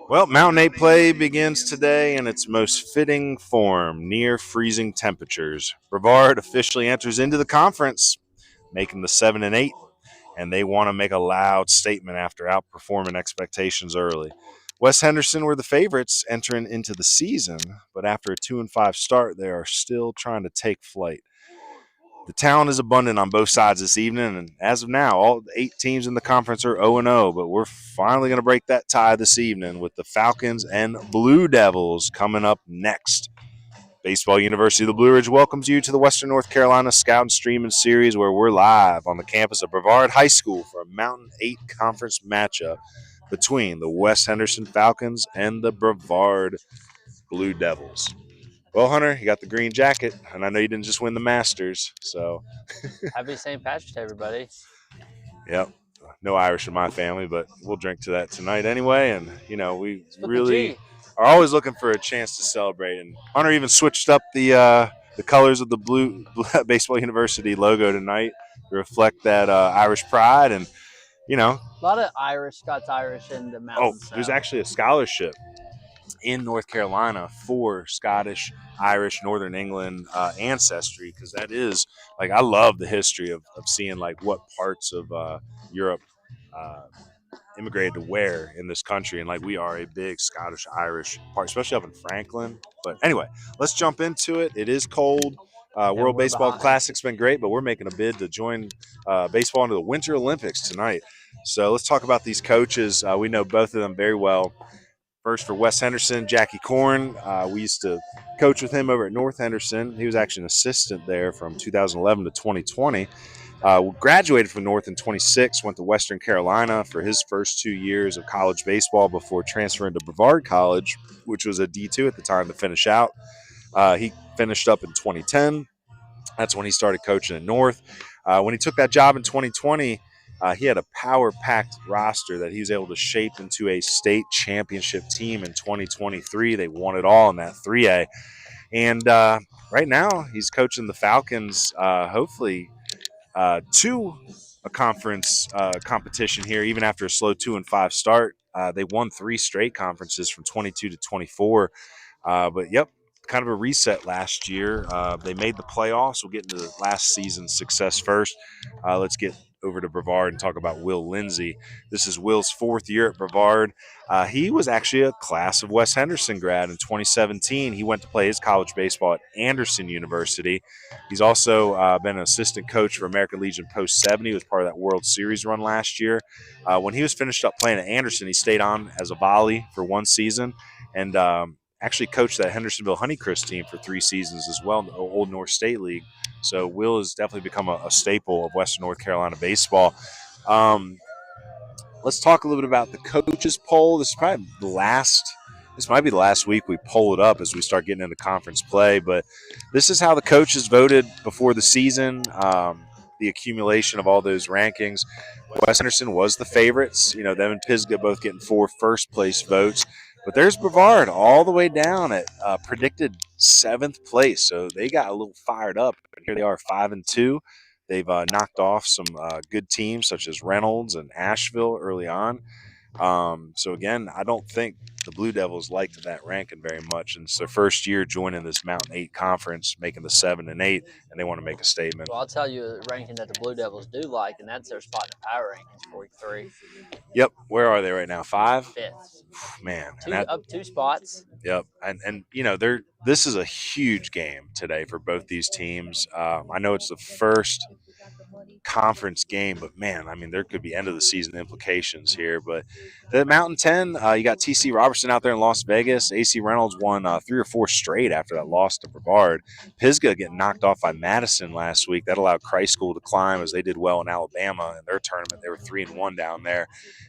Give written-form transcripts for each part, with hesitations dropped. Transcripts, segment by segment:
Well, Mountain 8 play begins today in its most fitting form, near freezing temperatures. Brevard officially enters into the conference, making the 7 and 8, and they want to make a loud statement after outperforming expectations early. West Henderson were the favorites entering into the season, but after a 2 and 5 start, they are still trying to take flight. The talent is abundant on both sides this evening, and as of now, all 8 teams in the conference are 0-0, but we're finally going to break that tie this evening with the Falcons and Blue Devils coming up next. Baseball University of the Blue Ridge welcomes you to the Western North Carolina Scout Streaming Series, where we're live on the campus of Brevard High School for a Mountain 8 conference matchup between the West Henderson Falcons and the Brevard Blue Devils. Well, Hunter, you got the green jacket, and I know you didn't just win the Masters, so. Happy St. Patrick's Day, everybody. Yep. No Irish in my family, but we'll drink to that tonight anyway. And, we really are always looking for a chance to celebrate. And Hunter even switched up the colors of the Blue Baseball University logo tonight to reflect that Irish pride. And, a lot of Scots-Irish in the mountains. There's actually a scholarship in North Carolina for Scottish, Irish, Northern England ancestry, because that is, I love the history of seeing, what parts of Europe immigrated to where in this country. And, we are a big Scottish-Irish part, especially up in Franklin. But anyway, let's jump into it. It is cold. World Baseball Classic's been great, but we're making a bid to join baseball into the Winter Olympics tonight. So let's talk about these coaches. We know both of them very well. First for West Henderson, Jackie Corn. We used to coach with him over at North Henderson. He was actually an assistant there from 2011 to 2020. Graduated from North in 26, went to Western Carolina for his first 2 years of college baseball before transferring to Brevard College, which was a D2 at the time to finish out. He finished up in 2010. That's when he started coaching at North. When he took that job in 2020, he had a power-packed roster that he was able to shape into a state championship team in 2023. They won it all in that 3A. And right now he's coaching the Falcons, hopefully to a conference competition here, even after a slow 2 and 5 start. They won 3 straight conferences from 22 to 24. But, yep, kind of a reset last year. They made the playoffs. We'll get into the last season's success first. Let's get over to Brevard and talk about Will Lindsay. This is Will's 4th year at Brevard. He was actually a class of West Henderson grad in 2017. He went to play his college baseball at Anderson University. He's also been an assistant coach for American Legion Post 70. He was part of that World Series run last year. When he was finished up playing at Anderson, he stayed on as a volley for 1 season and actually coached that Hendersonville Honeycrisp team for 3 seasons as well in the Old North State League. So Will has definitely become a staple of Western North Carolina baseball. Let's talk a little bit about the coaches poll. This might be the last week we poll it up as we start getting into conference play. But this is how the coaches voted before the season. The accumulation of all those rankings. West Henderson was the favorites. Them and Pisgah both getting 4 first-place votes. But there's Brevard all the way down at predicted 7th place. So they got a little fired up. And here they are, 5-2. They've knocked off some good teams such as Reynolds and Asheville early on. So, again, I don't think the Blue Devils liked that ranking very much. And it's their first year joining this Mountain 8 conference, making the 7 and 8, and they want to make a statement. Well, I'll tell you a ranking that the Blue Devils do like, and that's their spot in the power rankings for week 3. Yep. Where are they right now? 5? 5th. Man. Up 2 spots. Yep. And this is a huge game today for both these teams. I know it's the first conference game, but man, there could be end of the season implications here. But the Mountain 10, you got TC Robertson out there in Las Vegas. AC Reynolds won 3 or 4 straight after that loss to Brevard. Pisgah getting knocked off by Madison last week. That allowed Christ School to climb as they did well in Alabama in their tournament. They were 3-1 down there.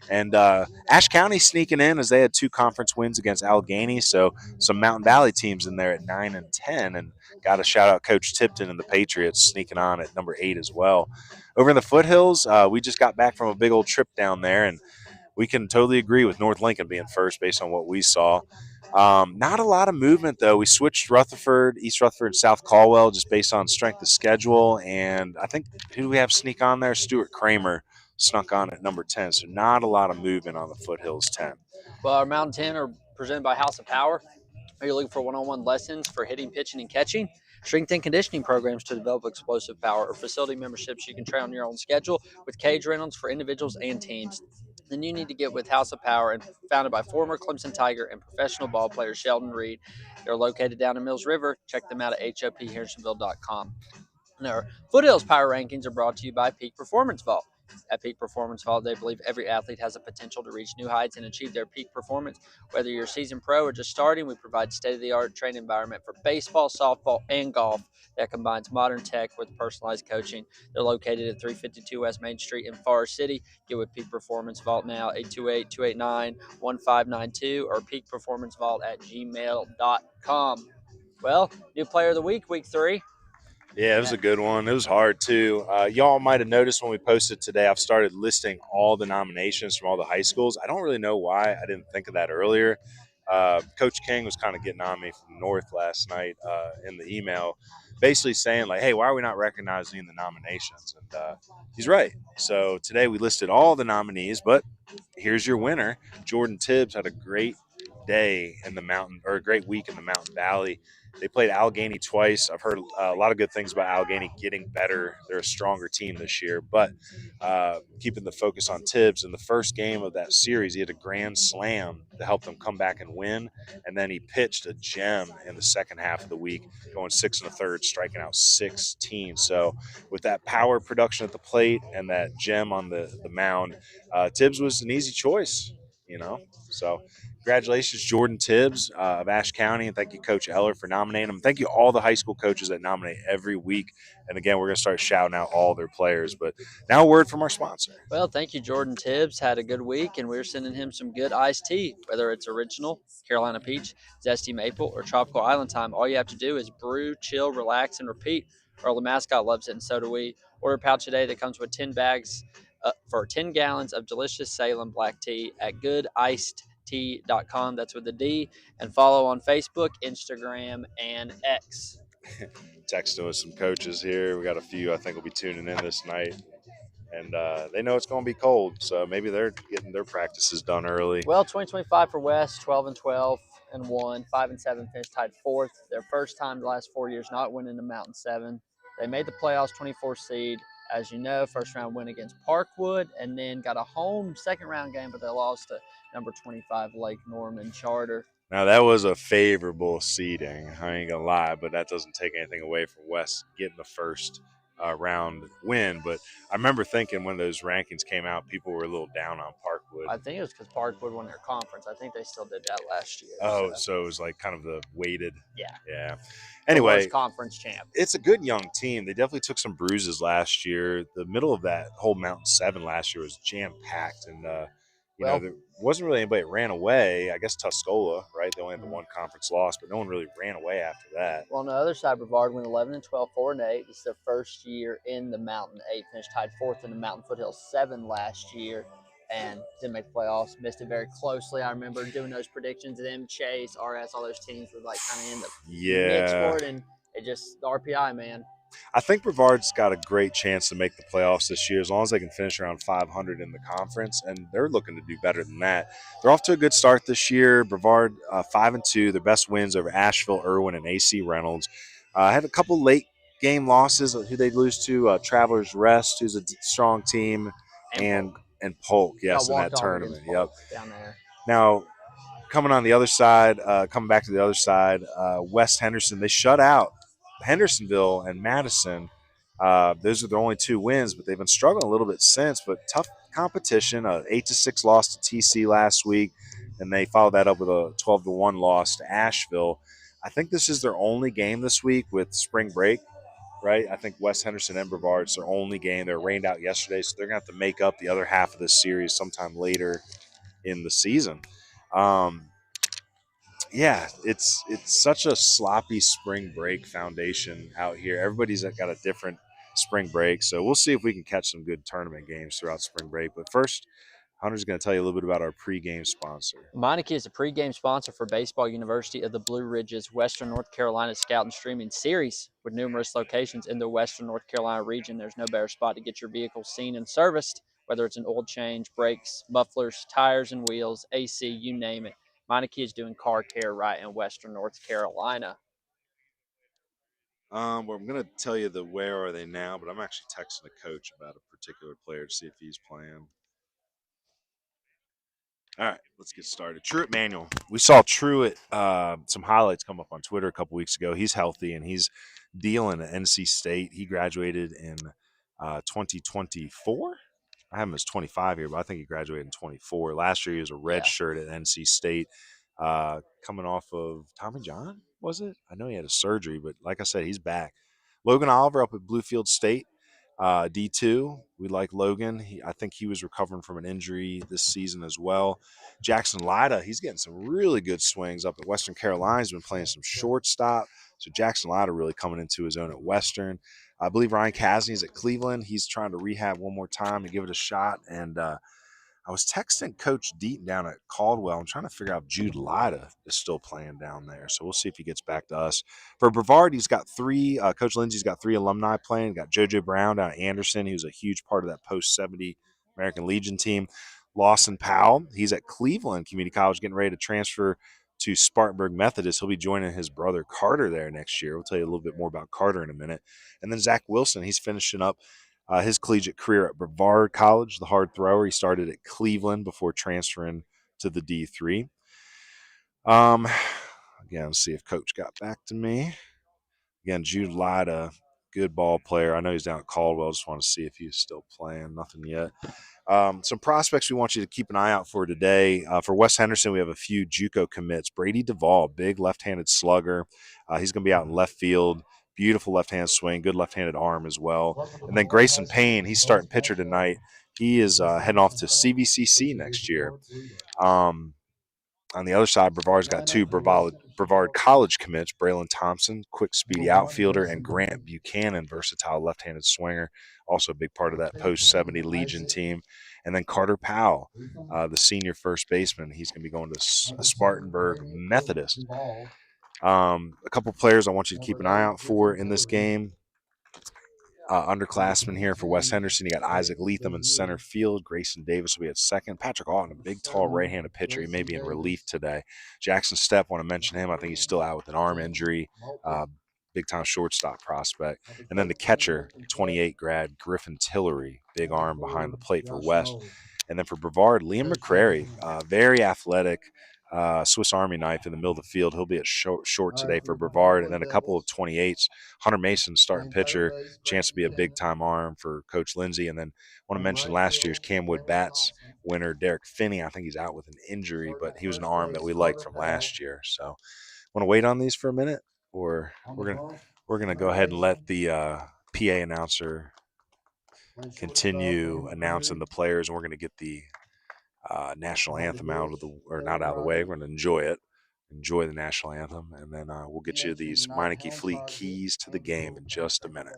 And Ashe County sneaking in as they had 2 conference wins against Allegheny. So some Mountain Valley teams in there at 9 and 10. And got to shout out Coach Tipton and the Patriots sneaking on at number 8 as well. Over in the foothills, we just got back from a big old trip down there, and we can totally agree with North Lincoln being first based on what we saw. Not a lot of movement, though. We switched Rutherford, East Rutherford, and South Caldwell just based on strength of schedule, and I think who do we have sneak on there? Stuart Kramer snuck on at number 10. So not a lot of movement on the Foothills 10. Well, our Mountain 10 are presented by House of Power. Are you looking for one-on-one lessons for hitting, pitching, and catching? Strength and conditioning programs to develop explosive power, or facility memberships you can try on your own schedule with cage rentals for individuals and teams. Then you need to get with House of Power, and founded by former Clemson Tiger and professional ball player Sheldon Reed. They're located down in Mills River. Check them out at hopharrisonville.com. And our Foothills Power Rankings are brought to you by Peak Performance Vault. At Peak Performance Vault, they believe every athlete has the potential to reach new heights and achieve their peak performance. Whether you're a seasoned pro or just starting, we provide state-of-the-art training environment for baseball, softball, and golf that combines modern tech with personalized coaching. They're located at 352 West Main Street in Forest City. Get with Peak Performance Vault now, 828-289-1592, or peakperformancevault@gmail.com. Well, new player of the week, week 3. Yeah, it was a good one. It was hard too. Y'all might have noticed when we posted today, I've started listing all the nominations from all the high schools. I don't really know why I didn't think of that earlier. Coach King was kind of getting on me from North last night in the email, basically saying like, "Hey, why are we not recognizing the nominations?" And he's right. So today we listed all the nominees, but here's your winner. Jordan Tibbs had a great day in the mountain, or a great week in the Mountain Valley. They played Allegheny twice. I've heard a lot of good things about Allegheny getting better. They're a stronger team this year, but keeping the focus on Tibbs. In the first game of that series, he had a grand slam to help them come back and win, and then he pitched a gem in the second half of the week, going 6 1/3, striking out 16. So with that power production at the plate and that gem on the mound, Tibbs was an easy choice, So congratulations, Jordan Tibbs of Ashe County, and thank you, Coach Eller, for nominating him. Thank you, all the high school coaches that nominate every week. And again, we're going to start shouting out all their players. But now a word from our sponsor. Well, thank you, Jordan Tibbs. Had a good week, and we're sending him some good iced tea. Whether it's original, Carolina Peach, Zesty Maple, or Tropical Island Time, all you have to do is brew, chill, relax, and repeat. Earl the mascot loves it, and so do we. Order a pouch today that comes with 10 bags for 10 gallons of delicious Salem black tea at goodicedtea.com. That's with a D. And follow on Facebook, Instagram, and X. Texting with some coaches here. We got a few I think will be tuning in this night. And they know it's going to be cold, so maybe they're getting their practices done early. Well, 2025 for West, 12-12 and 1, 5-7 finished tied 4th. Their first time the last 4 years not winning the Mountain 7. They made the playoffs, 24 seed. As you know, first round win against Parkwood, and then got a home second round game, but they lost to number 25 Lake Norman Charter. Now, that was a favorable seeding, I ain't going to lie, but that doesn't take anything away from West getting the first round win. But I remember thinking when those rankings came out, people were a little down on Parkwood. I think it was because Parkwood won their conference. I think they still did that last year. Oh, so it was like kind of the weighted. Yeah. Anyway, conference champ. It's a good young team. They definitely took some bruises last year. The middle of that whole Mountain 7 last year was jam-packed, and there wasn't really anybody that ran away. I guess Tuscola, right? They only had the one conference loss, but no one really ran away after that. Well, on the other side, Brevard went 11-12, 4-8. This is their first year in the Mountain 8. Finished tied 4th in the Mountain Foothills 7 last year, and didn't make the playoffs. Missed it very closely. I remember doing those predictions. Them, Chase, RS, all those teams were like kind of in the mix for it, and it just the RPI, man. I think Brevard's got a great chance to make the playoffs this year as long as they can finish around 500 in the conference, and they're looking to do better than that. They're off to a good start this year. Brevard 5-2, their best wins over Asheville, Irwin, and AC Reynolds. Had a couple late game losses. Who they lose to? Travelers Rest, who's a strong team, and Polk, yes, in that tournament. Yep. Down there. Now, coming on the other side, coming back to the other side, West Henderson, they shut out Hendersonville and Madison. Those are their only 2 wins, but they've been struggling a little bit since. But tough competition. 8-6 loss to TC last week, and they followed that up with a 12-1 loss to Asheville. I think this is their only game this week with spring break, right? I think West Henderson and Brevard, it's their only game. They were rained out yesterday, so they're going to have to make up the other half of this series sometime later in the season. Yeah, it's such a sloppy spring break foundation out here. Everybody's got a different spring break, so we'll see if we can catch some good tournament games throughout spring break. But first, Hunter's going to tell you a little bit about our pregame sponsor. Meineke is a pregame sponsor for Baseball University of the Blue Ridges Western North Carolina Scout and Streaming Series. With numerous locations in the Western North Carolina region, there's no better spot to get your vehicle seen and serviced. whether it's an oil change, brakes, mufflers, tires and wheels, AC, you name it. Meineke is doing car care right in Western North Carolina. Well, I'm going to tell you the where are they now, but I'm actually texting a coach about a particular player to see if he's playing. All right, let's get started. Truett Manuel. We saw Truett, some highlights come up on Twitter a couple weeks ago. He's healthy, and he's dealing at NC State. He graduated in 2024. I have him as 25 here, but I think he graduated in 24. Last year, he was a red shirt at NC State, coming off of Tommy John, was it? I know he had a surgery, but like I said, he's back. Logan Oliver up at Bluefield State. D2, we like Logan. I think he was recovering from an injury this season as well. Jackson Lida, he's getting some really good swings up at Western Carolina. He's been playing some shortstop. So Jackson Lida really coming into his own at Western. I believe Ryan Kasney's at Cleveland. He's trying to rehab one more time and give it a shot. And I was texting Coach Deaton down at Caldwell. I'm trying to figure out if Jude Lida is still playing down there. So we'll see if he gets back to us. For Brevard, he's got three. Coach Lindsay's got three alumni playing. Got JoJo Brown down at Anderson. He was a huge part of that post-70 American Legion team. Lawson Powell, he's at Cleveland Community College getting ready to transfer to Spartanburg Methodist. He'll be joining his brother Carter there next year. We'll tell you a little bit more about Carter in a minute. And then Zach Wilson, he's finishing up his collegiate career at Brevard College, the hard thrower. He started at Cleveland before transferring to the D3. Again, let's see if Coach got back to me. Again, Jude Lida, good ball player. I know he's down at Caldwell. Just want to see if he's still playing. Nothing yet. Some prospects we want you to keep an eye out for today. For West Henderson, we have a few JUCO commits. Brady Duvall, big left-handed slugger. He's going to be out in left field. Beautiful left-hand swing, good left-handed arm as well. And then Grayson Payne, he's starting pitcher tonight. He is heading off to CVCC next year. On the other side, Brevard's got two Brevard College commits, Braylon Thompson, quick, speedy outfielder, and Grant Buchanan, versatile left-handed swinger, also a big part of that post-70 Legion team. And then Carter Powell, the senior first baseman. He's going to be going to Spartanburg Methodist. A couple players I want you to keep an eye out for in this game. Underclassmen here for West Henderson. You got Isaac Leatham in center field. Grayson Davis will be at second. Patrick Alton, a big, tall right-handed pitcher. He may be in relief today. Jackson Stepp, want to mention him. I think he's still out with an arm injury. Big-time shortstop prospect. And then the catcher, 28 grad Griffin Tillery, big arm behind the plate for West. And then for Brevard, Liam McCrary, very athletic, Swiss Army knife in the middle of the field. He'll be at short today for Brevard. And then a couple of 28s. Hunter Mason, starting pitcher, chance to be a big-time arm for Coach Lindsay. And then I want to mention last year's CamWood Bats winner, Derek Finney. I think he's out with an injury, but he was an arm that we liked from last year. So want to wait on these for a minute, or we're gonna go ahead and let the PA announcer continue announcing the players, and we're going to get the national anthem not out of the way. We're going to enjoy the national anthem, and then we'll get you these Meineke Fleet keys to the game in just a minute.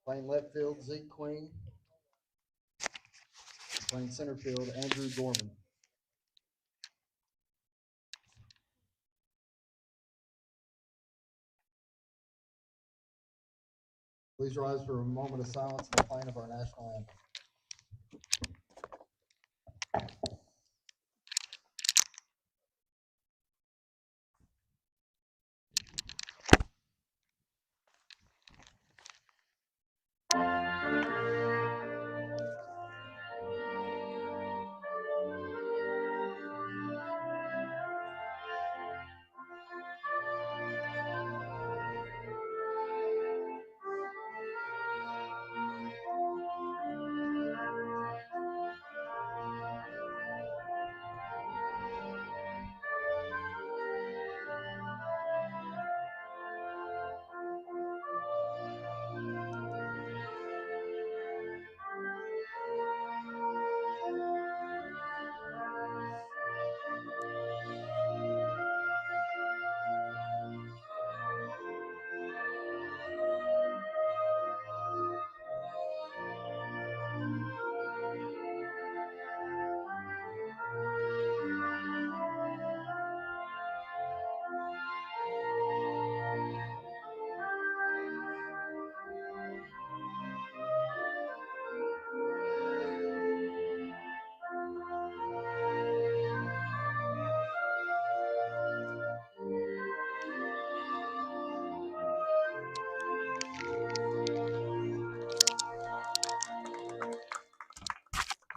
Playing left field, Zeke Queen. Playing center field, Andrew Gorman. Please rise for a moment of silence in the playing of our national anthem.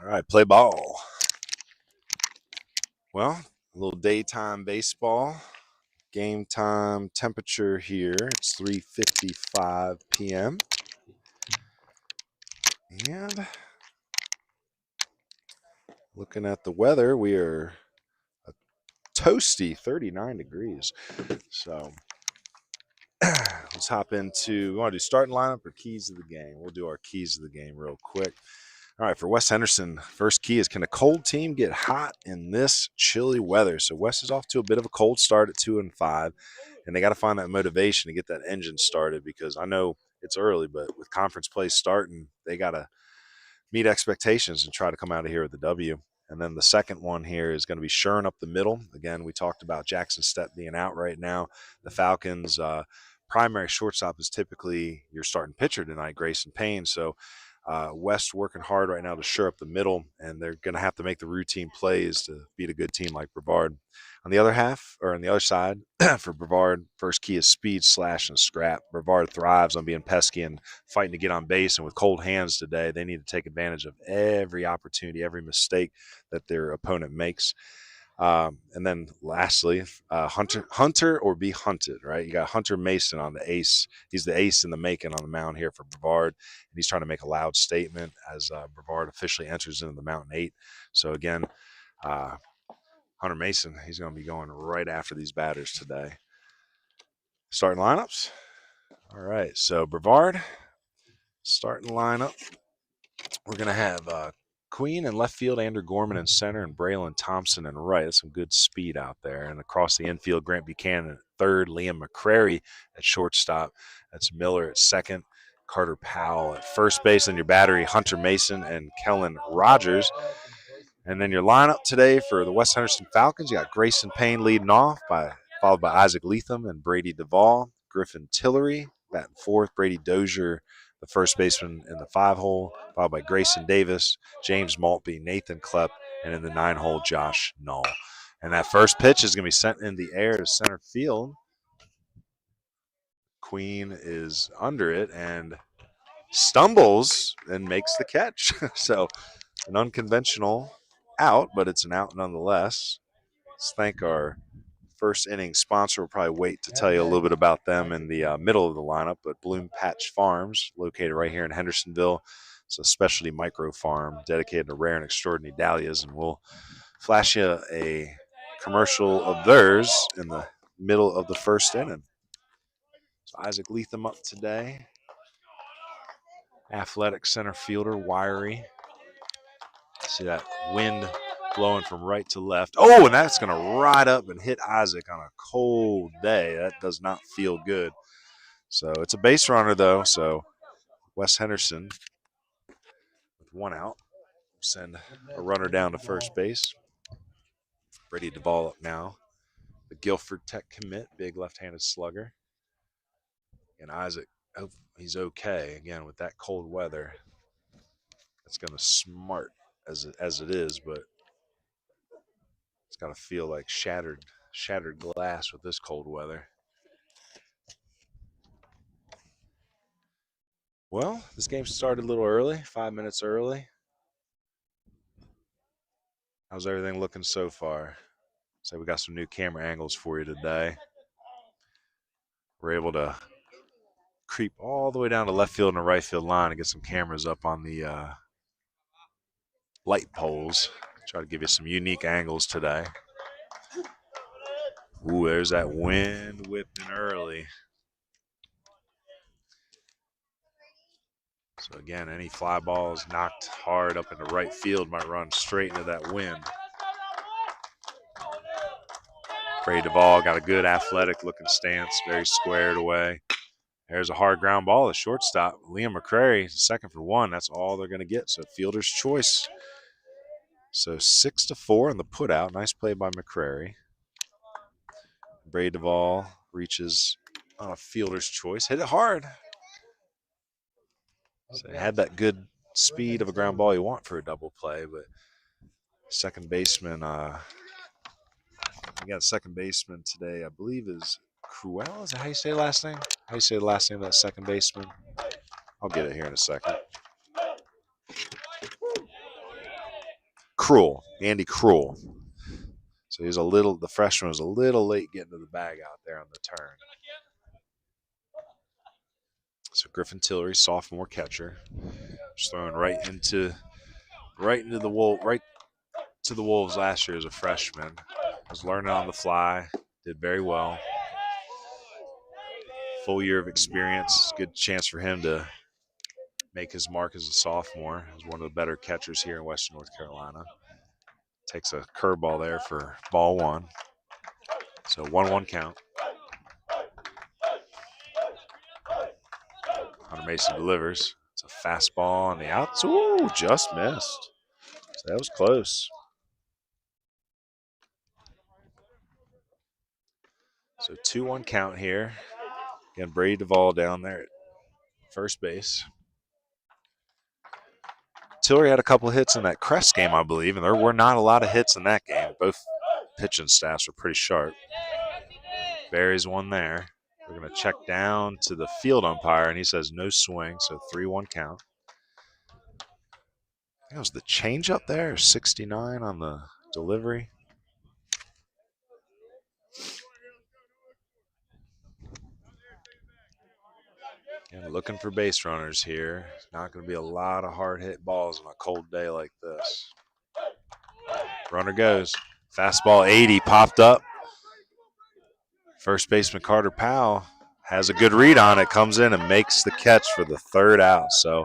All right, play ball. Well, a little daytime baseball. Game time temperature here, it's 3:55 p.m. And looking at the weather, we are a toasty 39 degrees. So let's hop into, we want to do starting lineup or keys of the game? We'll do our keys of the game real quick. All right, for West Henderson, first key is, can a cold team get hot in this chilly weather? So West is off to a bit of a cold start at 2-5, and they got to find that motivation to get that engine started, because I know it's early, but with conference play starting, they got to meet expectations and try to come out of here with the W. And then the second one here is going to be shoring up the middle. Again, we talked about Jackson Stepp being out right now. The Falcons' primary shortstop is typically your starting pitcher tonight, Grayson Payne. So West working hard right now to shore up the middle, and they're going to have to make the routine plays to beat a good team like Brevard. On the other half, or on the other side, for Brevard, first key is speed, slash, and scrap. Brevard thrives on being pesky and fighting to get on base, and with cold hands today, they need to take advantage of every opportunity, every mistake that their opponent makes. And then lastly, Hunter or be hunted, right? You got Hunter Mason on the ace. He's the ace in the making on the mound here for Brevard, and he's trying to make a loud statement as Brevard officially enters into the Mountain 8. So again, Hunter Mason, he's going to be going right after these batters today. Starting lineups. All right, so Brevard, starting lineup. We're going to have Queen in left field, Andrew Gorman in center, and Braylon Thompson in right. That's some good speed out there. And across the infield, Grant Buchanan at third, Liam McCrary at shortstop. That's Miller at second, Carter Powell at first base. And your battery, Hunter Mason and Kellen Rogers. And then your lineup today for the West Henderson Falcons, you got Grayson Payne leading off, followed by Isaac Leatham and Brady Duvall, Griffin Tillery batting fourth, Brady Dozier, the first baseman in the 5-hole, followed by Grayson Davis, James Maltby, Nathan Klepp, and in the 9-hole, Josh Null. And that first pitch is going to be sent in the air to center field. Queen is under it and stumbles and makes the catch. So an unconventional out, but it's an out nonetheless. Let's thank our first inning sponsor. We'll probably wait to tell you a little bit about them in the middle of the lineup, but Bloom Patch Farms, located right here in Hendersonville. It's a specialty micro farm dedicated to rare and extraordinary dahlias, and we'll flash you a commercial of theirs in the middle of the first inning. So Isaac Leatham up today. Athletic center fielder, wiry. See that wind blowing from right to left. Oh, and that's going to ride up and hit Isaac on a cold day. That does not feel good. So it's a base runner, though. So West Henderson, with one out, send a runner down to first base. Brady Duvall up now. The Guilford Tech commit, big left-handed slugger. And Isaac, oh, he's okay. Again, with that cold weather, it's going to smart as it is, but it's got to feel like shattered glass with this cold weather. Well, this game started a little early, 5 minutes early. How's everything looking so far? So we got some new camera angles for you today. We're able to creep all the way down to left field and the right field line and get some cameras up on the light poles. Try to give you some unique angles today. Ooh, there's that wind whipping early. So again, any fly balls knocked hard up into right field might run straight into that wind. Brady Duvall got a good athletic looking stance, very squared away. There's a hard ground ball at shortstop. Liam McCrary, second for one. That's all they're going to get. So fielder's choice. So 6-4 on the put out. Nice play by McCrary. Brady Duvall reaches on a fielder's choice. Hit it hard. So it had that good speed of a ground ball you want for a double play, but second baseman, we got a second baseman today, I believe is Cruel. Is that how you say the last name? How do you say the last name of that second baseman? I'll get it here in a second. Cruel, Andy Cruel. So the freshman was a little late getting to the bag out there on the turn. So Griffin Tillery, sophomore catcher, just throwing right to the Wolves last year as a freshman. Was learning on the fly, did very well. Full year of experience, good chance for him to make his mark as a sophomore. He's one of the better catchers here in Western North Carolina. Takes a curveball there for ball one. So 1-1 count. Hunter Mason delivers. It's a fastball on the outs. Ooh, just missed. So that was close. So 2-1 count here. Again, Brady Duvall down there at first base. Tillery had a couple of hits in that Crest game, I believe, and there were not a lot of hits in that game. Both pitching staffs were pretty sharp. Barry's one there. We're going to check down to the field umpire, and he says no swing, so 3-1 count. I think it was the changeup there, 69 on the delivery. And looking for base runners here. Not going to be a lot of hard hit balls on a cold day like this. Runner goes. Fastball 80 popped up. First baseman Carter Powell has a good read on it, comes in and makes the catch for the third out. So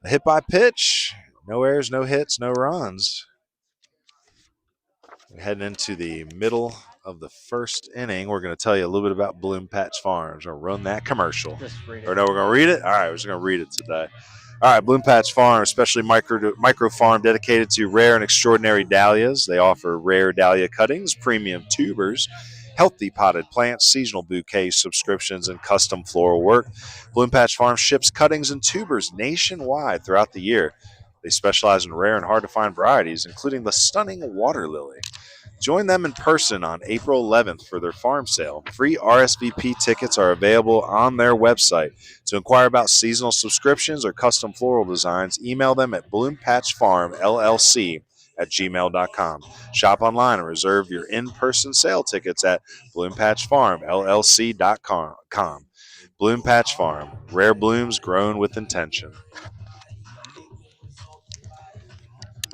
a hit by pitch, no errors, no hits, no runs. We're heading into the middle of the first inning. We're going to tell you a little bit about Bloom Patch Farms. We'll run that commercial. Or no, we're going to read it? All right, we're just going to read it today. All right, Bloom Patch Farm, especially micro farm dedicated to rare and extraordinary dahlias. They offer rare dahlia cuttings, premium tubers, healthy potted plants, seasonal bouquets, subscriptions, and custom floral work. Bloom Patch Farm ships cuttings and tubers nationwide throughout the year. They specialize in rare and hard-to-find varieties, including the stunning water lily. Join them in person on April 11th for their farm sale. Free RSVP tickets are available on their website. To inquire about seasonal subscriptions or custom floral designs, email them at bloompatchfarmll@gmail.com. Shop online and reserve your in-person sale tickets at bloompatchfarmll.com. Bloom Patch Farm, rare blooms grown with intention.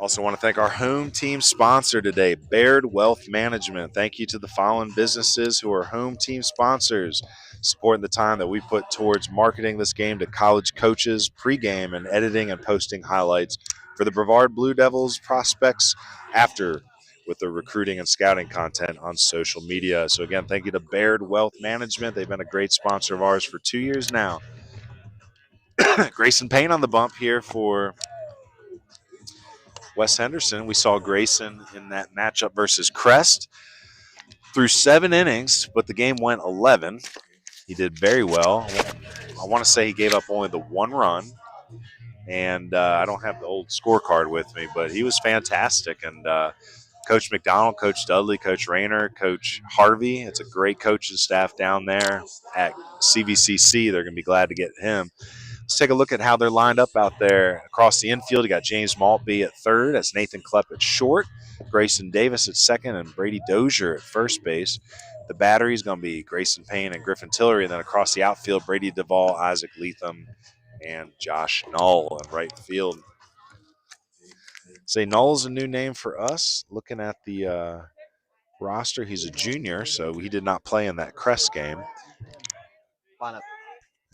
Also want to thank our home team sponsor today, Baird Wealth Management. Thank you to the following businesses who are home team sponsors, supporting the time that we put towards marketing this game to college coaches, pregame, and editing and posting highlights for the Brevard Blue Devils prospects after with the recruiting and scouting content on social media. So again, thank you to Baird Wealth Management. They've been a great sponsor of ours for 2 years now. Grayson Payne on the bump here for West Henderson. We saw Grayson in that matchup versus Crest through 7 innings, but the game went 11. He did very well. I want to say he gave up only the 1 run, and I don't have the old scorecard with me, but he was fantastic. And Coach McDonald, Coach Dudley, Coach Rayner, Coach Harvey, it's a great coaching staff down there at CVCC. They're going to be glad to get him. Let's take a look at how they're lined up out there across the infield. You got James Maltby at third. That's Nathan Klepp at short. Grayson Davis at second and Brady Dozier at first base. The battery is going to be Grayson Payne and Griffin Tillery. And then across the outfield, Brady Duvall, Isaac Leatham, and Josh Null in right field. Say Null's a new name for us. Looking at the roster, he's a junior, so he did not play in that Crest game. Lineup.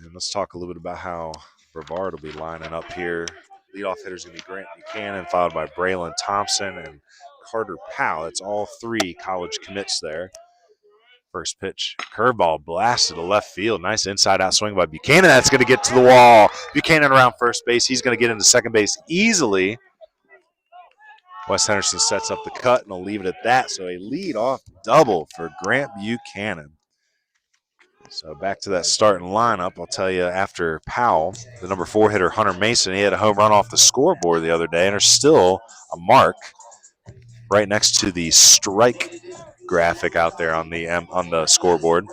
And let's talk a little bit about how Brevard will be lining up here. Leadoff hitter is going to be Grant Buchanan, followed by Braylon Thompson and Carter Powell. It's all 3 college commits there. First pitch, curveball blasted to left field. Nice inside-out swing by Buchanan. That's going to get to the wall. Buchanan around first base. He's going to get into second base easily. West Henderson sets up the cut, and will leave it at that. So a leadoff double for Grant Buchanan. So back to that starting lineup. I'll tell you, after Powell, the number 4 hitter, Hunter Mason, he had a home run off the scoreboard the other day, and there's still a mark right next to the strike graphic out there on the scoreboard.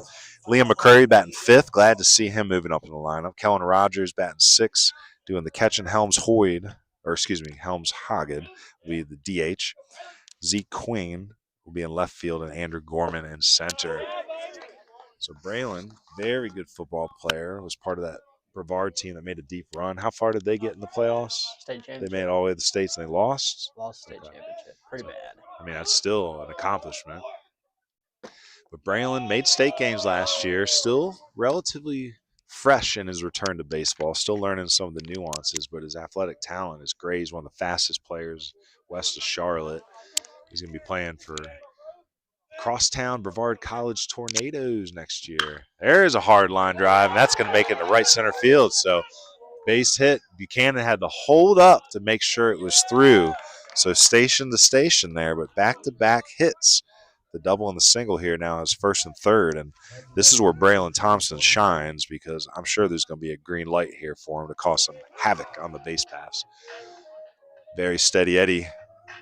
Liam McCurry batting 5th. Glad to see him moving up in the lineup. Kellen Rogers batting 6th, doing the catch and Helms Hoyd Helms Haggard will be the DH. Zeke Queen will be in left field, and Andrew Gorman in center. So Braylon, very good football player, was part of that Brevard team that made a deep run. How far did they get in the playoffs? State championship. They made it all the way to the States and they lost? Lost state championship. Pretty bad. I mean, that's still an accomplishment. But Braylon made state games last year, still relatively fresh in his return to baseball, still learning some of the nuances, but his athletic talent is great. He's one of the fastest players west of Charlotte. He's going to be playing for Crosstown Brevard College Tornadoes next year. There's a hard line drive, and that's going to make it to right center field. So base hit. Buchanan had to hold up to make sure it was through. So station to station there, but back-to-back hits. The double and the single here now is first and third, and this is where Braylon Thompson shines because I'm sure there's going to be a green light here for him to cause some havoc on the base paths. Very steady Eddie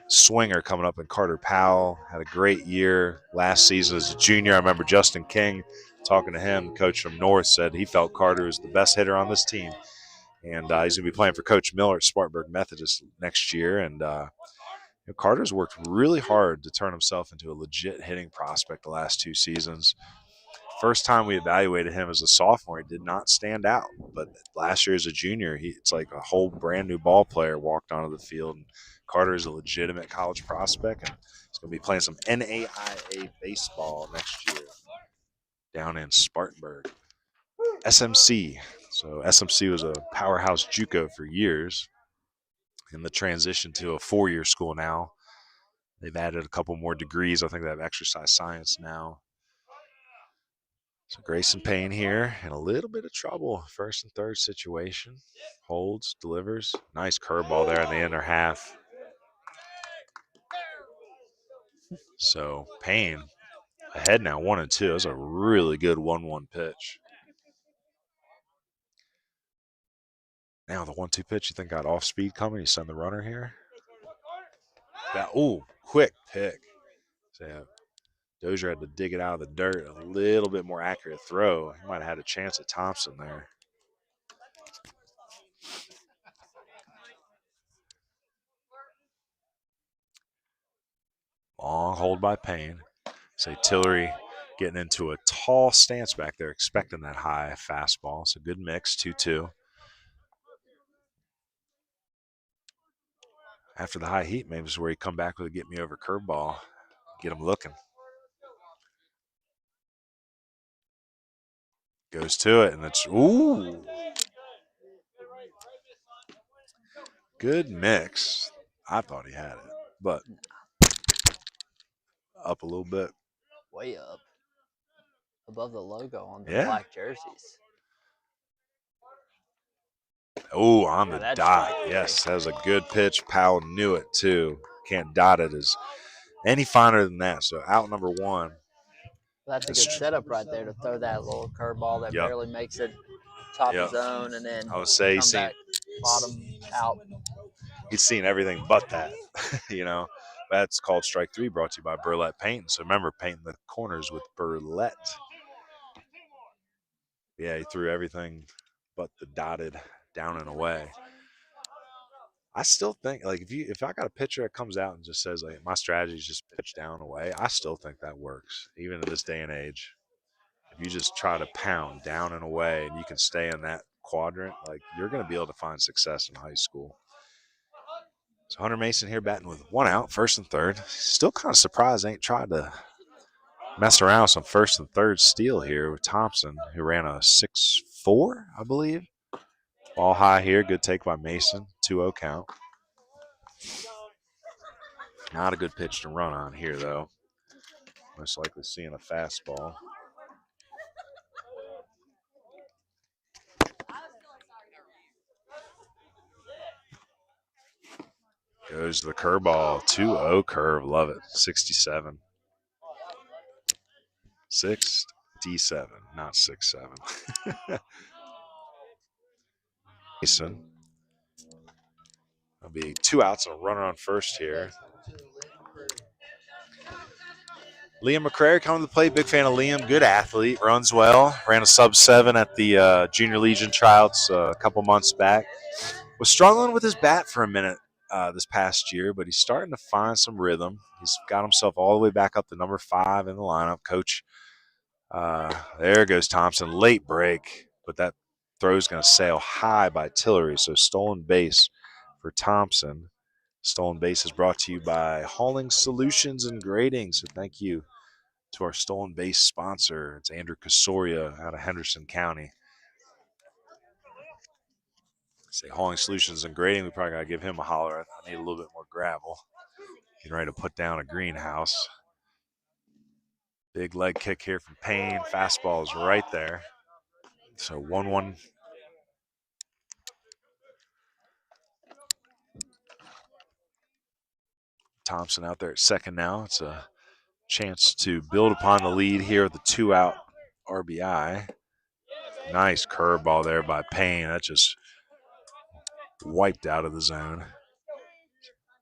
swinger coming up, and Carter Powell had a great year last season as a junior. I remember Justin King talking to him. Coach from North said he felt Carter was the best hitter on this team, and he's going to be playing for Coach Miller at Spartanburg Methodist next year. And Carter's worked really hard to turn himself into a legit hitting prospect the last 2 seasons. First time we evaluated him as a sophomore, he did not stand out. But last year as a junior, it's like a whole brand new ball player walked onto the field. And Carter is a legitimate college prospect, and he's going to be playing some NAIA baseball next year down in Spartanburg. SMC. So SMC was a powerhouse JUCO for years. In the transition to a 4-year school now. They've added a couple more degrees. I think they have exercise science now. So Grayson Payne here in a little bit of trouble. First and third situation. Holds, delivers. Nice curveball there in the inner half. So Payne ahead now, 1-2. It was a really good 1-1 pitch. Now the 1-2 pitch, you think got off speed coming? You send the runner here. Quick pick. So yeah, Dozier had to dig it out of the dirt. A little bit more accurate throw. He might have had a chance at Thompson there. Long hold by Payne. Say Tillery getting into a tall stance back there, expecting that high fastball. So good mix, 2-2. After the high heat, maybe this is where he come back with a get me over curveball, get him looking. Goes to it, and it's good mix. I thought he had it, but up a little bit. Way up. Above the logo on the black jerseys. On the dot. Yes, that was a good pitch. Powell knew it, too. Can't dot it as any finer than that. So out number 1. That's a good setup right there to throw that little curveball that barely makes it top of zone, and then I would say come back bottom out. He's seen everything but that, That's called Strike 3, brought to you by Burlett Painting. So remember, painting the corners with Burlett. Yeah, he threw everything but the dotted down and away. I still think, if I got a pitcher that comes out and just says, my strategy is just pitch down and away, I still think that works, even in this day and age. If you just try to pound down and away and you can stay in that quadrant, you're going to be able to find success in high school. So Hunter Mason here batting with 1 out, first and third. Still kind of surprised they ain't tried to mess around with some first and third steal here with Thompson, who ran a 6.4, I believe. Ball high here, good take by Mason, 2-0 count. Not a good pitch to run on here, though. Most likely seeing a fastball. Goes the curveball, 2-0 curve, love it, 67. 67, not 6-7. Mason. There'll be 2 outs and a runner on first here. Liam McCrary coming to the plate. Big fan of Liam. Good athlete. Runs well. Ran a sub-7 at the Junior Legion tryouts a couple months back. Was struggling with his bat for a minute this past year, but he's starting to find some rhythm. He's got himself all the way back up to number 5 in the lineup. Coach, there goes Thompson. Late break, but that throw is going to sail high by Tillery, so stolen base for Thompson. Stolen base is brought to you by Hauling Solutions and Grading, so thank you to our stolen base sponsor. It's Andrew Casoria out of Henderson County. Say Hauling Solutions and Grading, we probably got to give him a holler. I need a little bit more gravel. Getting ready to put down a greenhouse. Big leg kick here from Payne. Fastball is right there. So 1-1. Thompson out there at second now. It's a chance to build upon the lead here with the 2-out RBI. Nice curveball there by Payne. That just wiped out of the zone.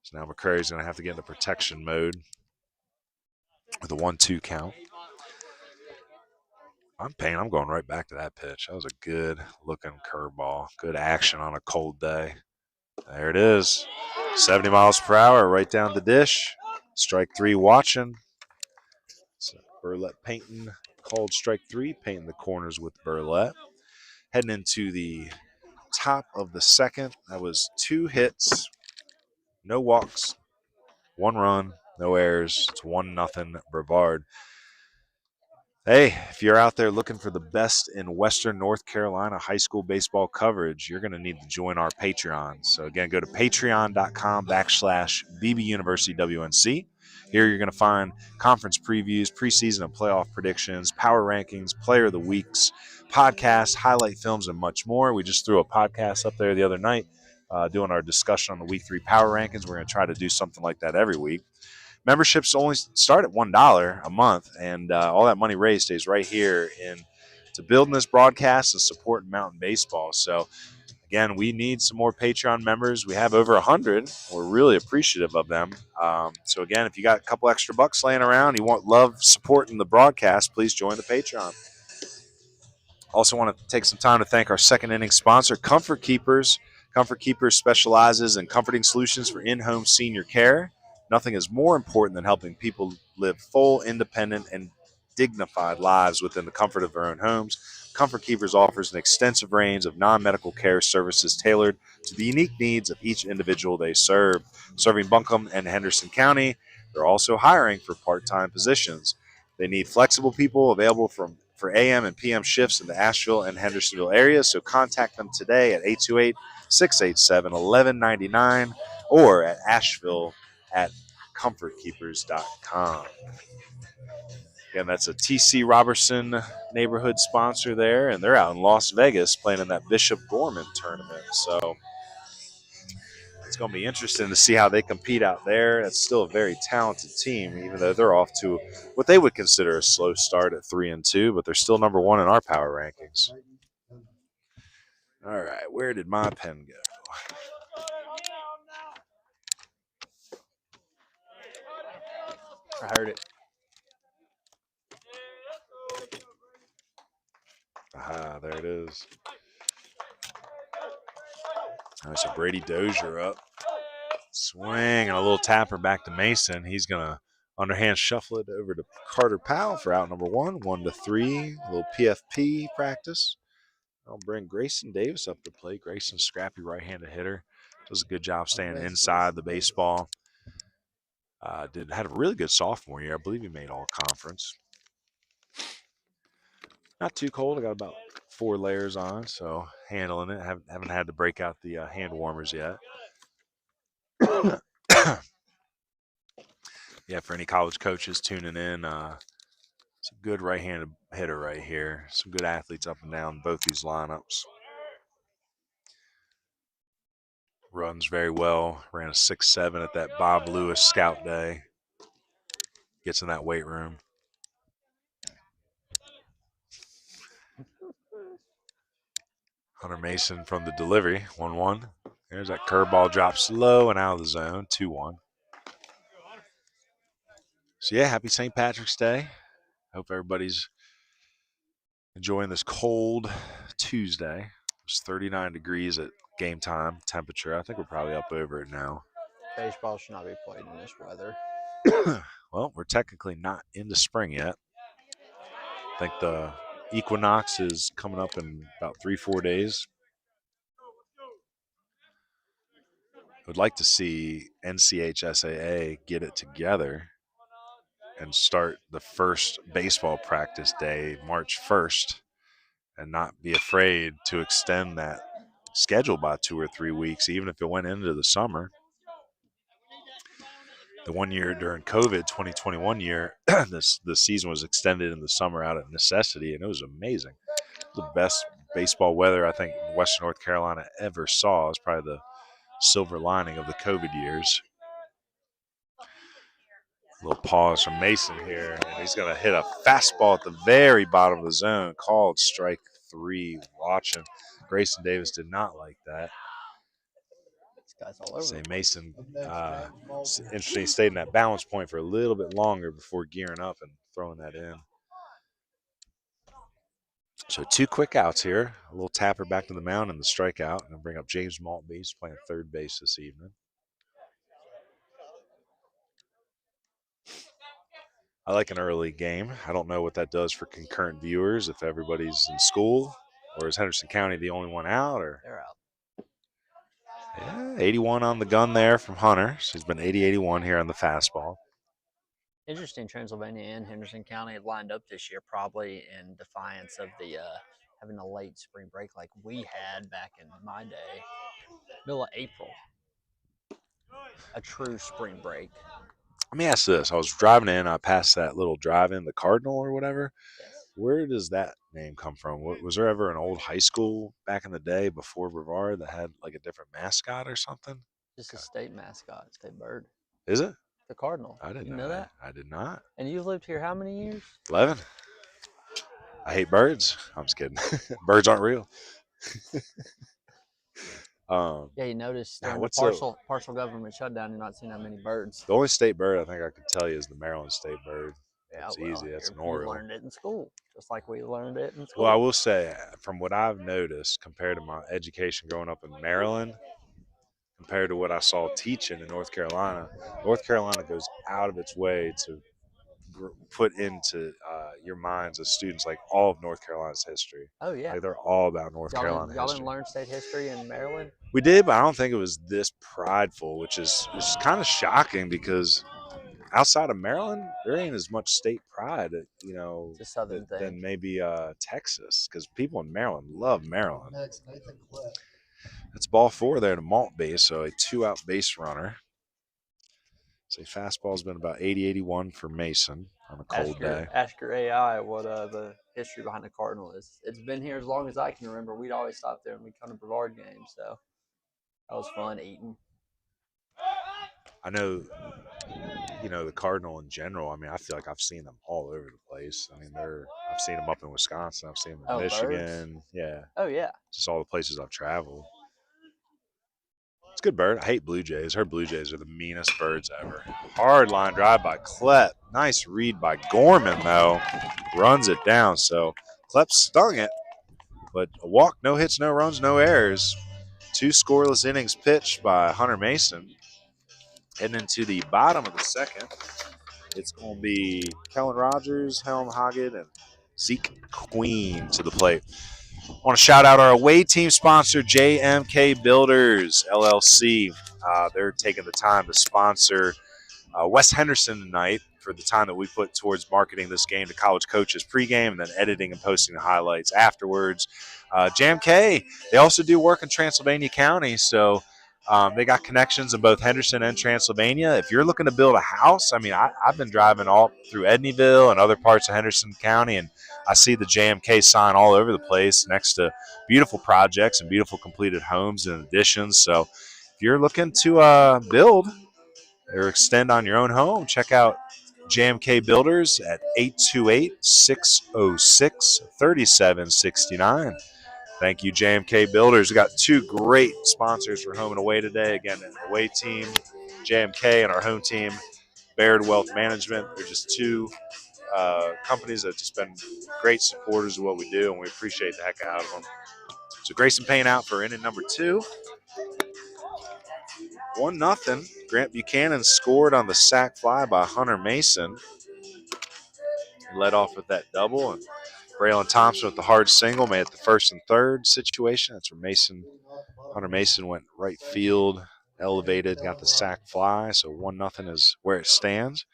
So now McCurry's going to have to get into protection mode with a 1-2 count. I'm Payne. I'm going right back to that pitch. That was a good-looking curveball. Good action on a cold day. There it is. 70 miles per hour right down the dish. Strike 3 watching. So Burlett Painting called strike 3. Painting the corners with Burlett. Heading into the top of the second. That was 2 hits, no walks, 1 run, no errors. It's 1-0 Brevard. Hey, if you're out there looking for the best in Western North Carolina high school baseball coverage, you're going to need to join our Patreon. So again, go to patreon.com/BBUniversityWNC. Here you're going to find conference previews, preseason and playoff predictions, power rankings, player of the weeks, podcasts, highlight films, and much more. We just threw a podcast up there the other night doing our discussion on the Week 3 power rankings. We're going to try to do something like that every week. Memberships only start at $1 a month, and all that money raised stays right here to building this broadcast and supporting mountain baseball. So, again, we need some more Patreon members. We have over 100. We're really appreciative of them. So, again, if you got a couple extra bucks laying around, you love supporting the broadcast, please join the Patreon. Also want to take some time to thank our second inning sponsor, Comfort Keepers. Comfort Keepers specializes in comforting solutions for in-home senior care. Nothing is more important than helping people live full, independent, and dignified lives within the comfort of their own homes. Comfort Keepers offers an extensive range of non-medical care services tailored to the unique needs of each individual they serve. Serving Buncombe and Henderson County, they're also hiring for part-time positions. They need flexible people available for AM and PM shifts in the Asheville and Hendersonville areas, so contact them today at 828-687-1199 or at asheville@comfortkeepers.com. Again, that's a TC Robertson neighborhood sponsor there, and they're out in Las Vegas playing in that Bishop Gorman tournament. So it's going to be interesting to see how they compete out there. It's still a very talented team, even though they're off to what they would consider a slow start at 3-2, but they're still number 1 in our power rankings. All right, where did my pen go? I heard it. Aha, there it is. All right, so Brady Dozier up. Swing and a little tapper back to Mason. He's going to underhand shuffle it over to Carter Powell for out number 1, 1-3. A little PFP practice. I'll bring Grayson Davis up to play. Grayson's scrappy right-handed hitter. Does a good job staying inside the baseball. Had a really good sophomore year. I believe he made all conference. Not too cold. I got about 4 layers on, so handling it. Haven't had to break out the hand warmers yet. Yeah, for any college coaches tuning in, it's a good right-handed hitter right here. Some good athletes up and down both these lineups. Runs very well. Ran a 6.7 at that Bob Lewis Scout Day. Gets in that weight room. Hunter Mason from the delivery, 1-1. There's that curveball drop slow and out of the zone, 2-1. So, yeah, happy St. Patrick's Day. Hope everybody's enjoying this cold Tuesday. was 39 degrees at game time temperature. I think we're probably up over it now. Baseball should not be played in this weather. Well, we're technically not into spring yet. I think the equinox is coming up in about 3-4 days. I would like to see NCHSAA get it together and start the first baseball practice day March 1st and not be afraid to extend that schedule by 2 or 3 weeks, even if it went into the summer. The one year during COVID, 2021 year, the season was extended in the summer out of necessity, and it was amazing. The best baseball weather I think Western North Carolina ever saw. Is probably the silver lining of the COVID years. A little pause from Mason here, and he's going to hit a fastball at the very bottom of the zone, called strike 3. Watching Grayson Davis did not like that. This guy's all over. Say Mason, interesting, he stayed in that balance point for a little bit longer before gearing up and throwing that in. So 2 quick outs here. A little tapper back to the mound and the strikeout. And bring up James Maltby. He's playing third base this evening. I like an early game. I don't know what that does for concurrent viewers, if everybody's in school, or is Henderson County the only one out? Or They're out. Yeah, 81 on the gun there from Hunter. So he's been 80-81 here on the fastball. Interesting, Transylvania and Henderson County have lined up this year, probably in defiance of the having a late spring break like we had back in my day, middle of April. A true spring break. Let me ask this. I was driving in. I passed that little drive-in, the Cardinal or whatever. Yes. Where does that name come from? Was there ever an old high school back in the day before Brevard that had like a different mascot or something? Just a state mascot, state bird. Is it? The Cardinal. I didn't know that. I did not. And you've lived here how many years? 11. I hate birds. I'm just kidding. Birds aren't real. Yeah, you noticed during what's the partial government shutdown, you're not seeing that many birds. The only state bird I think I could tell you is the Maryland state bird. Yeah, it's easy. That's an you oriole. learned it in school, just like we learned it in school. Well, I will say, from what I've noticed compared to my education growing up in Maryland, compared to what I saw teaching in North Carolina goes out of its way to put into your minds as students like all of North Carolina's history. Oh yeah, like they're all about North Carolina y'all history. didn't learn state history in Maryland? We did, but I don't think it was this prideful, which is kind of shocking because outside of Maryland, there ain't as much state pride, It's a southern thing. than maybe Texas, because people in Maryland love Maryland. Next, Nathan Cliff. That's ball 4 there to Maltby, so a 2-out base runner. So fastball's been about 80-81 for Mason on a cold day. Ask your AI what the history behind the Cardinal is. It's been here as long as I can remember. We'd always stop there and we'd come to Brevard games, so that was fun eating. I know, the Cardinal in general. I mean, I feel like I've seen them all over the place. I mean, I've seen them up in Wisconsin. I've seen them in Michigan. Birds? Yeah. Oh yeah. Just all the places I've traveled. It's a good bird. I hate blue jays. Her blue jays are the meanest birds ever. Hard line drive by Klepp. Nice read by Gorman, though. Runs it down. So Klepp stung it, but a walk, no hits, no runs, no errors. 2 scoreless innings pitched by Hunter Mason. Heading into the bottom of the second, it's going to be Kellen Rogers, Helm Hoggett, and Zeke Queen to the plate. I want to shout out our away team sponsor, JMK Builders, LLC. They're taking the time to sponsor West Henderson tonight for the time that we put towards marketing this game to college coaches pregame and then editing and posting the highlights afterwards. JMK, they also do work in Transylvania County, so they got connections in both Henderson and Transylvania. If you're looking to build a house, I mean, I've been driving all through Edneyville and other parts of Henderson County, and I see the JMK sign all over the place next to beautiful projects and beautiful completed homes and additions. So if you're looking to build or extend on your own home, check out JMK Builders at 828-606-3769. Thank you, JMK Builders. We got 2 great sponsors for home and away today. Again, an away team, JMK, and our home team, Baird Wealth Management. They're just 2 companies that have just been great supporters of what we do, and we appreciate the heck out of them. So Grayson Payne out for inning number 2. 1-0. Grant Buchanan scored on the sac fly by Hunter Mason. He led off with that double, and Braylon Thompson with the hard single made it the first and third situation. That's where Hunter Mason went right field, elevated, got the sac fly. So 1-0 is where it stands.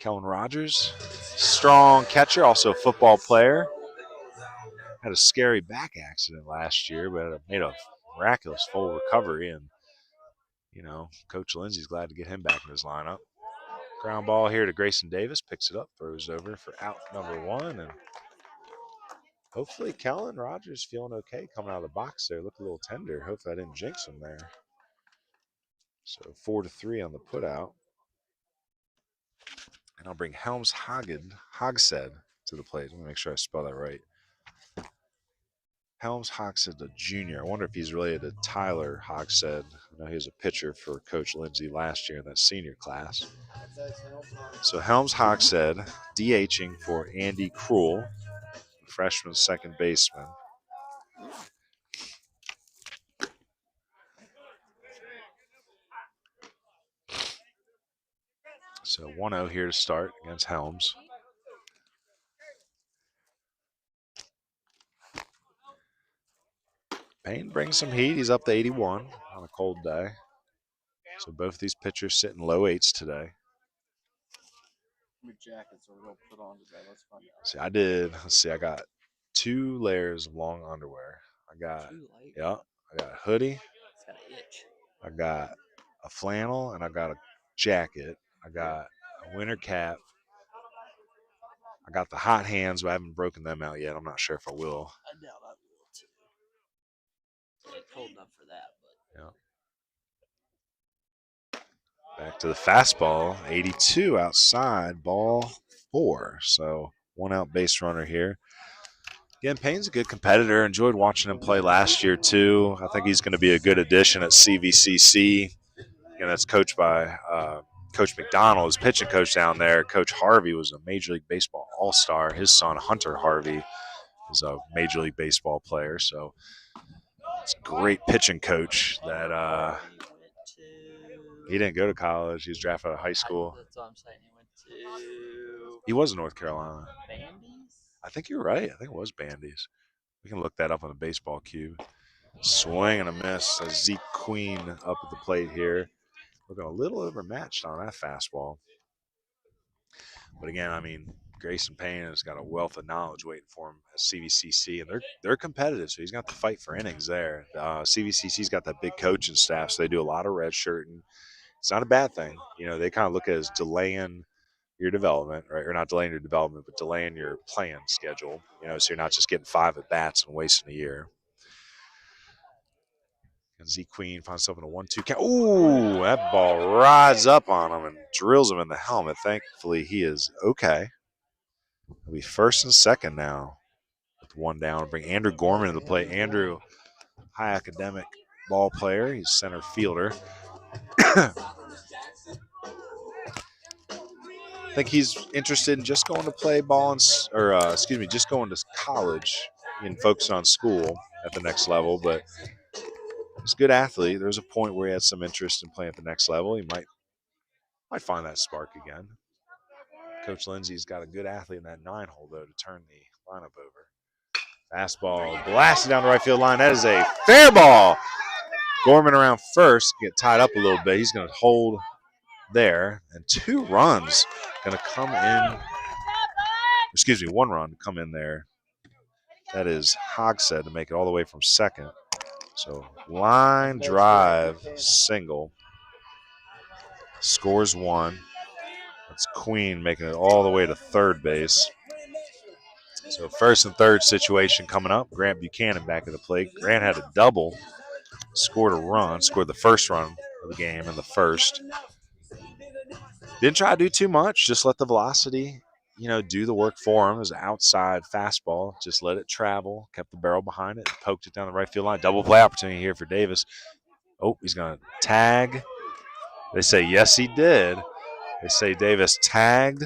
Kellen Rogers, strong catcher, also a football player. Had a scary back accident last year, but made a miraculous full recovery. And, Coach Lindsey's glad to get him back in his lineup. Ground ball here to Grayson Davis, picks it up, throws over for out number 1. And hopefully Kellen Rogers feeling okay coming out of the box there. Looked a little tender. Hopefully I didn't jinx him there. So 4-3 on the put out. And I'll bring Helms Hogshead to the plate. Let me make sure I spell that right. Helms Hogshead, the junior. I wonder if he's related to Tyler Hogshead. I know he was a pitcher for Coach Lindsey last year in that senior class. So Helms Hogshead DHing for Andy Krull, freshman second baseman. So 1-0 here to start against Helms. Payne brings some heat. He's up to 81 on a cold day. So both these pitchers sitting low 8s today. What jackets are we going to put on today? Let's find out. See, I got 2 layers of long underwear. I got a hoodie. It's got an itch. I got a flannel, and I got a jacket. I got a winter cap. I got the hot hands, but I haven't broken them out yet. I'm not sure if I will. I doubt I will, too. It's cold enough for that, but. Yeah. Back to the fastball, 82 outside, ball 4. So 1 out base runner here. Again, Payne's a good competitor. Enjoyed watching him play last year, too. I think he's going to be a good addition at CVCC. That's coached by Coach McDonald, his pitching coach down there. Coach Harvey was a Major League Baseball All-Star. His son, Hunter Harvey, is a Major League Baseball player. So it's a great pitching coach that he didn't go to college. He was drafted out of high school. That's what I'm saying. He went to. He was in North Carolina. Bandy's? I think you're right. I think it was Bandy's. We can look that up on the baseball cube. Swing and a miss. Zeke Queen up at the plate here. Looking a little overmatched on that fastball. But again, Grayson Payne has got a wealth of knowledge waiting for him at CVCC, and they're competitive, so he's got to fight for innings there. CVCC's got that big coaching staff, so they do a lot of red shirting. It's not a bad thing. They kind of look at it as delaying your development, right? Or not delaying your development, but delaying your playing schedule, so you're not just getting 5 at-bats and wasting a year. And Z Queen finds himself in a 1-2 count. Ooh, that ball rides up on him and drills him in the helmet. Thankfully, he is okay. He'll be first and second now with 1 down. We'll bring Andrew Gorman to the plate. Andrew, high academic ball player. He's center fielder. I think he's interested in just going to play ball just going to college and focusing on school at the next level. But he's a good athlete. There's a point where he had some interest in playing at the next level. He might find that spark again. Coach Lindsey's got a good athlete in that 9-hole, though, to turn the lineup over. Fastball blasted down the right field line. That is a fair ball. Gorman around first, get tied up a little bit. He's going to hold there, and 2 runs going to come in. 1 run to come in there. That is Hogshead to make it all the way from second. So line drive single. Scores 1. That's Queen making it all the way to third base. So first and third situation coming up. Grant Buchanan back at the plate. Grant had a double. Scored the first run of the game in the first. Didn't try to do too much. Just let the velocity, do the work for him. It was an outside fastball. Just let it travel. Kept the barrel behind it. Poked it down the right field line. Double play opportunity here for Davis. Oh, he's going to tag. They say, yes, he did. They say Davis tagged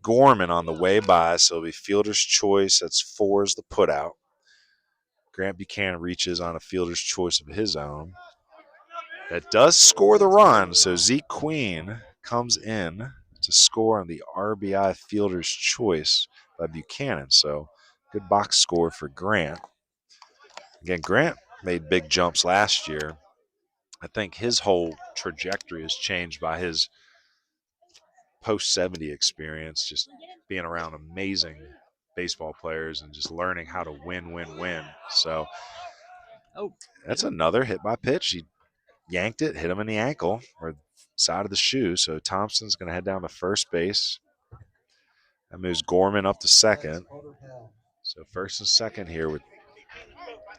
Gorman on the way by, so it'll be fielder's choice. That's 4 is the put out. Grant Buchanan reaches on a fielder's choice of his own. That does score the run, so Zeke Queen comes in to score on the RBI fielder's choice by Buchanan. So good box score for Grant. Again, Grant made big jumps last year. I think his whole trajectory has changed by his post-70 experience, just being around amazing baseball players and just learning how to win. So that's another hit by pitch. He yanked it, hit him in the ankle or side of the shoe. So Thompson's going to head down to first base. That moves Gorman up to second. So first and second here with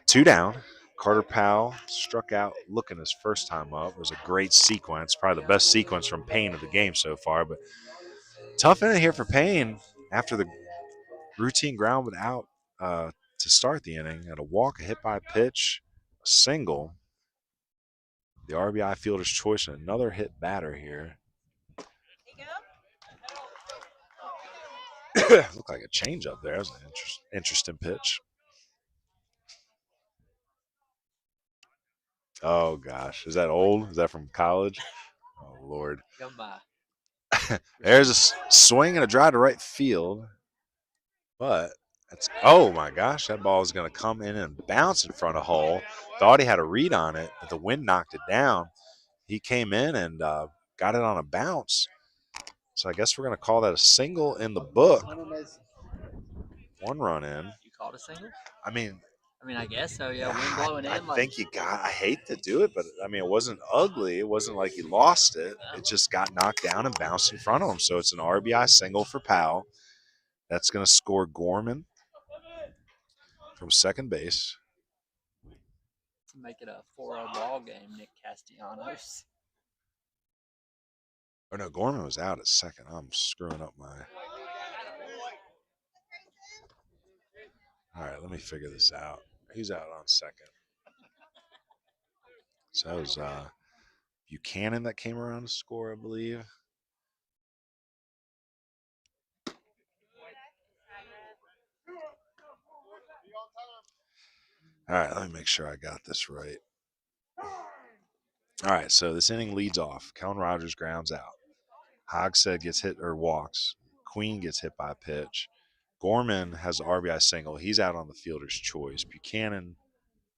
2 down. Carter Powell struck out looking his first time up. It was a great sequence, probably the best sequence from Payne of the game so far. But tough inning here for Payne after the routine ground out to start the inning. At a walk, a hit by pitch, a single. The RBI fielder's choice and another hit batter here. Looked like a changeup there. That was an interesting pitch. Oh, gosh. Is that old? Is that from college? Oh, Lord. Come by. There's a swing and a drive to right field. But that's, oh, my gosh. That ball is going to come in and bounce in front of Hull. Thought he had a read on it, but the wind knocked it down. He came in and got it on a bounce. So I guess we're going to call that a single in the book. 1 run in. You called a single? I mean, I guess so. Yeah, wind blowing in. I think I hate to do it, but I mean, it wasn't ugly. It wasn't like he lost it. It just got knocked down and bounced in front of him. So it's an RBI single for Powell. That's going to score Gorman from second base. Make it a 4-0 ball game, Nick Castellanos. Oh, no, Gorman was out at second. I'm screwing up my... All right, let me figure this out. Who's out on second? So that was Buchanan that came around to score, I believe. All right, let me make sure I got this right. All right, so this inning leads off. Kellen Rogers grounds out. Hogshead gets hit or walks. Queen gets hit by a pitch. Gorman has an RBI single. He's out on the fielder's choice. Buchanan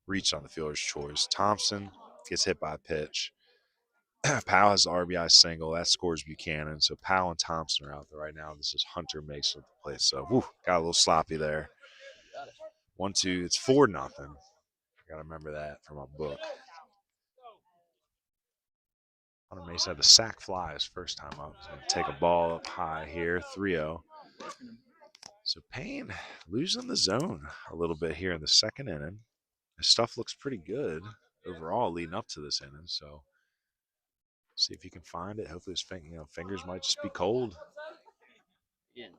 reached on the fielder's choice. Thompson gets hit by a pitch. Powell has the RBI single. That scores Buchanan. So Powell and Thompson are out there right now. This is Hunter Mason at the plate. So got a little sloppy there. 1-2. It's 4-0. Got to remember that from my book. Hunter Mason had the sack fly his first time up. He's going to take a ball up high here. 3-0. So Payne losing the zone a little bit here in the second inning. His stuff looks pretty good overall leading up to this inning. So see if he can find it. Hopefully his fingers might just be cold. Yeah.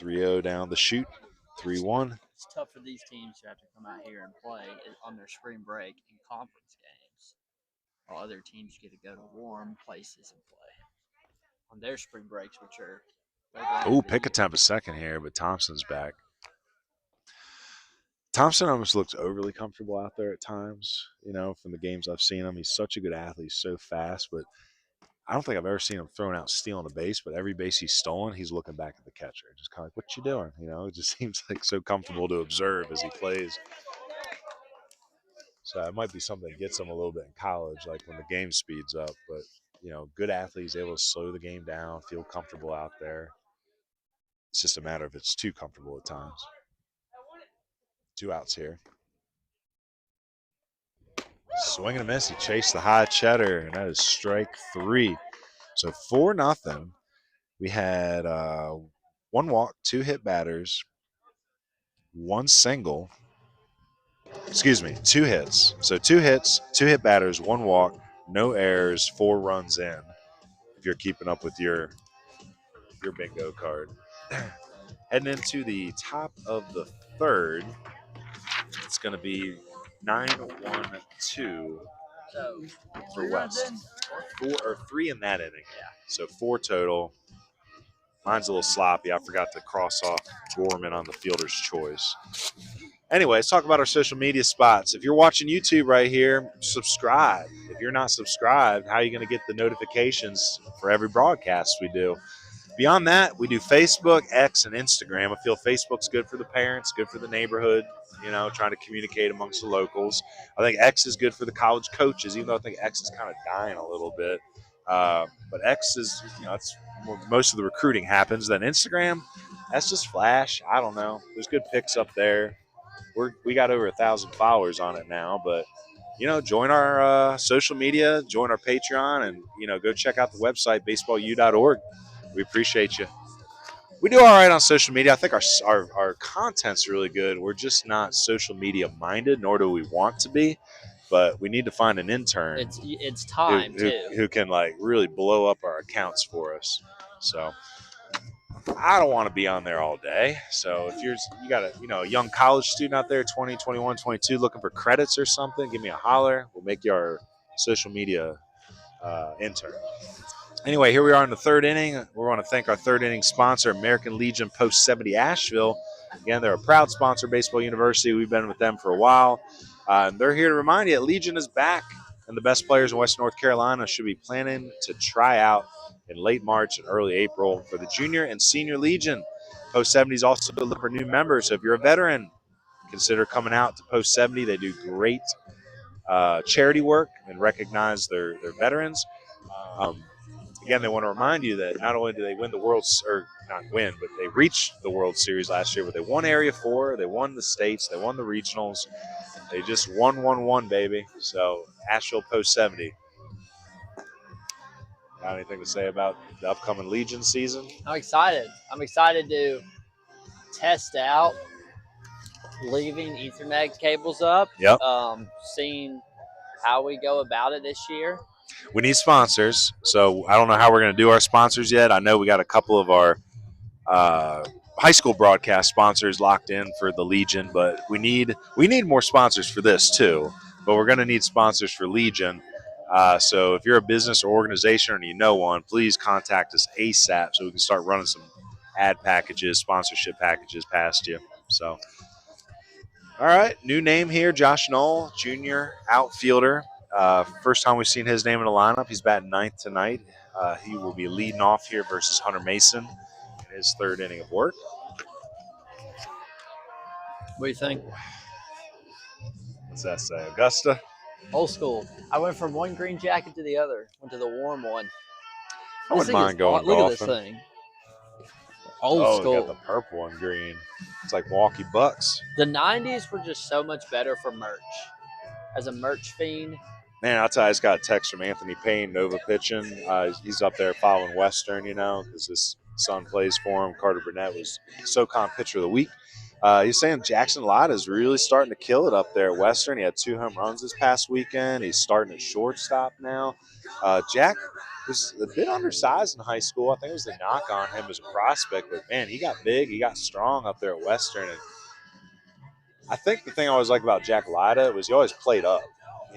3-0 down the chute. 3-1. It's tough for these teams who have to come out here and play on their spring break in conference games, while other teams get to go to warm places and play on their spring breaks, which are. Oh, pick a temp a second here, but Thompson's back. Thompson almost looks overly comfortable out there at times, from the games I've seen him. He's such a good athlete, he's so fast, but I don't think I've ever seen him thrown out stealing a base, but every base he's stolen, he's looking back at the catcher. Just kind of like, what you doing? It just seems like so comfortable to observe as he plays. So it might be something that gets him a little bit in college, like when the game speeds up. But, good athlete, he's able to slow the game down, feel comfortable out there. It's just a matter of it's too comfortable at times. 2 outs here. Swing and a miss. He chased the high cheddar, and that is strike 3. So 4-0. We had 1 walk, 2 hit batters, 1 single. Excuse me, 2 hits. So 2 hits, 2 hit batters, 1 walk, no errors, 4 runs in. If you're keeping up with your bingo card. Heading into the top of the 3rd, it's going to be 9-1-2 for West. 3 in that inning. Yeah. So 4 total. Mine's a little sloppy. I forgot to cross off Gorman on the fielder's choice. Anyway, let's talk about our social media spots. If you're watching YouTube right here, subscribe. If you're not subscribed, how are you going to get the notifications for every broadcast we do? Beyond that, we do Facebook, X, and Instagram. I feel Facebook's good for the parents, good for the neighborhood, trying to communicate amongst the locals. I think X is good for the college coaches, even though I think X is kind of dying a little bit. But X is, that's where most of the recruiting happens. Then Instagram, that's just flash. I don't know. There's good pics up there. We got over 1,000 followers on it now, but join our social media, join our Patreon, and go check out the website baseballu.org. We appreciate you. We do all right on social media. I think our content's really good. We're just not social media minded, nor do we want to be. But we need to find an intern. It's time who can really blow up our accounts for us. So I don't want to be on there all day. So if you got a young college student out there, 20, 21, 22, looking for credits or something, give me a holler. We'll make you our social media intern. Anyway, here we are in the third inning. We want to thank our third inning sponsor, American Legion Post 70 Asheville. Again, they're a proud sponsor of Baseball University. We've been with them for a while. And they're here to remind you that Legion is back, and the best players in West North Carolina should be planning to try out in late March and early April for the Junior and Senior Legion. Post 70 is also looking for new members. So if you're a veteran, consider coming out to Post 70. They do great charity work and recognize their veterans. Again, they want to remind you that not only do they win the but they reached the World Series last year, but they won Area 4, they won the states, they won the regionals. They just won, baby. So, Asheville Post 70. Got anything to say about the upcoming Legion season? I'm excited. I'm excited to test out leaving Ethernet cables up. Yep. Seeing how we go about it this year. We need sponsors, so I don't know how we're going to do our sponsors yet. I know we got a couple of our high school broadcast sponsors locked in for the Legion, but we need more sponsors for this too. But we're going to need sponsors for Legion. So if you're a business or organization and you know one, please contact us ASAP so we can start running some ad packages, sponsorship packages past you. So, all right, new name here, Josh Knoll, junior outfielder. First time we've seen his name in the lineup. He's batting ninth tonight. He will be leading off here versus Hunter Mason in his third inning of work. What do you think? What's that say? Augusta? Old school. I went from one green jacket to the other. Went to the warm one. I wouldn't mind going golfing. Look at this thing. Old school. Got the purple and green. It's like Milwaukee Bucks. The 90s were just so much better for merch. As a merch fiend. Man, I'll tell you, I just got a text from Anthony Payne, Nova pitching. He's up there following Western, because his son plays for him. Carter Burnett was SoCon Pitcher of the Week. He's saying Jackson Lott is really starting to kill it up there at Western. He had 2 home runs this past weekend. He's starting at shortstop now. Jack was a bit undersized in high school. I think it was the knock on him as a prospect. But, man, he got big. He got strong up there at Western. And I think the thing I always like about Jack Lyda was he always played up.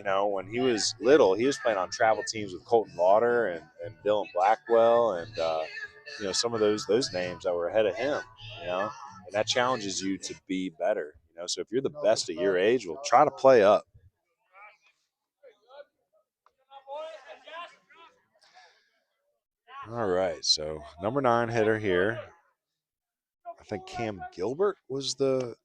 When he was little, he was playing on travel teams with Colton Lauder and Dylan Blackwell and, some of those names that were ahead of him, And that challenges you to be better, So if you're the best at your age, well, try to play up. All right, so number 9 hitter here. I think Cam Gilbert was the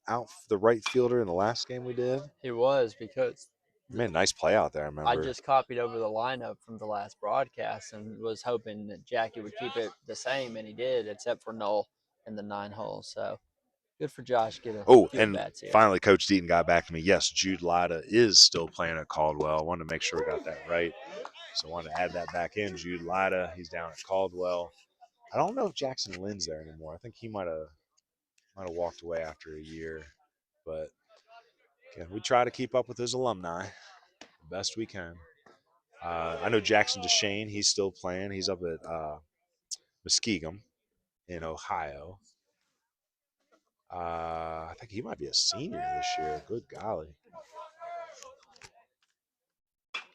right fielder in the last game we did. He was because man, nice play out there. I remember. I just copied over the lineup from the last broadcast and was hoping that Jackie would keep it the same, and he did, except for Knoll in the 9 hole. So good for Josh. And bats here. Finally, Coach Deaton got back to me. Yes, Jude Lyda is still playing at Caldwell. I wanted to make sure we got that right, so I wanted to add that back in. Jude Lyda, he's down at Caldwell. I don't know if Jackson Lynn's there anymore. I think he might have walked away after a year, but again, we try to keep up with his alumni the best we can. I know Jackson DeShane, he's still playing. He's up at Muskegum in Ohio. I think he might be a senior this year. Good golly.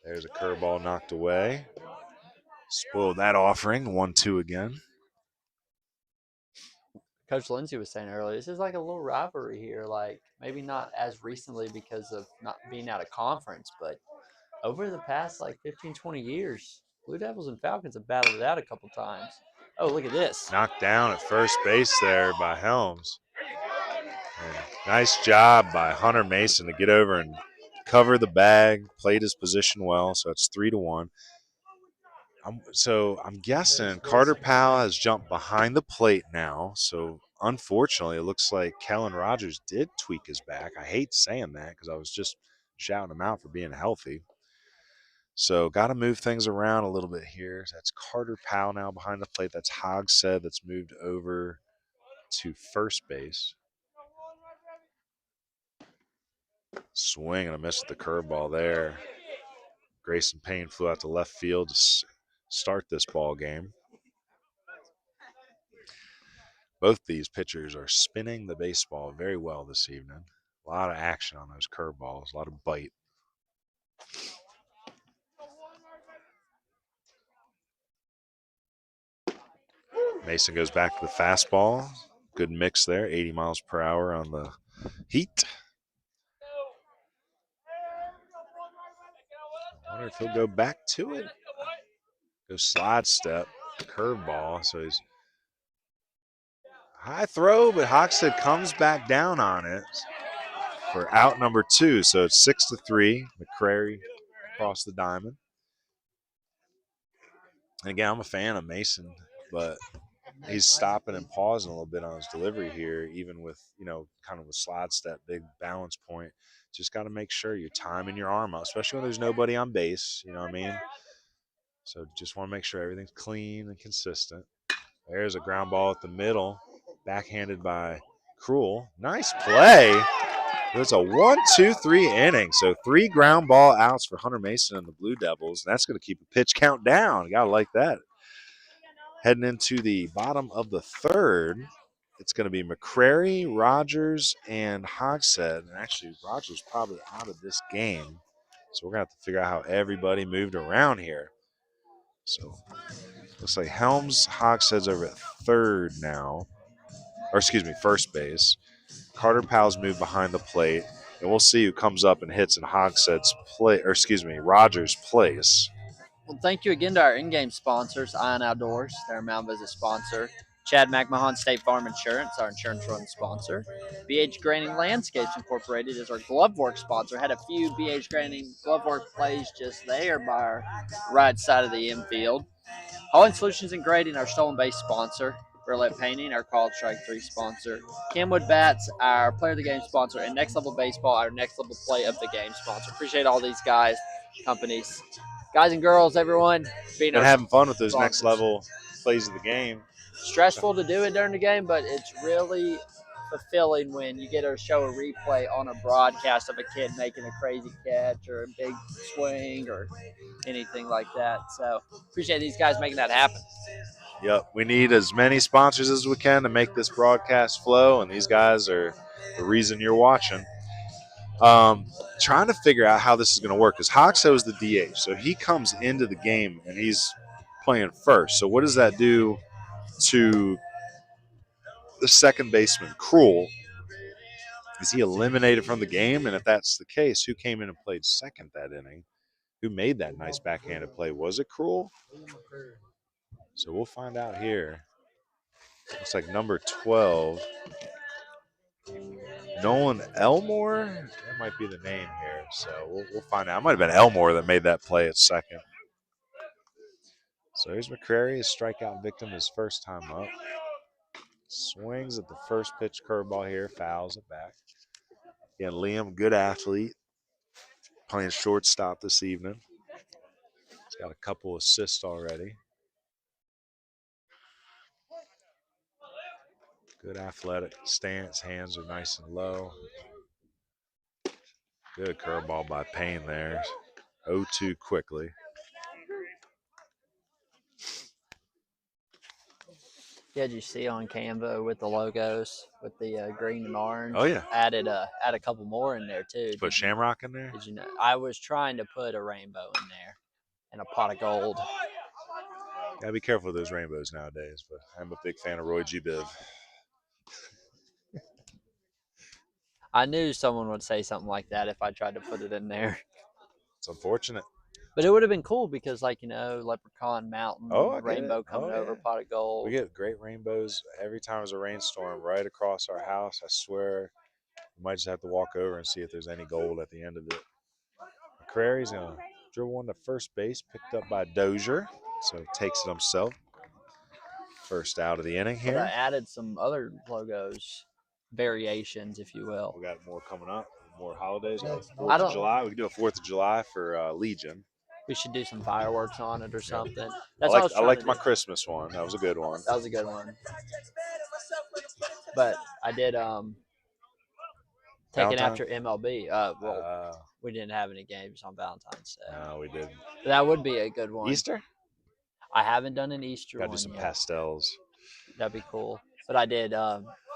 There's a curveball knocked away. Spoiled that offering. 1-2 again. Coach Lindsay was saying earlier, this is like a little rivalry here. Like maybe not as recently because of not being out of conference, but over the past like 15, 20 years, Blue Devils and Falcons have battled it out a couple times. Oh, look at this. Knocked down at first base there by Helms. And nice job by Hunter Mason to get over and cover the bag, played his position well, so it's 3-1. I'm guessing Carter Powell has jumped behind the plate now, so unfortunately it looks like Kellen Rogers did tweak his back. I hate saying that because I was just shouting him out for being healthy. So got to move things around a little bit here. That's Carter Powell now behind the plate. That's Hogshead that's moved over to first base. Swing and a miss at the curveball there. Grayson Payne flew out to left field to start this ball game. Both these pitchers are spinning the baseball very well this evening. A lot of action on those curveballs, a lot of bite. Mason goes back to the fastball. Good mix there, 80 miles per hour on the heat. I wonder if he'll go back to it. Go slide step, curveball. So he's high throw, but Hogshead comes back down on it for out number 2. So it's 6-3. McCrary across the diamond. And again, I'm a fan of Mason, but he's stopping and pausing a little bit on his delivery here, even with, kind of a slide step, big balance point. Just got to make sure you're timing your arm out, especially when there's nobody on base, you know what I mean? So just want to make sure everything's clean and consistent. There's a ground ball at the middle, backhanded by Cruel. Nice play. There's a 1-2-3 inning. So 3 ground ball outs for Hunter Mason and the Blue Devils. And that's going to keep the pitch count down. You got to like that. Heading into the bottom of the third, it's going to be McCrary, Rogers, and Hogshead. And actually, Rogers probably out of this game. So we're going to have to figure out how everybody moved around here. So looks like Helms, Hogshead's over at third now. Or excuse me, first base. Carter Powell's moved behind the plate. And we'll see who comes up and hits in Hogshead's Rogers' place. Well, thank you again to our in-game sponsors, Iron Outdoors, their Mount Visit sponsor. Chad McMahon State Farm Insurance, our insurance run sponsor. Granning Landscapes Incorporated is our glove work sponsor. Had a few Granning glove work plays just there by our right side of the infield. Machaulingsolutions Solutions and Grading, our stolen base sponsor. Burlett Painting, our College Strike 3 sponsor. CamWood Bats, our Player of the Game sponsor. And Next Level Baseball, our Next Level Play of the Game sponsor. Appreciate all these guys, companies. Guys and girls, everyone. Been having fun with those Next Level plays of the game. Stressful to do it during the game, but it's really fulfilling when you get to show a replay on a broadcast of a kid making a crazy catch or a big swing or anything like that. So appreciate these guys making that happen. Yep, we need as many sponsors as we can to make this broadcast flow, and these guys are the reason you're watching. Trying to figure out how this is going to work because Hogshead was the DH, so he comes into the game and he's playing first. So what does that do to the second baseman, Cruel? Is he eliminated from the game? And if that's the case, who came in and played second that inning? Who made that nice backhanded play? Was it Cruel? So we'll find out here. Looks like number 12, Nolan Elmore. That might be the name here. So we'll find out. It might have been Elmore that made that play at second. So here's McCrary, a strikeout victim his first time up. Swings at the first pitch curveball here, fouls it back. Again, Liam, good athlete, playing shortstop this evening. He's got a couple assists already. Good athletic stance, hands are nice and low. Good curveball by Payne there. 0-2 quickly. Yeah, did you see on Canva with the logos with the green and orange? Oh yeah. Add a couple more in there too. Put Shamrock in there? Did you know? I was trying to put a rainbow in there and a pot of gold. Gotta be careful with those rainbows nowadays, but I'm a big fan of Roy G. Biv. I knew someone would say something like that if I tried to put it in there. It's unfortunate. But it would have been cool because, like, you know, Leprechaun Mountain, Oh, I get rainbow it. coming Oh, over, yeah. pot of gold. We get great rainbows every time there's a rainstorm right across our house. I swear, we might just have to walk over and see if there's any gold at the end of it. McCrary's going to dribble one to first base, picked up by Dozier, so he takes it himself. First out of the inning But I here. added some other logos, variations, if you will. We got more coming up, more holidays. Next, 4th don't- of July. We can do a 4th of July for Legion. We should do some fireworks on it or something. I That's what I was liked, I trying liked to my do. Christmas one. That was a good one. That was a good one. But I did taken after MLB. Well, we didn't have any games on Valentine's Day. No, we didn't. That would be a good one. Easter? I haven't done an Easter Got to one do some yet. pastels. That'd be cool. But I did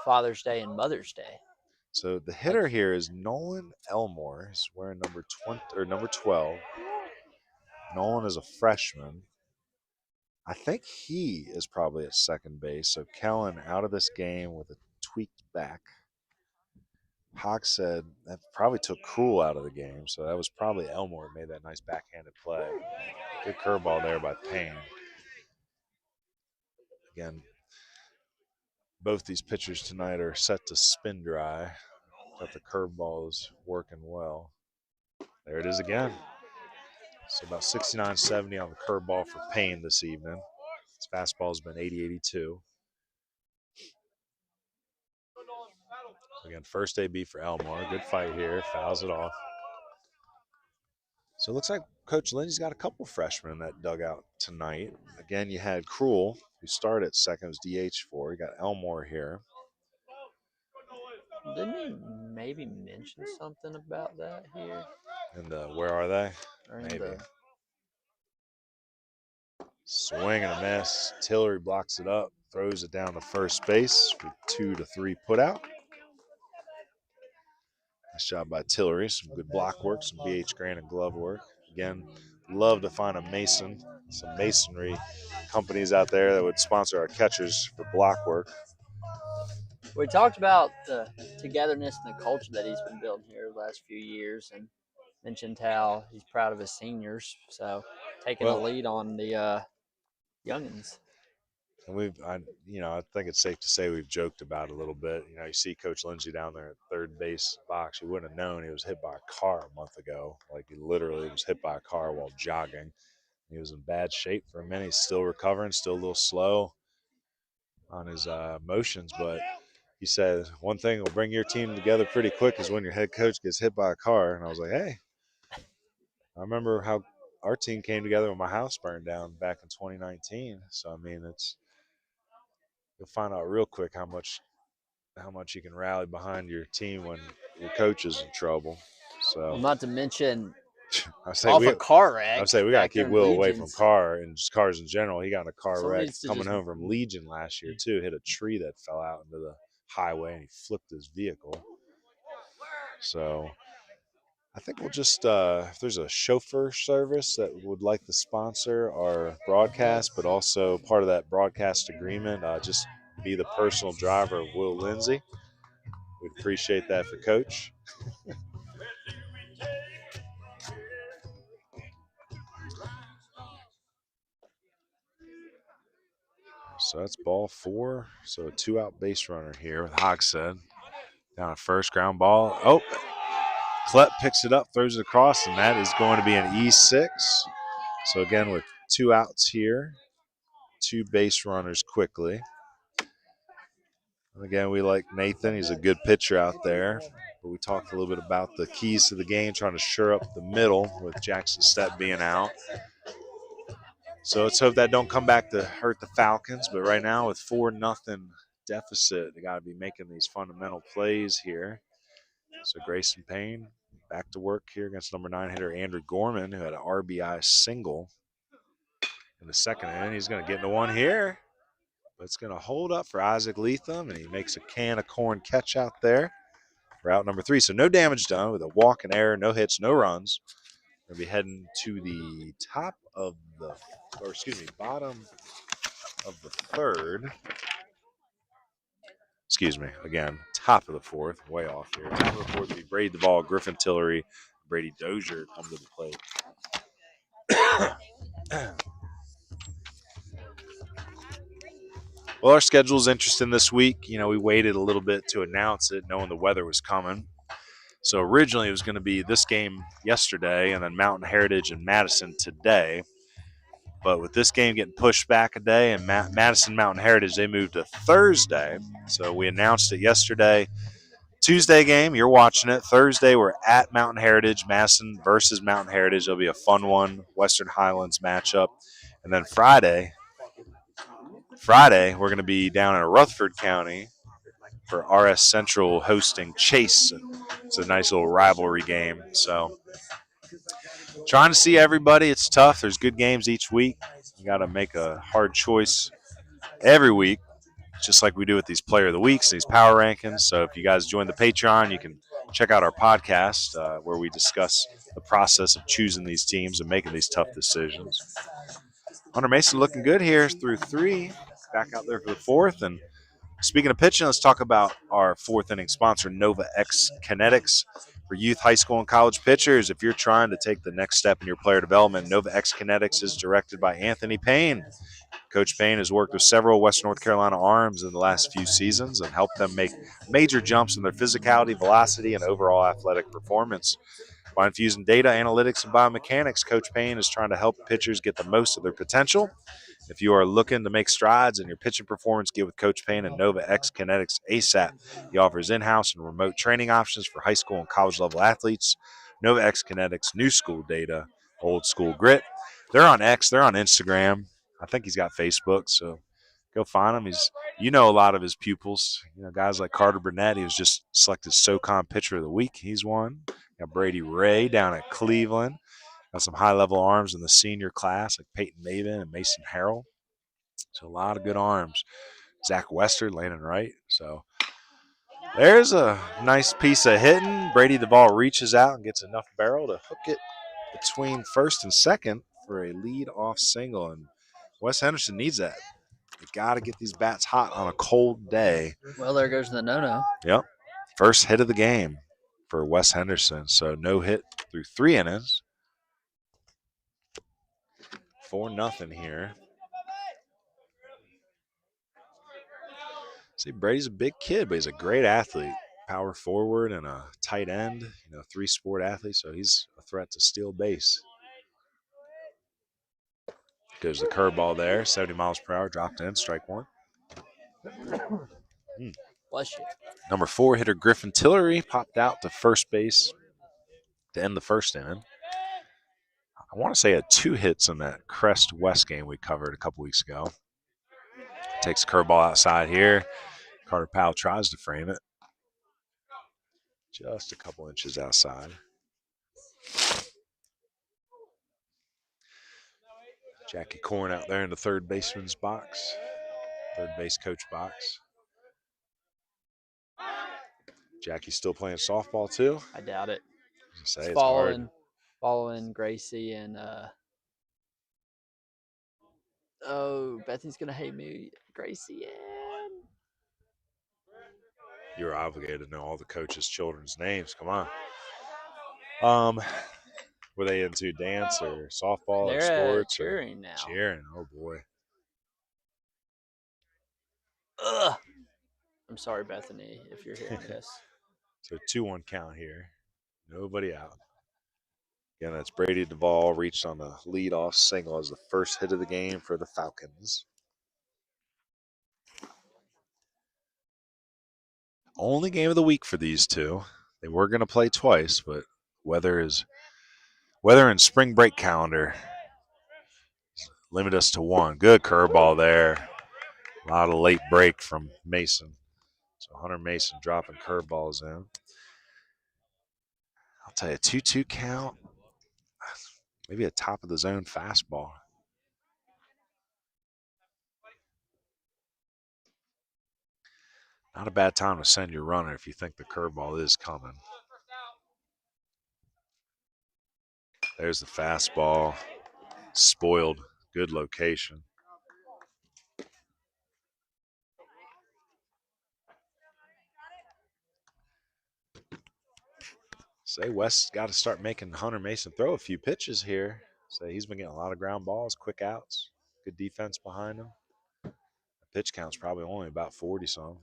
Father's Day and Mother's Day. So the hitter here is Nolan Elmore. He's wearing number 20 or number 12. Nolan is a freshman. I think he is probably at second base. So Kellen out of this game with a tweaked back. Hawk said that probably took Krul out of the game. So that was probably Elmore who made that nice backhanded play. Good curveball there by Payne. Again, both these pitchers tonight are set to spin dry. But the curveball is working well. There it is again. So about 69-70 on the curveball for Payne this evening. His fastball's been 80-82. Again, first AB for Elmore. Good fight here. Fouls it off. So it looks like Coach Lindsey's got a couple freshmen in that dugout tonight. Again, you had Krul, who started at second, was DH4. You got Elmore here. Didn't he maybe mention something about that here? And where are they? Maybe. Swing and a miss. Tillery blocks it up, throws it down to first base for 2-3 put out. Nice job by Tillery. Some good block work, some BH Granning glove work. Again, love to find a mason, some masonry companies out there that would sponsor our catchers for block work. We talked about the togetherness and the culture that he's been building here the last few years, and mentioned how he's proud of his seniors. So taking a lead on the youngins. And I think it's safe to say we've joked about it a little bit. You know, you see Coach Lindsey down there at third base box. You wouldn't have known he was hit by a car a month ago. Like, he literally was hit by a car while jogging. He was in bad shape for a minute. He's still recovering, still a little slow on his motions. But he said, one thing will bring your team together pretty quick is when your head coach gets hit by a car. And I was like, hey, I remember how our team came together when my house burned down back in 2019. So, I mean, you'll find out real quick how much you can rally behind your team when your coach is in trouble. So, well, not to mention I say a car wreck. I say we got to keep Will away from cars in general. He got in a car wreck coming home from Legion last year too. Hit a tree that fell out into the highway and he flipped his vehicle. So I think we'll just if there's a chauffeur service that would like to sponsor our broadcast, but also part of that broadcast agreement, just be the personal driver of Will Lindsey. We'd appreciate that for Coach. So that's ball 4. So a 2-out base runner here with Hogshead. Down a first, ground ball. Oh, Klepp picks it up, throws it across, and that is going to be an E6. So again, with 2 outs here, 2 base runners quickly. And again, we like Nathan. He's a good pitcher out there. But we talked a little bit about the keys to the game, trying to shore up the middle with Jackson Stepp being out. So let's hope that don't come back to hurt the Falcons. But right now with 4-0 deficit, they got to be making these fundamental plays here. So Grayson Payne back to work here against number 9 hitter Andrew Gorman, who had an RBI single in the second inning. He's going to get into one here. But it's going to hold up for Isaac Leatham, and he makes a can of corn catch out there for out number 3. So no damage done with a walk and error, no hits, no runs. We'll be heading to the bottom of the third. Excuse me. Again, top of the fourth. Way off here. Top of the fourth would be Brady Duvall, Griffin Tillery, Brady Dozier come to the plate. Well, our schedule is interesting this week. You know, we waited a little bit to announce it, knowing the weather was coming. So originally it was going to be this game yesterday and then Mountain Heritage and Madison today. But with this game getting pushed back a day and Madison Mountain Heritage, they moved to Thursday. So we announced it yesterday. Tuesday game, you're watching it. Thursday, we're at Mountain Heritage, Madison versus Mountain Heritage. It'll be a fun one, Western Highlands matchup. And then Friday, we're going to be down in Rutherford County for RS Central hosting Chase. It's a nice little rivalry game. So trying to see everybody. It's tough. There's good games each week. You got to make a hard choice every week, just like we do with these Player of the Weeks, these power rankings. So if you guys join the Patreon, you can check out our podcast where we discuss the process of choosing these teams and making these tough decisions. Hunter Mason looking good here through 3. Back out there for the 4th. And speaking of pitching, let's talk about our 4th inning sponsor, Nova X Kinectics. For youth, high school, and college pitchers, if you're trying to take the next step in your player development, Nova X Kinectics is directed by Payne. Coach Payne has worked with several West North Carolina arms in the last few seasons and helped them make major jumps in their physicality, velocity, and overall athletic performance. By infusing data, analytics, and biomechanics, Coach Payne is trying to help pitchers get the most of their potential. If you are looking to make strides in your pitching performance, get with Coach Payne and Nova X Kinectics ASAP. He offers in-house and remote training options for high school and college level athletes. Nova X Kinectics, new school data, old school grit. They're on X, they're on Instagram. I think he's got Facebook, so go find him. You know a lot of his pupils. You know, guys like Carter Burnett, he was just selected SoCon Pitcher of the Week. He's one. Got Brady Ray down at Cleveland. Got some high-level arms in the senior class like Peyton Maven and Mason Harrell. So a lot of good arms. Zach Wester, Landon Wright. So there's a nice piece of hitting. Brady Duvall reaches out and gets enough barrel to hook it between first and second for a lead-off single. And West Henderson needs that. You got to get these bats hot on a cold day. Well, there goes the no-no. Yep. First hit of the game for West Henderson. So no hit through 3 innings. 4-0 here. See, Brady's a big kid, but he's a great athlete. Power forward and a tight end, 3-sport athlete, so he's a threat to steal base. Goes the curveball there, 70 miles per hour, dropped in, strike 1. Bless you. Number 4 hitter Griffin Tillery popped out to first base to end the first inning. I want to say had 2 hits in that Crest West game we covered a couple weeks ago. Takes the curveball outside here. Carter Powell tries to frame it. Just a couple inches outside. Jackie Corn out there in the third baseman's box. Third base coach box. Jackie's still playing softball too? I doubt it. It's Following Gracie and Bethany's gonna hate me. Gracie and You're obligated to know all the coaches' children's names. Come on. Were they into dance or softball or sports? Cheering now. Cheering. Oh boy. Ugh. I'm sorry, Bethany, if you're hearing this. So 2-1 count here. Nobody out. Again, that's Brady Duvall reached on the leadoff single as the first hit of the game for the Falcons. Only game of the week for these two. They were going to play twice, but weather and spring break calendar limit us to 1. Good curveball there. A lot of late break from Mason. So Hunter Mason dropping curveballs in. I'll tell you, 2-2 count. Maybe a top of the zone fastball. Not a bad time to send your runner if you think the curveball is coming. There's the fastball. Spoiled. Good location. Say West's got to start making Hunter Mason throw a few pitches here. Say he's been getting a lot of ground balls, quick outs, good defense behind him. The pitch count's probably only about 40-some.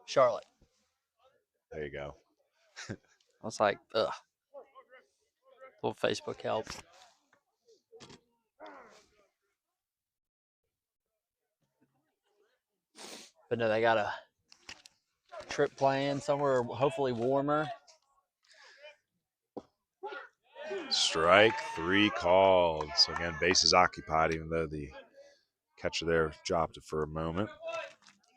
Charlotte. There you go. I was like, ugh. Little Facebook help. But no, they got a trip planned somewhere hopefully warmer. Strike 3 called. So again, bases occupied, even though the catcher there dropped it for a moment.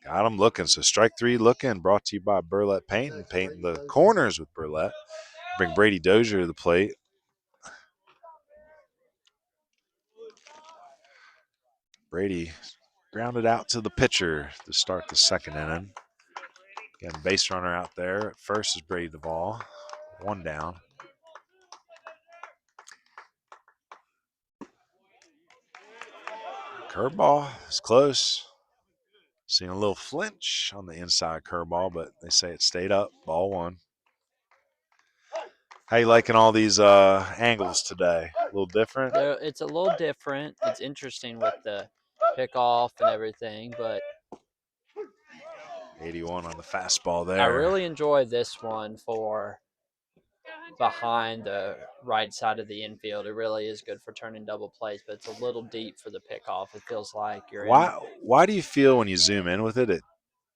Got him looking. So strike 3 looking. Brought to you by Burlett Painting. Painting the corners with Burlett. Bring Brady Dozier to the plate. Brady grounded out to the pitcher to start the second inning. Again, base runner out there. At first is Brady Duvall. 1 down. Curveball is close. Seeing a little flinch on the inside curveball, but they say it stayed up. Ball 1. How you liking all these angles today? A little different? It's a little different. It's interesting with the pickoff and everything, but 81 on the fastball there. I really enjoy this one for behind the right side of the infield. It really is good for turning double plays, but it's a little deep for the pickoff. It feels like you're Why do you feel when you zoom in with it, it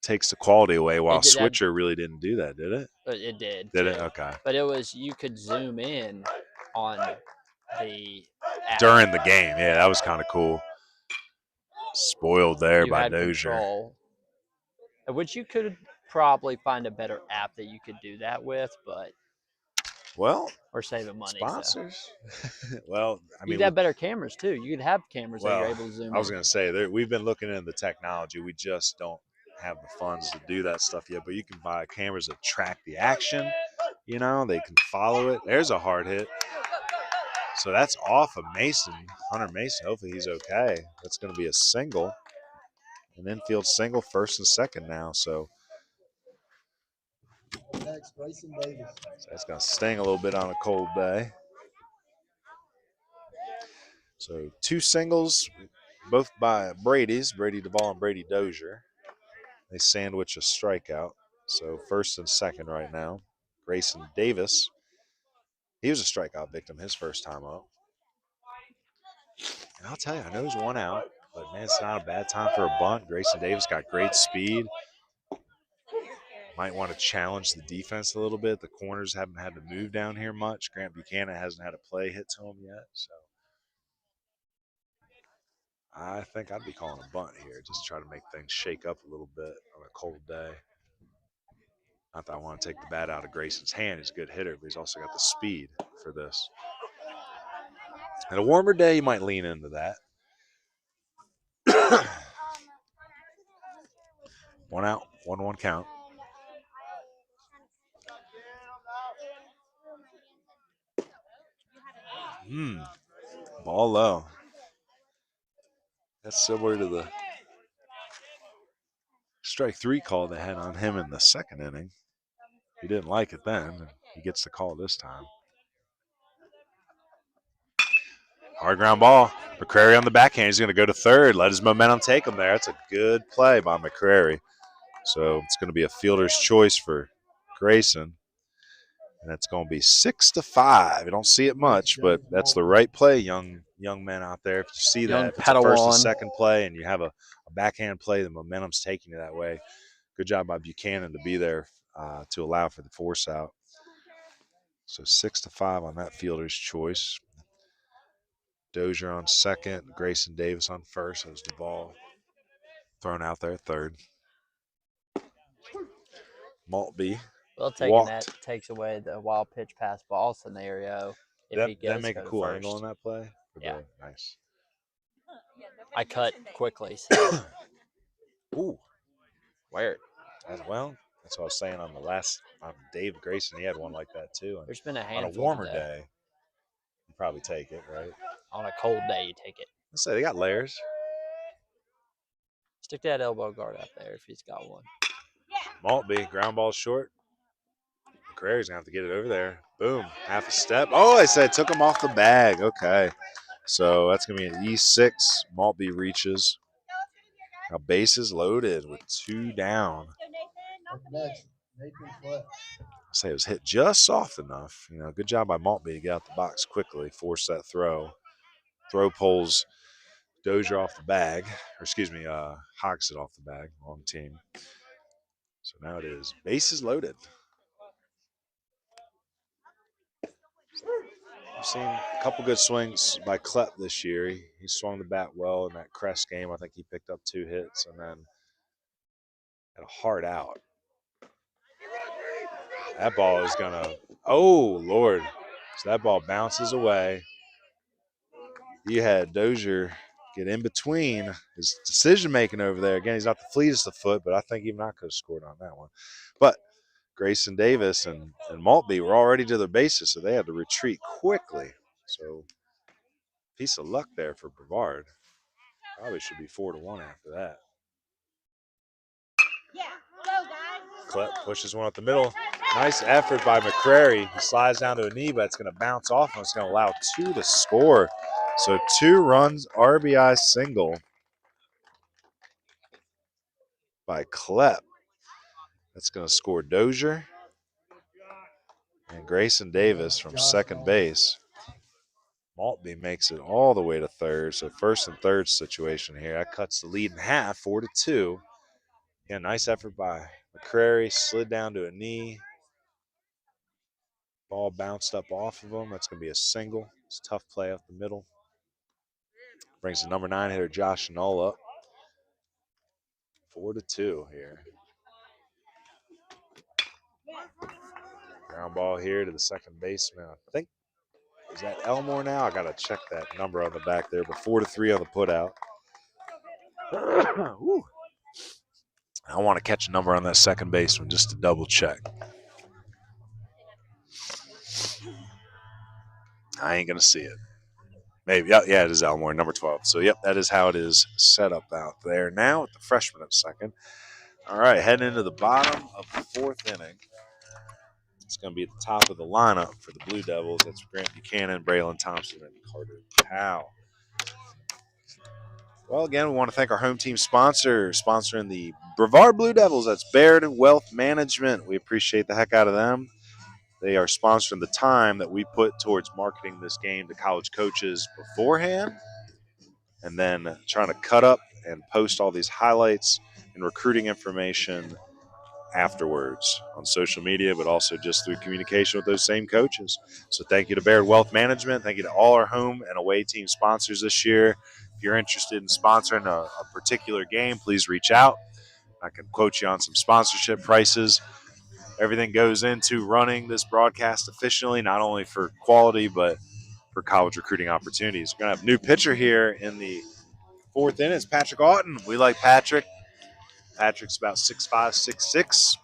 takes the quality away, while did that- Switcher really didn't do that, did it? It did. Did too. it? Okay. But it was, you could zoom in on the app. During the game. Yeah, that was kind of cool. Spoiled there You by had Dozier. control. Which you could probably find a better app that you could do that with, but Well, we're saving money. sponsors. Well, I You mean, could have better cameras too. You could have cameras that well, you're able to zoom I was in. going to say, we've been looking into the technology. We just don't have the funds to do that stuff yet. But you can buy cameras that track the action. You know, they can follow it. There's a hard hit. So that's off of Mason, Hunter Mason. Hopefully he's okay. That's going to be a single. An infield single, first and second now. So Next, Grayson Davis. that's going to sting a little bit on a cold day. So 2 singles, both by Brady's, Brady Duvall and Brady Dozier. They sandwich a strikeout. So first and second right now. Grayson Davis. He was a strikeout victim his first time up. And I'll tell you, I know he's 1 out, but man, it's not a bad time for a bunt. Grayson Davis got great speed. Might want to challenge the defense a little bit. The corners haven't had to move down here much. Grant Buchanan hasn't had a play hit to him yet, so I think I'd be calling a bunt here, just try to make things shake up a little bit on a cold day. Not that I want to take the bat out of Grayson's hand. He's a good hitter, but he's also got the speed for this. And a warmer day, you might lean into that. 1 out, 1-1 count. Ball low. That's similar to the strike 3 call they had on him in the second inning. He didn't like it then, and he gets the call this time. Hard ground ball. McCrary on the backhand. He's going to go to third. Let his momentum take him there. That's a good play by McCrary. So it's going to be a fielder's choice for Grayson. And it's going to be 6-5. You don't see it much, but that's the right play, young men out there. If you see that, if it's a first and second play and you have a backhand play, the momentum's taking you that way. Good job by Buchanan to be there to allow for the force out. So 6-5 on that fielder's choice. Dozier on second, Grayson Davis on first. As the ball thrown out there, third. Maltby. Well, taking that takes away the wild pitch pass ball scenario. If That make a cool angle on that play? Yeah. Nice. I cut quickly. So. Ooh. Weird. That's what I was saying on the last on Dave Grayson. He had one like that too. And there's been a handful. On a warmer day, you probably take it, right? On a cold day, you take it. Let's say they got layers. Stick that elbow guard up there if he's got one. Maltby, ground ball short. McCrary's going to have to get it over there. Boom. Half a step. Oh, I said took him off the bag. Okay. So that's going to be an E6. Maltby reaches. Now bases loaded with 2 down. Up next, Nathan Flett. Say it was hit just soft enough. You know, good job by Maltby to get out the box quickly, force that throw. Throw pulls Dozier off the bag, or excuse me, Hawks it off the bag, wrong team. So now it is bases loaded. I've seen a couple good swings by Klepp this year. He swung the bat well in that Crest game. I think he picked up 2 hits and then had a hard out. That ball is going to, oh, Lord. So that ball bounces away. You had Dozier get in between his decision-making over there. Again, he's not the fleetest of foot, but I think even I could have scored on that one. But Grayson Davis and Maltby were already to their bases, so they had to retreat quickly. So piece of luck there for Brevard. Probably should be 4-1 after that. Klepp pushes one up the middle. Nice effort by McCrary. He slides down to a knee, but it's going to bounce off, and it's going to allow 2 to score. So 2 runs, RBI single by Klepp. That's going to score Dozier and Grayson Davis from second base. Maltby makes it all the way to third. So first and third situation here. That cuts the lead in half, 4-2. Yeah, nice effort by McCrary. Slid down to a knee. Ball bounced up off of him. That's going to be a single. It's a tough play up the middle. Brings the number 9 hitter Josh Null up. 4-2 here. Ground ball here to the second baseman. I think, is that Elmore now? I got to check that number on the back there, but 4-3 on the putout. I want to catch a number on that second baseman just to double check. I ain't going to see it. Maybe. Yeah, it is Elmore, number 12. So, yep, that is how it is set up out there. Now with the freshman at second. All right, heading into the bottom of the 4th inning. It's going to be at the top of the lineup for the Blue Devils. That's Grant Buchanan, Braylon Thompson, and Carter Powell. Well, again, we want to thank our home team sponsor, sponsoring the Brevard Blue Devils. That's Baird and Wealth Management. We appreciate the heck out of them. They are sponsoring the time that we put towards marketing this game to college coaches beforehand, and then trying to cut up and post all these highlights and recruiting information afterwards on social media, but also just through communication with those same coaches. So thank you to Baird Wealth Management. Thank you to all our home and away team sponsors this year. If you're interested in sponsoring a particular game, please reach out. I can quote you on some sponsorship prices. Everything goes into running this broadcast efficiently, not only for quality, but for college recruiting opportunities. We're going to have a new pitcher here in the 4th inning. It's Patrick Auten. We like Patrick. Patrick's about 6'5", 6'6".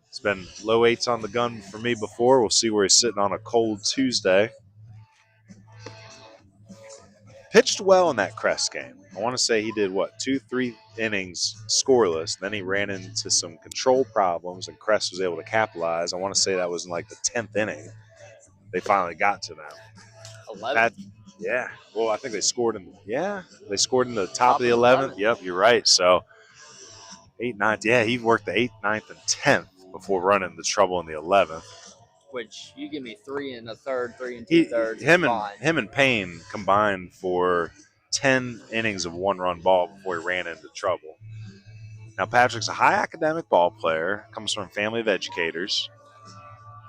It's been low 8s on the gun for me before. We'll see where he's sitting on a cold Tuesday. Pitched well in that Crest game. I want to say he did, 2-3 innings scoreless. Then he ran into some control problems, and Crest was able to capitalize. I want to say that was in like the 10th inning. They finally got to them. 11. Yeah. Well, I think they scored in the top of the 11th. Yep, you're right. So 8, 9. Yeah, he worked the 8th, 9th, and 10th before running the trouble in the 11th. Which you give me 3 and a third, 3 and 2/3. Him and Payne combined for 10 innings of 1-run ball before he ran into trouble. Now Patrick's a high academic ball player, comes from a family of educators.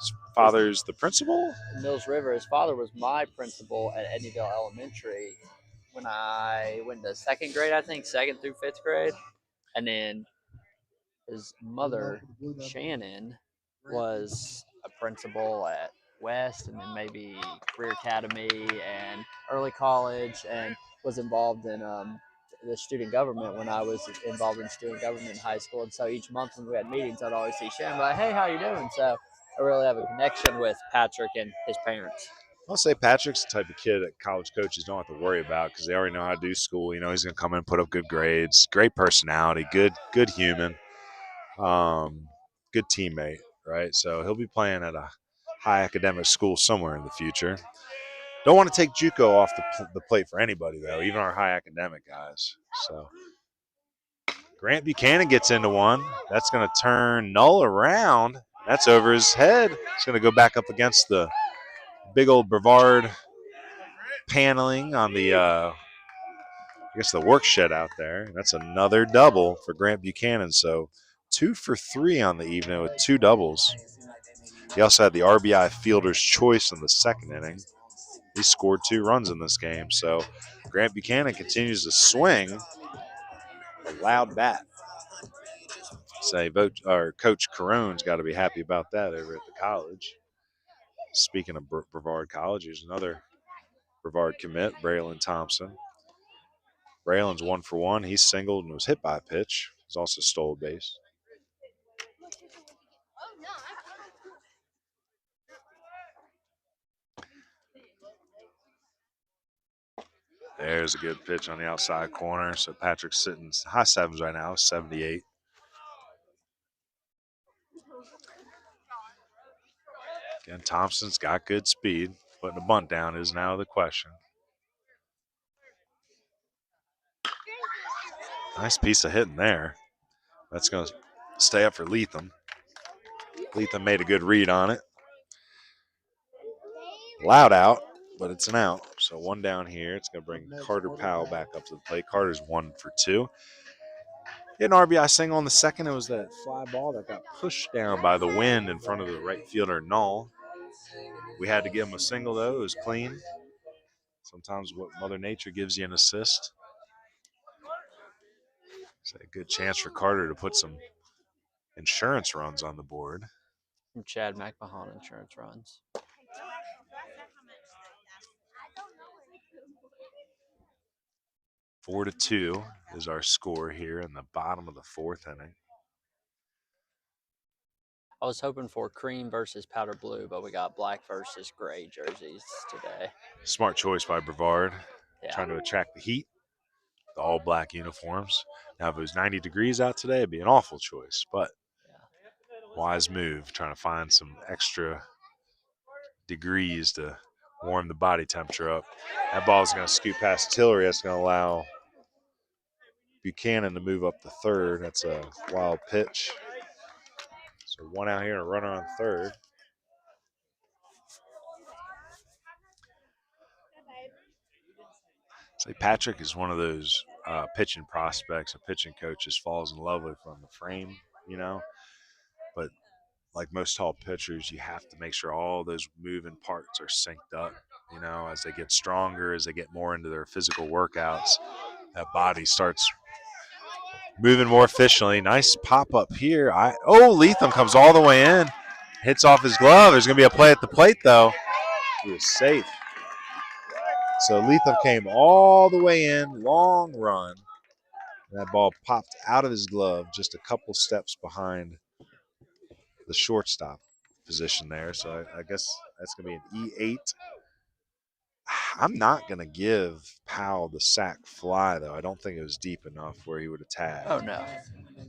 His father's the principal? Mills River. His father was my principal at Eddyville Elementary when I went to 2nd grade, I think, 2nd through 5th grade. And then his mother, Shannon, was a principal at West, and then maybe Career Academy and early college, and was involved in the student government when I was involved in student government in high school. And so each month when we had meetings, I'd always see Shannon, like, hey, how you doing? So I really have a connection with Patrick and his parents. I'll say Patrick's the type of kid that college coaches don't have to worry about because they already know how to do school. You know, he's going to come in and put up good grades, great personality, good human, good teammate, right? So he'll be playing at a high academic school somewhere in the future. Don't want to take JUCO off the plate for anybody, though, even our high academic guys. So Grant Buchanan gets into one. That's going to turn Null around. That's over his head. It's going to go back up against the big old Brevard paneling on the, I guess, the work shed out there. That's another double for Grant Buchanan. So 2 for 3 on the evening with 2 doubles. He also had the RBI fielder's choice in the second inning. He scored 2 runs in this game. So Grant Buchanan continues to swing a loud bat. Say, Coach Carone's got to be happy about that over at the college. Speaking of Brevard College, there's another Brevard commit, Braylon Thompson. Braylon's 1 for 1. He singled and was hit by a pitch. He's also stole a base. There's a good pitch on the outside corner. So Patrick's sitting high 7s right now, 78. Again, Thompson's got good speed. Putting a bunt down is now the question. Nice piece of hitting there. That's going to stay up for Leatham. Leatham made a good read on it. Loud out, but it's an out. So 1 down here. It's going to bring Carter Powell back up to the plate. Carter's 1 for 2. He had an RBI single on the second. It was that fly ball that got pushed down by the wind in front of the right fielder, Null. We had to give him a single, though. It was clean. Sometimes what Mother Nature gives you an assist. It's a good chance for Carter to put some insurance runs on the board. From Chad McMahon insurance runs. Four to 2 is our score here in the bottom of the 4th inning. I was hoping for cream versus powder blue, but we got black versus gray jerseys today. Smart choice by Brevard. Yeah. Trying to attract the heat. The all-black uniforms. Now, if it was 90 degrees out today, it'd be an awful choice, but wise move, trying to find some extra degrees to warm the body temperature up. That ball's going to scoot past Tillery. That's going to allow Buchanan to move up to third. That's a wild pitch. So 1 out here and a runner on third. Say Patrick is one of those pitching prospects or pitching coaches falls in love with from the frame, But like most tall pitchers, you have to make sure all those moving parts are synced up, as they get stronger, as they get more into their physical workouts. That body starts moving more efficiently. Nice pop up here. Leatham comes all the way in. Hits off his glove. There's going to be a play at the plate, though. He was safe. So Leatham came all the way in, long run. And that ball popped out of his glove just a couple steps behind the shortstop position there. So I guess that's going to be an E8. I'm not going to give Powell the sac fly, though. I don't think it was deep enough where he would have tagged. Oh, no.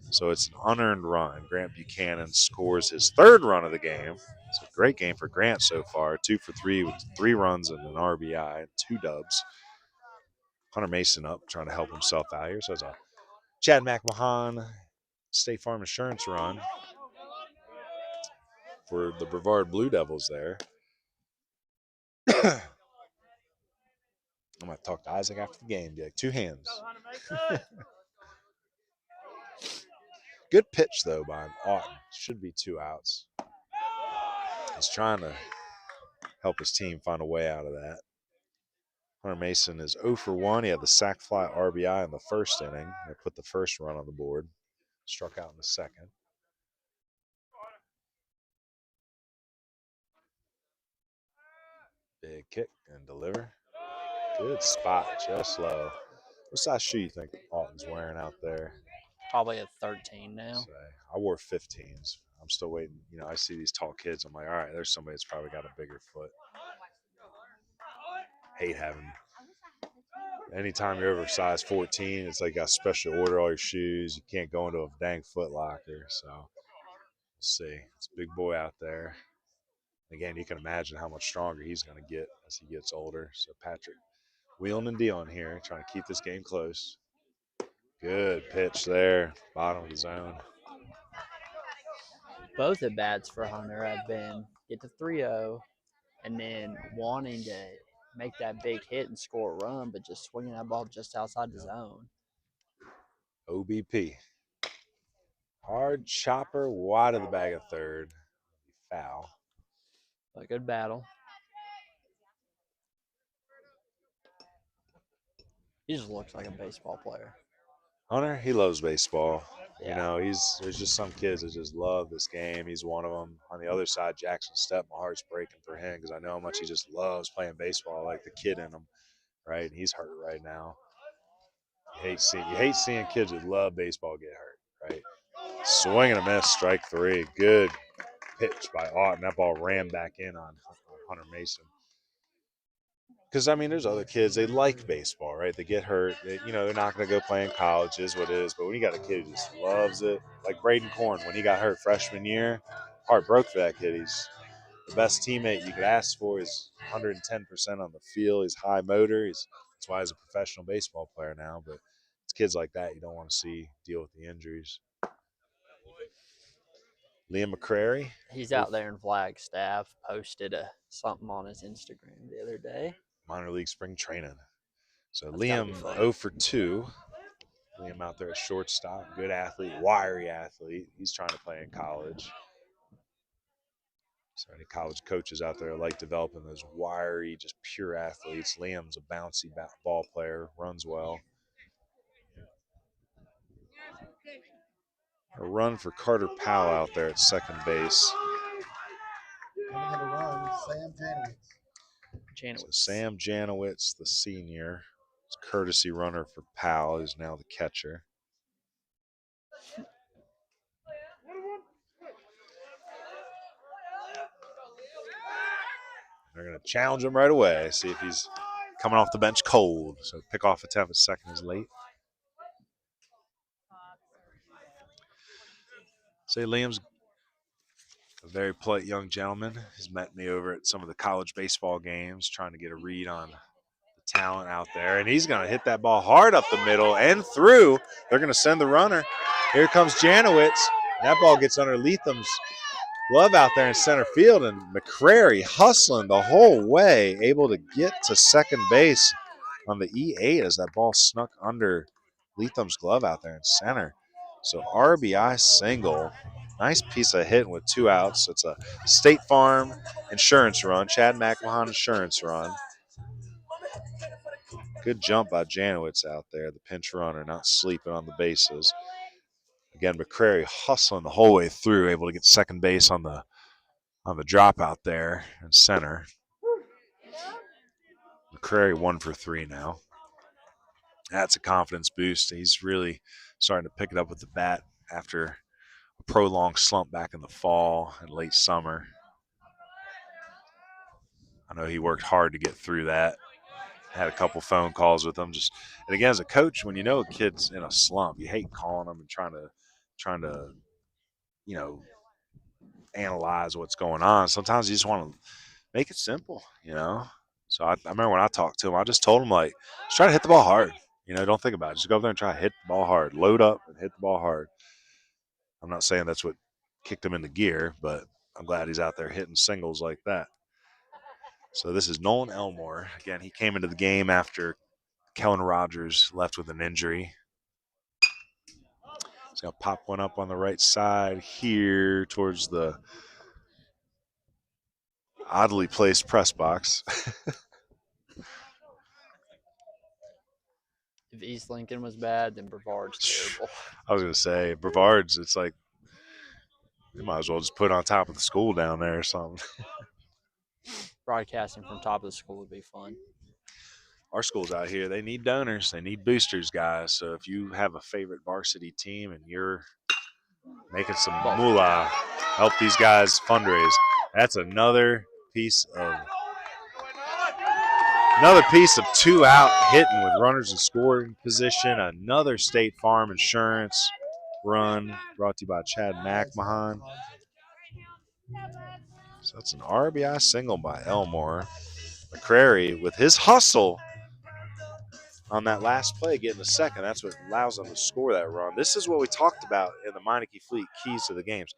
So it's an unearned run. Grant Buchanan scores his 3rd run of the game. It's a great game for Grant so far. 2 for 3 with 3 runs and an RBI and 2 dubs. Hunter Mason up, trying to help himself out here. So it's a Chad McMahon State Farm Insurance run for the Brevard Blue Devils there. I'm going to talk to Isaac after the game. Be like, 2 hands. Good pitch, though, by Auten. Should be 2 outs. He's trying to help his team find a way out of that. Hunter Mason is 0 for 1. He had the sac fly RBI in the 1st inning. They put the 1st run on the board. Struck out in the 2nd. Big kick and deliver. Good spot, just low. What size shoe you think Alton's wearing out there? Probably a 13 now. I wore 15s. I'm still waiting. I see these tall kids. I'm like, all right, there's somebody that's probably got a bigger foot. Hate having. Anytime you're over size 14, it's like you got special order all your shoes. You can't go into a dang Foot Locker. So Let's see. It's a big boy out there. Again, you can imagine how much stronger he's going to get as he gets older. So Patrick wheeling and dealing here, trying to keep this game close. Good pitch there, bottom of the zone. Both at bats for Hunter have been get to 3-0 and then wanting to make that big hit and score a run, but just swinging that ball just outside the zone. OBP. Hard chopper, wide of the bag of third. Foul. A good battle. He just looks like a baseball player. Hunter, he loves baseball. Yeah. You know, there's just some kids that just love this game. He's one of them. On the other side, Jackson Stepp, my heart's breaking for him because I know how much he just loves playing baseball, like the kid in him, right? And he's hurt right now. You hate seeing kids that love baseball get hurt, right? Swing and a miss, strike three. Good pitch by Auden. That ball ran back in on Hunter Mason. Because, I mean, there's other kids, they like baseball, right? They get hurt. They're not going to go play in college, is what it is. But when you got a kid who just loves it, like Braden Korn, when he got hurt freshman year, heart broke for that kid. He's the best teammate you could ask for. He's 110% on the field. He's high motor. That's why he's a professional baseball player now. But it's kids like that you don't want to see deal with the injuries. Liam McCrary. He's out there in Flagstaff, posted something on his Instagram the other day. Minor league spring training. So That's Liam 0 for 2. Liam out there at shortstop. Good athlete, wiry athlete. He's trying to play in college. So any college coaches out there like developing those wiry, just pure athletes. Liam's a bouncy ball player, runs well. A run for Carter Powell out there at second base. Coming in to run, Sam Janowitz. So Sam Janowitz, the senior, is a courtesy runner for Powell, who's now the catcher. They're going to challenge him right away, see if he's coming off the bench cold. So pickoff attempt at second is late. Say Liam's a very polite young gentleman. He's met me over at some of the college baseball games, trying to get a read on the talent out there. And he's going to hit that ball hard up the middle and through. They're going to send the runner. Here comes Janowitz. That ball gets under Letham's glove out there in center field. And McCrary hustling the whole way, able to get to second base on the E8 as that ball snuck under Letham's glove out there in center. So RBI single. Nice piece of hitting with 2 outs. It's a State Farm insurance run, Chad McMahon insurance run. Good jump by Janowitz out there, the pinch runner, not sleeping on the bases. Again, McCrary hustling the whole way through, able to get second base on the drop out there in center. McCrary 1 for 3 now. That's a confidence boost. He's really starting to pick it up with the bat after a prolonged slump back in the fall and late summer. I know he worked hard to get through that. Had a couple phone calls with him. And again, as a coach, when you know a kid's in a slump, you hate calling them and trying to analyze what's going on. Sometimes you just want to make it simple, So I remember when I talked to him, I just told him, just try to hit the ball hard. Don't think about it. Just go up there and try to hit the ball hard. Load up and hit the ball hard. I'm not saying that's what kicked him into gear, but I'm glad he's out there hitting singles like that. So this is Nolan Elmore. Again, he came into the game after Kellen Rogers left with an injury. He's going to pop one up on the right side here towards the oddly placed press box. If East Lincoln was bad, then Brevard's terrible. I was going to say, Brevard's, it's like, you might as well just put it on top of the school down there or something. Broadcasting from top of the school would be fun. Our schools out here, they need donors. They need boosters, guys. So if you have a favorite varsity team and you're making some moolah, help these guys fundraise. That's another piece of 2 out hitting with runners in scoring position. Another State Farm insurance run brought to you by Chad McMahon. So that's an RBI single by Elmore. McCrary with his hustle on that last play, getting the second. That's what allows them to score that run. This is what we talked about in the Meineke Fleet keys to the games.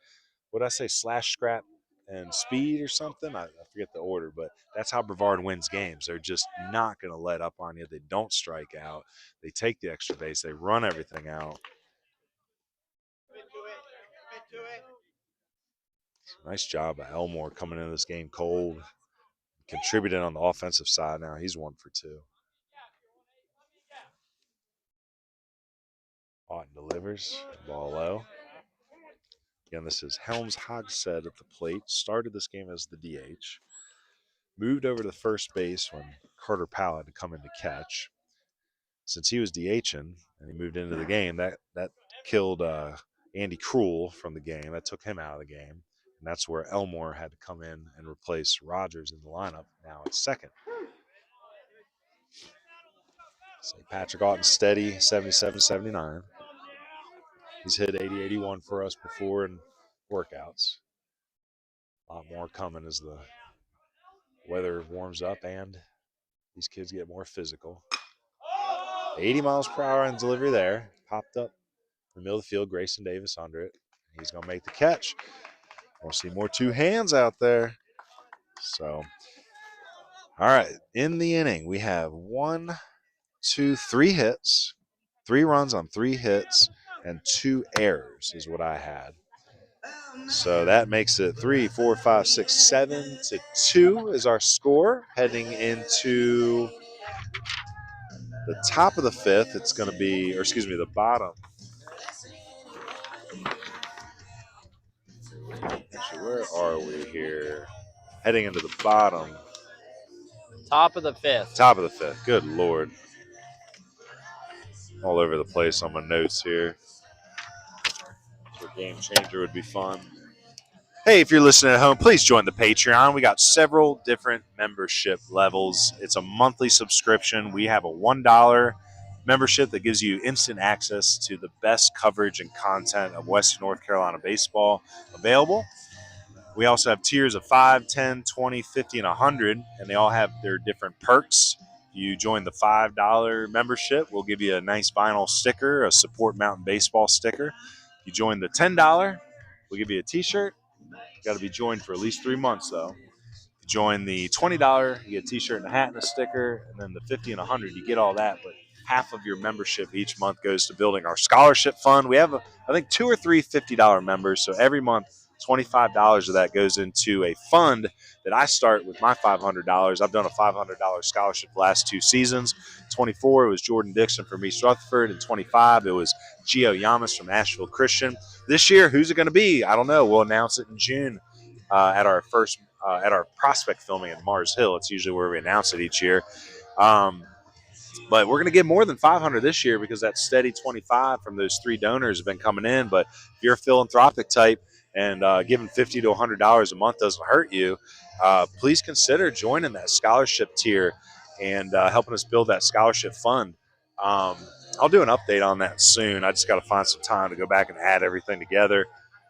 What did I say? Slash, scrap, and speed or something? I forget the order, but that's how Brevard wins games. They're just not going to let up on you. They don't strike out. They take the extra base. They run everything out. Nice job by Elmore coming into this game cold, contributing on the offensive side. Now he's 1 for 2. Otten delivers, ball low. Again, this is Helms Hogshead at the plate. Started this game as the DH. Moved over to first base when Carter Powell had to come in to catch. Since he was DHing and he moved into the game, that killed Andy Krul from the game. That took him out of the game. And that's where Elmore had to come in and replace Rogers in the lineup. Now it's second. St. Patrick Otten steady, 77-79. He's hit 80-81 for us before in workouts. A lot more coming as the weather warms up and these kids get more physical. 80 miles per hour on delivery there. Popped up in the middle of the field. Grayson Davis under it. He's going to make the catch. We'll see more two hands out there. So, all right. In the inning, we have 3 hits, 3 runs on 3 hits, and 2 errors is what I had. So that makes it 3, 4, 5, 6, 7 to 2 is our score. Heading into the top of the 5th, it's going to be, or excuse me, the bottom. Actually, where are we here? Heading into the bottom. Top of the 5th. Top of the 5th. Good Lord. All over the place on my notes here. So a game changer would be fun. Hey, if you're listening at home, please join the Patreon. We got several different membership levels. It's a monthly subscription. We have a $1 membership that gives you instant access to the best coverage and content of Western North Carolina baseball available. We also have tiers of 5, 10, 20, 50, and 100, and they all have their different perks. You join the $5 membership, we'll give you a nice vinyl sticker, a Support Mountain Baseball sticker. You join the $10, we'll give you a T-shirt. You got to be joined for at least 3 months, though. You join the $20, you get a T-shirt and a hat and a sticker, and then the 50 and 100, you get all that, but half of your membership each month goes to building our scholarship fund. We have, I think, 2 or 3 $50 members, so every month, $25 of that goes into a fund that I start with my $500. I've done a $500 scholarship the last 2 seasons. 24, it was Jordan Dixon from East Rutherford, and 25, it was Gio Yamas from Asheville Christian. This year, who's it going to be? I don't know. We'll announce it in June at our prospect filming at Mars Hill. It's usually where we announce it each year. But we're going to get more than 500 this year because that steady 25 from those 3 donors have been coming in. But if you're a philanthropic type and giving $50 to $100 a month doesn't hurt you, please consider joining that scholarship tier and helping us build that scholarship fund. I'll do an update on that soon. I just got to find some time to go back and add everything together.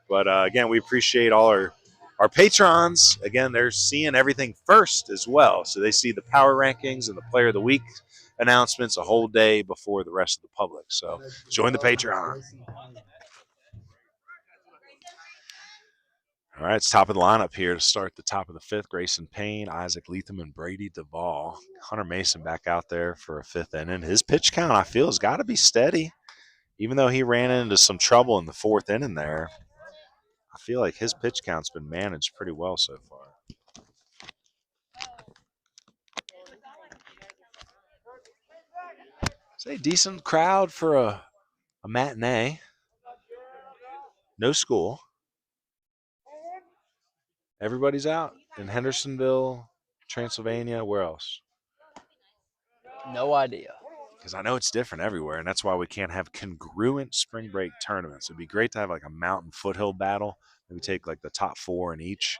But again, we appreciate all our patrons. Again, they're seeing everything first as well. So they see the power rankings and the player of the week announcements a whole day before the rest of the public. So join the Patreon. All right, it's top of the lineup here to start the top of the 5th. Grayson Payne, Isaac Leatham, and Brady Duvall. Hunter Mason back out there for a 5th inning. His pitch count, I feel, has got to be steady. Even though he ran into some trouble in the 4th inning there, I feel like his pitch count's been managed pretty well so far. It's a decent crowd for a matinee. No school. Everybody's out in Hendersonville, Transylvania. Where else? No idea. Because I know it's different everywhere, and that's why we can't have congruent spring break tournaments. It'd be great to have like a mountain foothill battle. Maybe take like the top 4 in each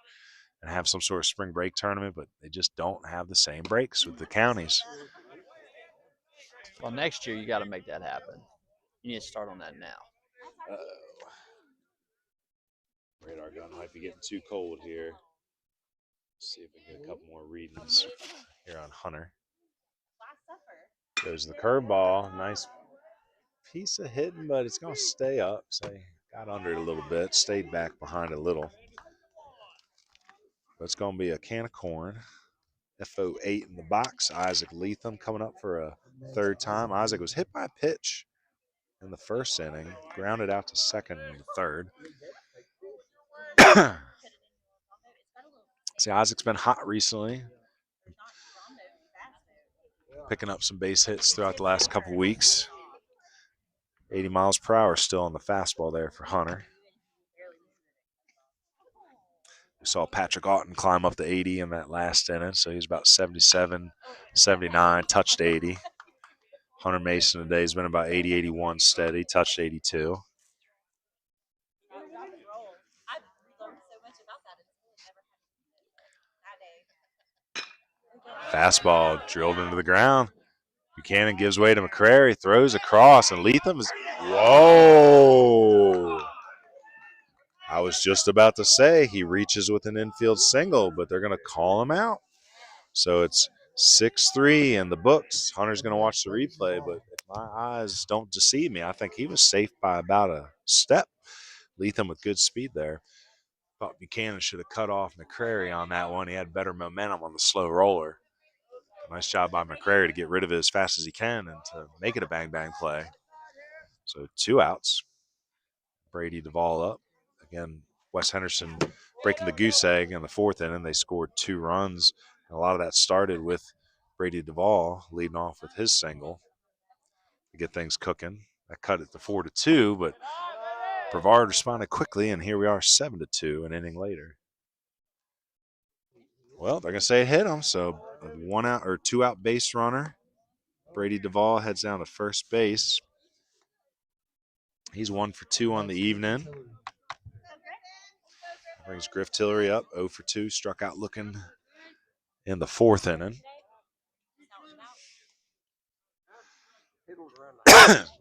and have some sort of spring break tournament, but they just don't have the same breaks with the counties. Well, next year you got to make that happen. You need to start on that now. Radar gun might be getting too cold here. Let's see if we get a couple more readings here on Hunter. There's the curveball. Nice piece of hitting, but it's going to stay up. So he got under it a little bit, stayed back behind a little. But it's going to be a can of corn. FO8 in the box. Isaac Leatham coming up for a third time. Isaac was hit by a pitch in the first inning, grounded out to second in the third. See, Isaac's been hot recently, picking up some base hits throughout the last couple weeks. 80 miles per hour still on the fastball there for Hunter. We saw Patrick Auten climb up to 80 in that last inning, so he's about 77, 79, touched 80. Hunter Mason today has been about 80, 81 steady, touched 82. Fastball drilled into the ground. Buchanan gives way to McCrary, throws across, and Leatham is – whoa! I was just about to say he reaches with an infield single, but they're going to call him out. So it's 6-3 in the books. Hunter's going to watch the replay, but if my eyes don't deceive me, I think he was safe by about a step. Leatham with good speed there. Thought Buchanan should have cut off McCrary on that one. He had better momentum on the slow roller. Nice job by McCrary to get rid of it as fast as he can and to make it a bang-bang play. So 2 outs. Brady Duvall up. Again, West Henderson breaking the goose egg in the 4th inning. They scored 2 runs. And a lot of that started with Brady Duvall leading off with his single to get things cooking. That cut it to 4-2, but Brevard responded quickly, and here we are 7-2 an inning later. Well, they're going to say it hit him, so a 1-out or 2-out base runner. Brady Duvall heads down to first base. He's 1 for 2 on the evening. Brings Griff Tillery up, 0 for 2, struck out looking in the 4th inning.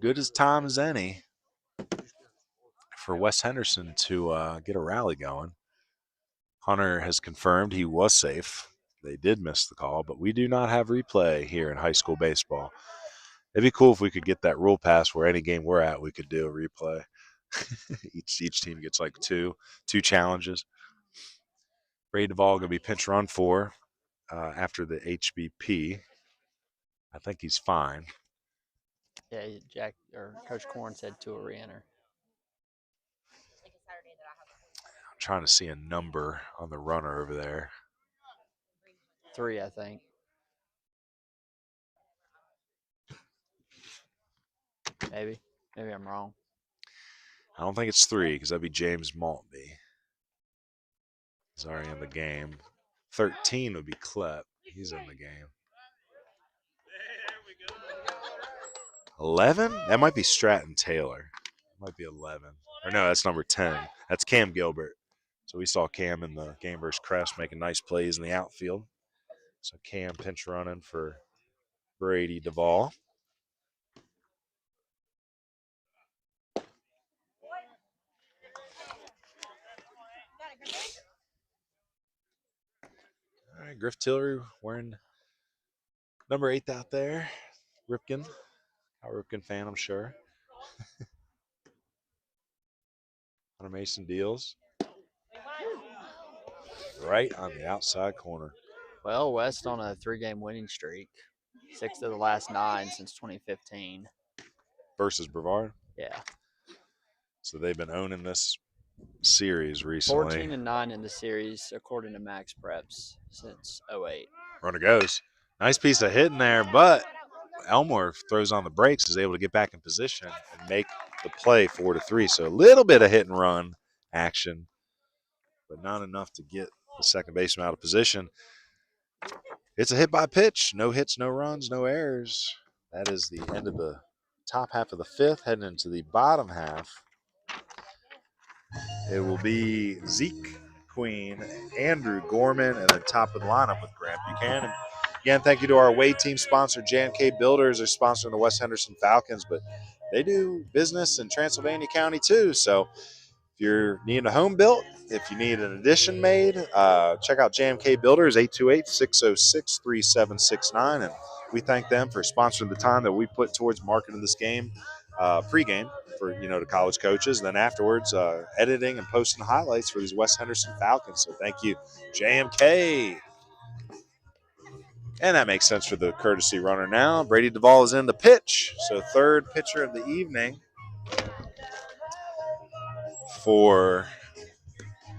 Good as time as any for West Henderson to get a rally going. Hunter has confirmed he was safe. They did miss the call, but we do not have replay here in high school baseball. It'd be cool if we could get that rule passed where any game we're at, we could do a replay. each team gets like two challenges. Brady Duvall going to be pinch run for after the HBP. I think he's fine. Yeah, Jack or Coach Corn said to a re-enter. I'm trying to see a number on the runner over there. 3, I think. Maybe I'm wrong. I don't think it's 3 because that'd be James Maltby. He's already in the game. 13 would be Klepp. He's in the game. 11? That might be Stratton Taylor. That might be 11. Or no, that's number 10. That's Cam Gilbert. So we saw Cam in the game versus Crest making nice plays in the outfield. So Cam pinch running for Brady Duvall. All right, Griff Tillery wearing number 8 out there. Ripken. A Ripken fan, I'm sure. Hunter Mason deals. Right on the outside corner. Well, West on a 3-game winning streak. 6 of the last 9 since 2015. Versus Brevard? Yeah. So they've been owning this series recently. 14-9 in the series, according to Max Preps, since 08. Runner goes. Nice piece of hitting there, but Elmore throws on the brakes, is able to get back in position and make the play 4-3. So a little bit of hit and run action, but not enough to get the second baseman out of position. It's a hit by pitch. No hits, no runs, no errors. That is the end of the top half of the 5th, heading into the bottom half. It will be Zeke Queen, Andrew Gorman, and then top of the lineup with Grant Buchanan. Again, thank you to our away team sponsor, J&K Builders. They're sponsoring the West Henderson Falcons, but they do business in Transylvania County too. So if If you're needing a home built, if you need an addition made, check out JMK Builders, 828-606-3769. And we thank them for sponsoring the time that we put towards marketing this game pregame for, the college coaches. And then afterwards, editing and posting highlights for these West Henderson Falcons. So thank you, JMK. And that makes sense for the courtesy runner now. Brady Duvall is in the pitch. So third pitcher of the evening for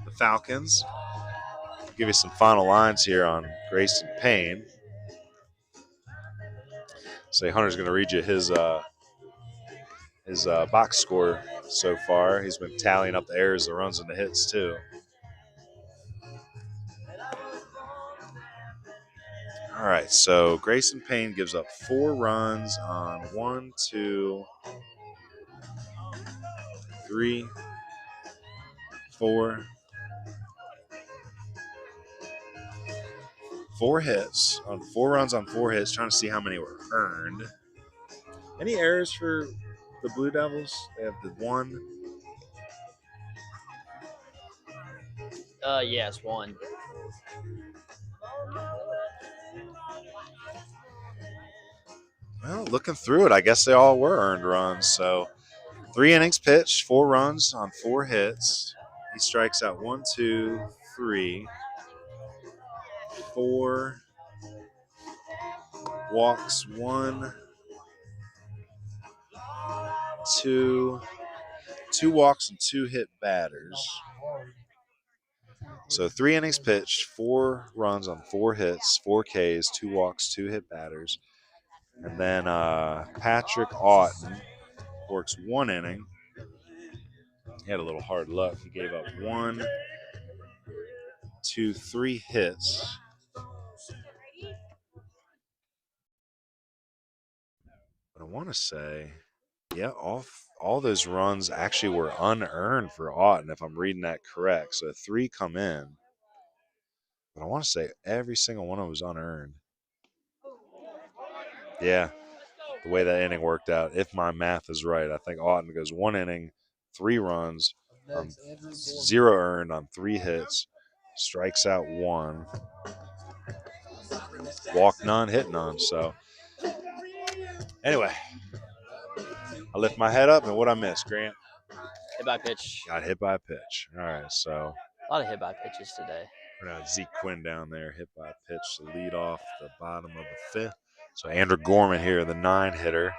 the Falcons. I'll give you some final lines here on Grayson Payne. So Hunter's going to read you his box score so far. He's been tallying up the errors, the runs, and the hits too. All right, so Grayson Payne gives up 4 runs on 1, 2, 3, 4. 4 hits on 4 runs on 4 hits. Trying to see how many were earned. Any errors for the Blue Devils? They have the 1. Yes, 1. Well, looking through it, I guess they all were earned runs. So 3 innings pitched, 4 runs on 4 hits. He strikes out 1, 2, 3, 4. Walks 1, 2. 2 walks and 2 hit batters. So 3 innings pitched, 4 runs on 4 hits, 4 Ks, 2 walks, 2 hit batters. And then Patrick Auten works 1 inning. He had a little hard luck. He gave up 1, 2, 3 hits. But I want to say, yeah, all those runs actually were unearned for Auten, if I'm reading that correct. So 3 come in. But I want to say every single one of them was unearned. Yeah, the way that inning worked out, if my math is right, I think Auten goes 1 inning, 3 runs, 0 earned on 3 hits, strikes out 1, walk none, hit none. So anyway, I lift my head up, and what I missed, Grant? Hit by pitch. Got hit by a pitch. All right, so A lot of hit by pitches today. we're going to have Zeke Quinn down there, hit by a pitch to lead off the bottom of the 5th. So Andrew Gorman here, the 9-hitter.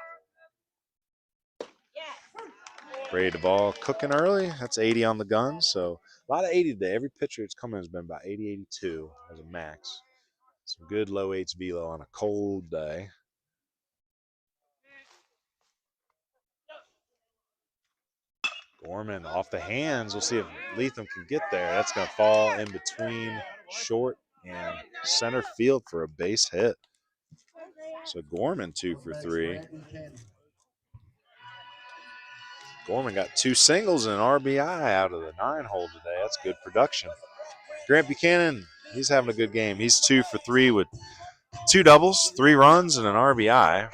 Brady Duvall cooking early. That's 80 on the gun. So a lot of 80 today. Every pitcher that's come in has been about 80, 82 as a max. Some good low H velo on a cold day. Gorman off the hands. We'll see if Leatham can get there. That's going to fall in between short and center field for a base hit. So Gorman 2 for 3. Gorman got 2 singles and an RBI out of the 9-hole today. That's good production. Grant Buchanan, he's having a good game. He's 2 for 3 with 2 doubles, 3 runs, and an RBI.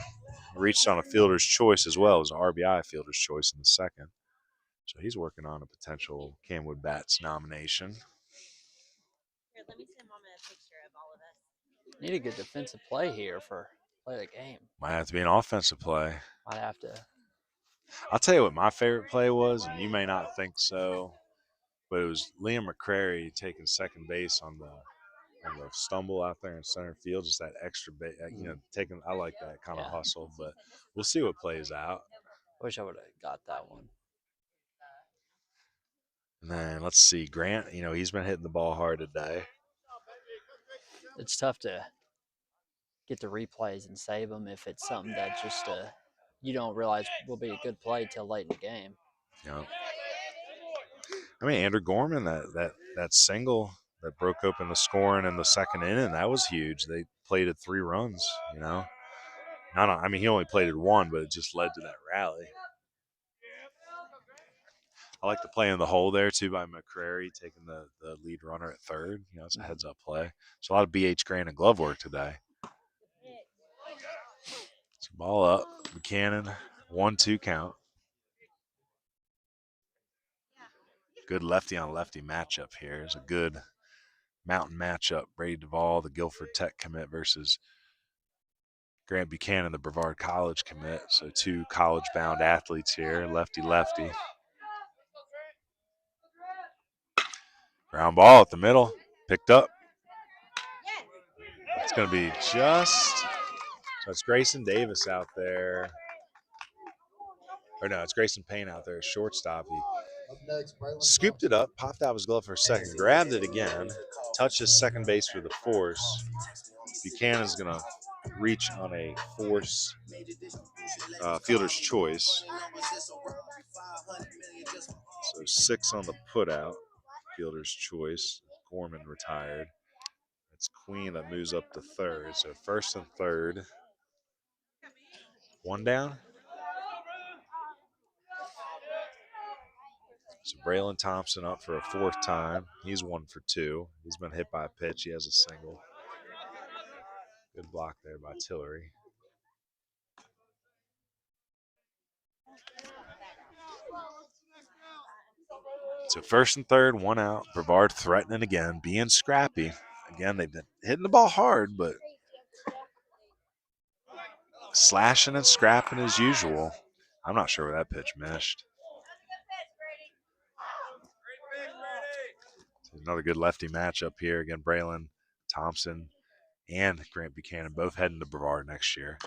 Reached on a fielder's choice as well. It was an RBI fielder's choice in the 2nd. So he's working on a potential CamWood Bats nomination. Here, let me send Mama a picture of all of us. Need a good defensive play here for play of the game. Might have to be an offensive play. Might have to. I'll tell you what my favorite play was, and you may not think so, but it was Liam McCrary taking second base on the stumble out there in center field, just that extra bit, taking. I like that kind of hustle, but we'll see what plays out. I wish I would have got that one. And then let's see, Grant. He's been hitting the ball hard today. It's tough to get the replays and save them if it's something that just you don't realize will be a good play till late in the game. Yeah. I mean, Andrew Gorman, that single that broke open the scoring in the 2nd inning, that was huge. They plated 3 runs, he only plated 1, but it just led to that rally. I like the play in the hole there, too, by McCrary, taking the lead runner at 3rd. It's a heads-up play. So a lot of BH Grant and glove work today. So ball up, Buchanan, 1-2 count. Good lefty on lefty matchup here. It's a good mountain matchup. Brady Duvall, the Guilford Tech commit, versus Grant Buchanan, the Brevard College commit. So 2 college-bound athletes here, lefty-lefty. Ground ball at the middle, picked up. It's going to be just, so it's Grayson Davis out there. Or no, it's Grayson Payne out there, shortstop. He Up next, Braylon scooped it up, popped out of his glove for a second, grabbed it again, touched his second base for the force. Buchanan's going to reach on a force fielder's choice. So 6 on the putout, fielder's choice. Gorman retired. It's Queen that moves up to third. So first and third. 1 down. So Braylon Thompson up for a 4th time. He's 1 for 2. He's been hit by a pitch. He has a single. Good block there by Tillery. So first and third, 1 out. Brevard threatening again, being scrappy. Again, they've been hitting the ball hard, but slashing and scrapping as usual. I'm not sure where that pitch meshed. Another good lefty matchup here. Again, Braylon Thompson and Grant Buchanan both heading to Brevard next year.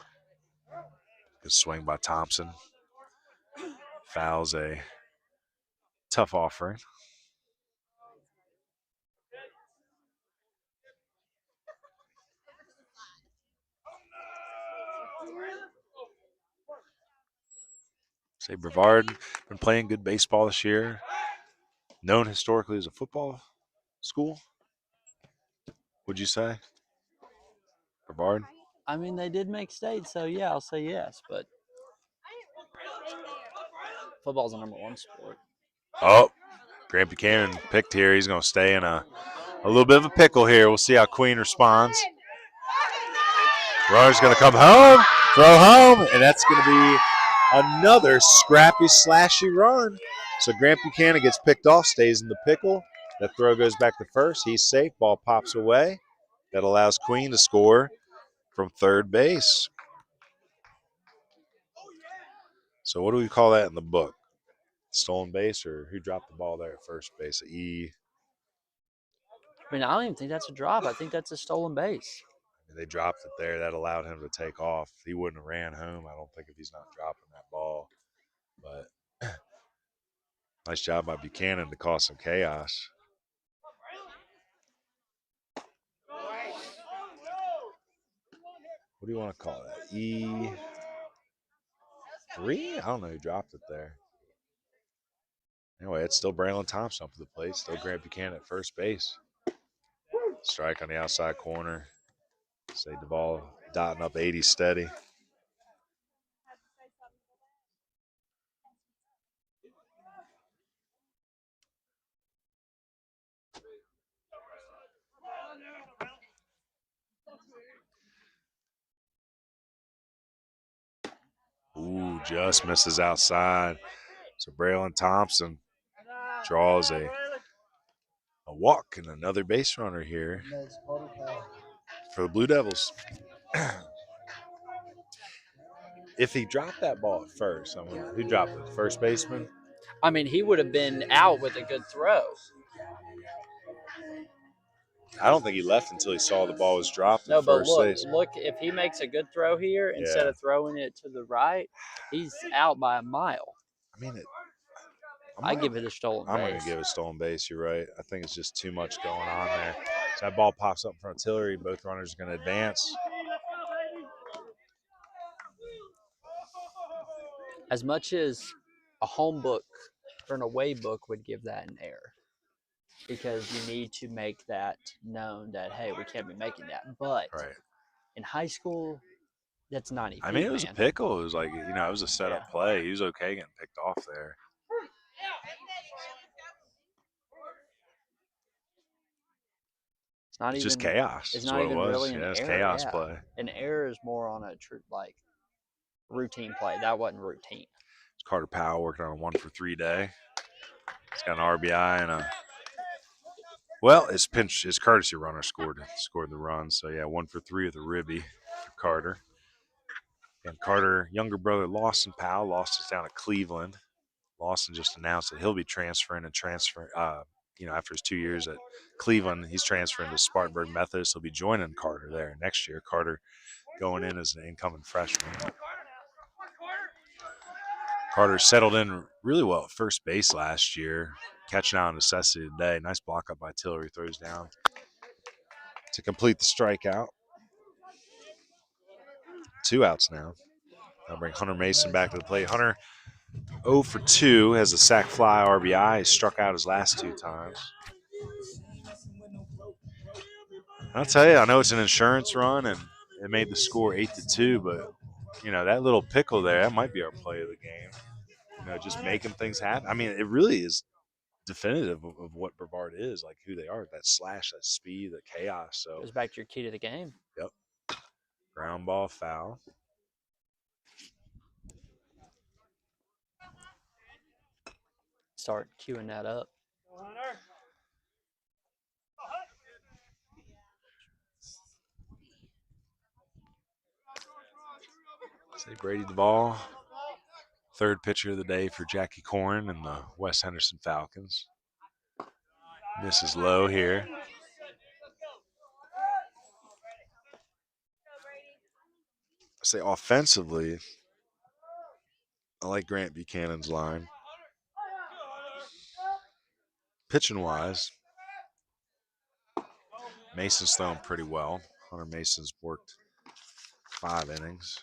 Good swing by Thompson. Fouls a tough offering. Say Brevard been playing good baseball this year. Known historically as a football school. Would you say? Brevard? I mean, they did make state, so yeah, I'll say yes. But football's the #1 sport. Oh, Grant Buchanan picked here. He's going to stay in a little bit of a pickle here. We'll see how Queen responds. Runner's going to come home, throw home, and that's going to be another scrappy, slashy run. So Grant Buchanan gets picked off, stays in the pickle. That throw goes back to first. He's safe. Ball pops away. That allows Queen to score from third base. So what do we call that in the book? Stolen base, or who dropped the ball there at first base? E. I mean, I don't even think that's a drop. I think that's a stolen base. They dropped it there. That allowed him to take off. He wouldn't have ran home, I don't think, if he's not dropping that ball. But nice job by Buchanan to cause some chaos. What do you want to call that? E3? I don't know who dropped it there. Anyway, it's still Braylon Thompson up to the plate. Still Grant Buchanan at first base. Strike on the outside corner. Say Duvall dotting up 80 steady. Ooh, just misses outside. So Braylon Thompson draws a walk and another base runner here next, Carter Powell. for the Blue Devils. If he dropped that ball at first, I mean, who dropped it? First baseman? I mean, he would have been out with a good throw. I don't think he left until he saw the ball was dropped No, at but first base. look, if he makes a good throw here, instead of throwing it to the right, he's out by a mile. I mean, I give it a stolen base. I'm going to give it a stolen base. You're right. I think it's just too much going on there. So that ball pops up in front of Tillery. Both runners are going to advance. As much as a home book or an away book would give that an error, because you need to make that known that, hey, we can't be making that. But in high school, that's 90 feet, I mean, it was a pickle. It was like, it was a setup play. He was okay getting picked off there. It's just chaos. It's not even really an error. It's chaos play. An error is more on a routine play. That wasn't routine. It's Carter Powell working on a 1-for-3 day. He's got an RBI and well, his courtesy runner scored the run. So yeah, 1 for 3 with a ribby for Carter. And Carter, younger brother Lawson Powell, lost us down at Cleveland. Lawson just announced that he'll be transferring after his 2 years at Cleveland, he's transferring to Spartanburg Methodist. He'll be joining Carter there next year. Carter going in as an incoming freshman. Carter settled in really well at first base last year, catching out on necessity today. Nice block up by Tillery, throws down to complete the strikeout. 2 outs now. I'll bring Hunter Mason back to the plate. Hunter 0 for 2, has a sac fly RBI. He struck out his last 2 times. I'll tell you, I know it's an insurance run and it made the score 8-2, but that little pickle there, that might be our play of the game. Just making things happen. I mean, it really is definitive of what Brevard is, like who they are. That slash, that speed, that chaos. So Goes back to your key to the game. Yep. Ground ball foul. Start queuing that up. Say Brady Duvall, third pitcher of the day for Jackie Corn and the West Henderson Falcons. Misses low here. I say offensively, I like Grant Buchanan's line. Pitching wise, Mason's thrown pretty well. Hunter Mason's worked 5 innings.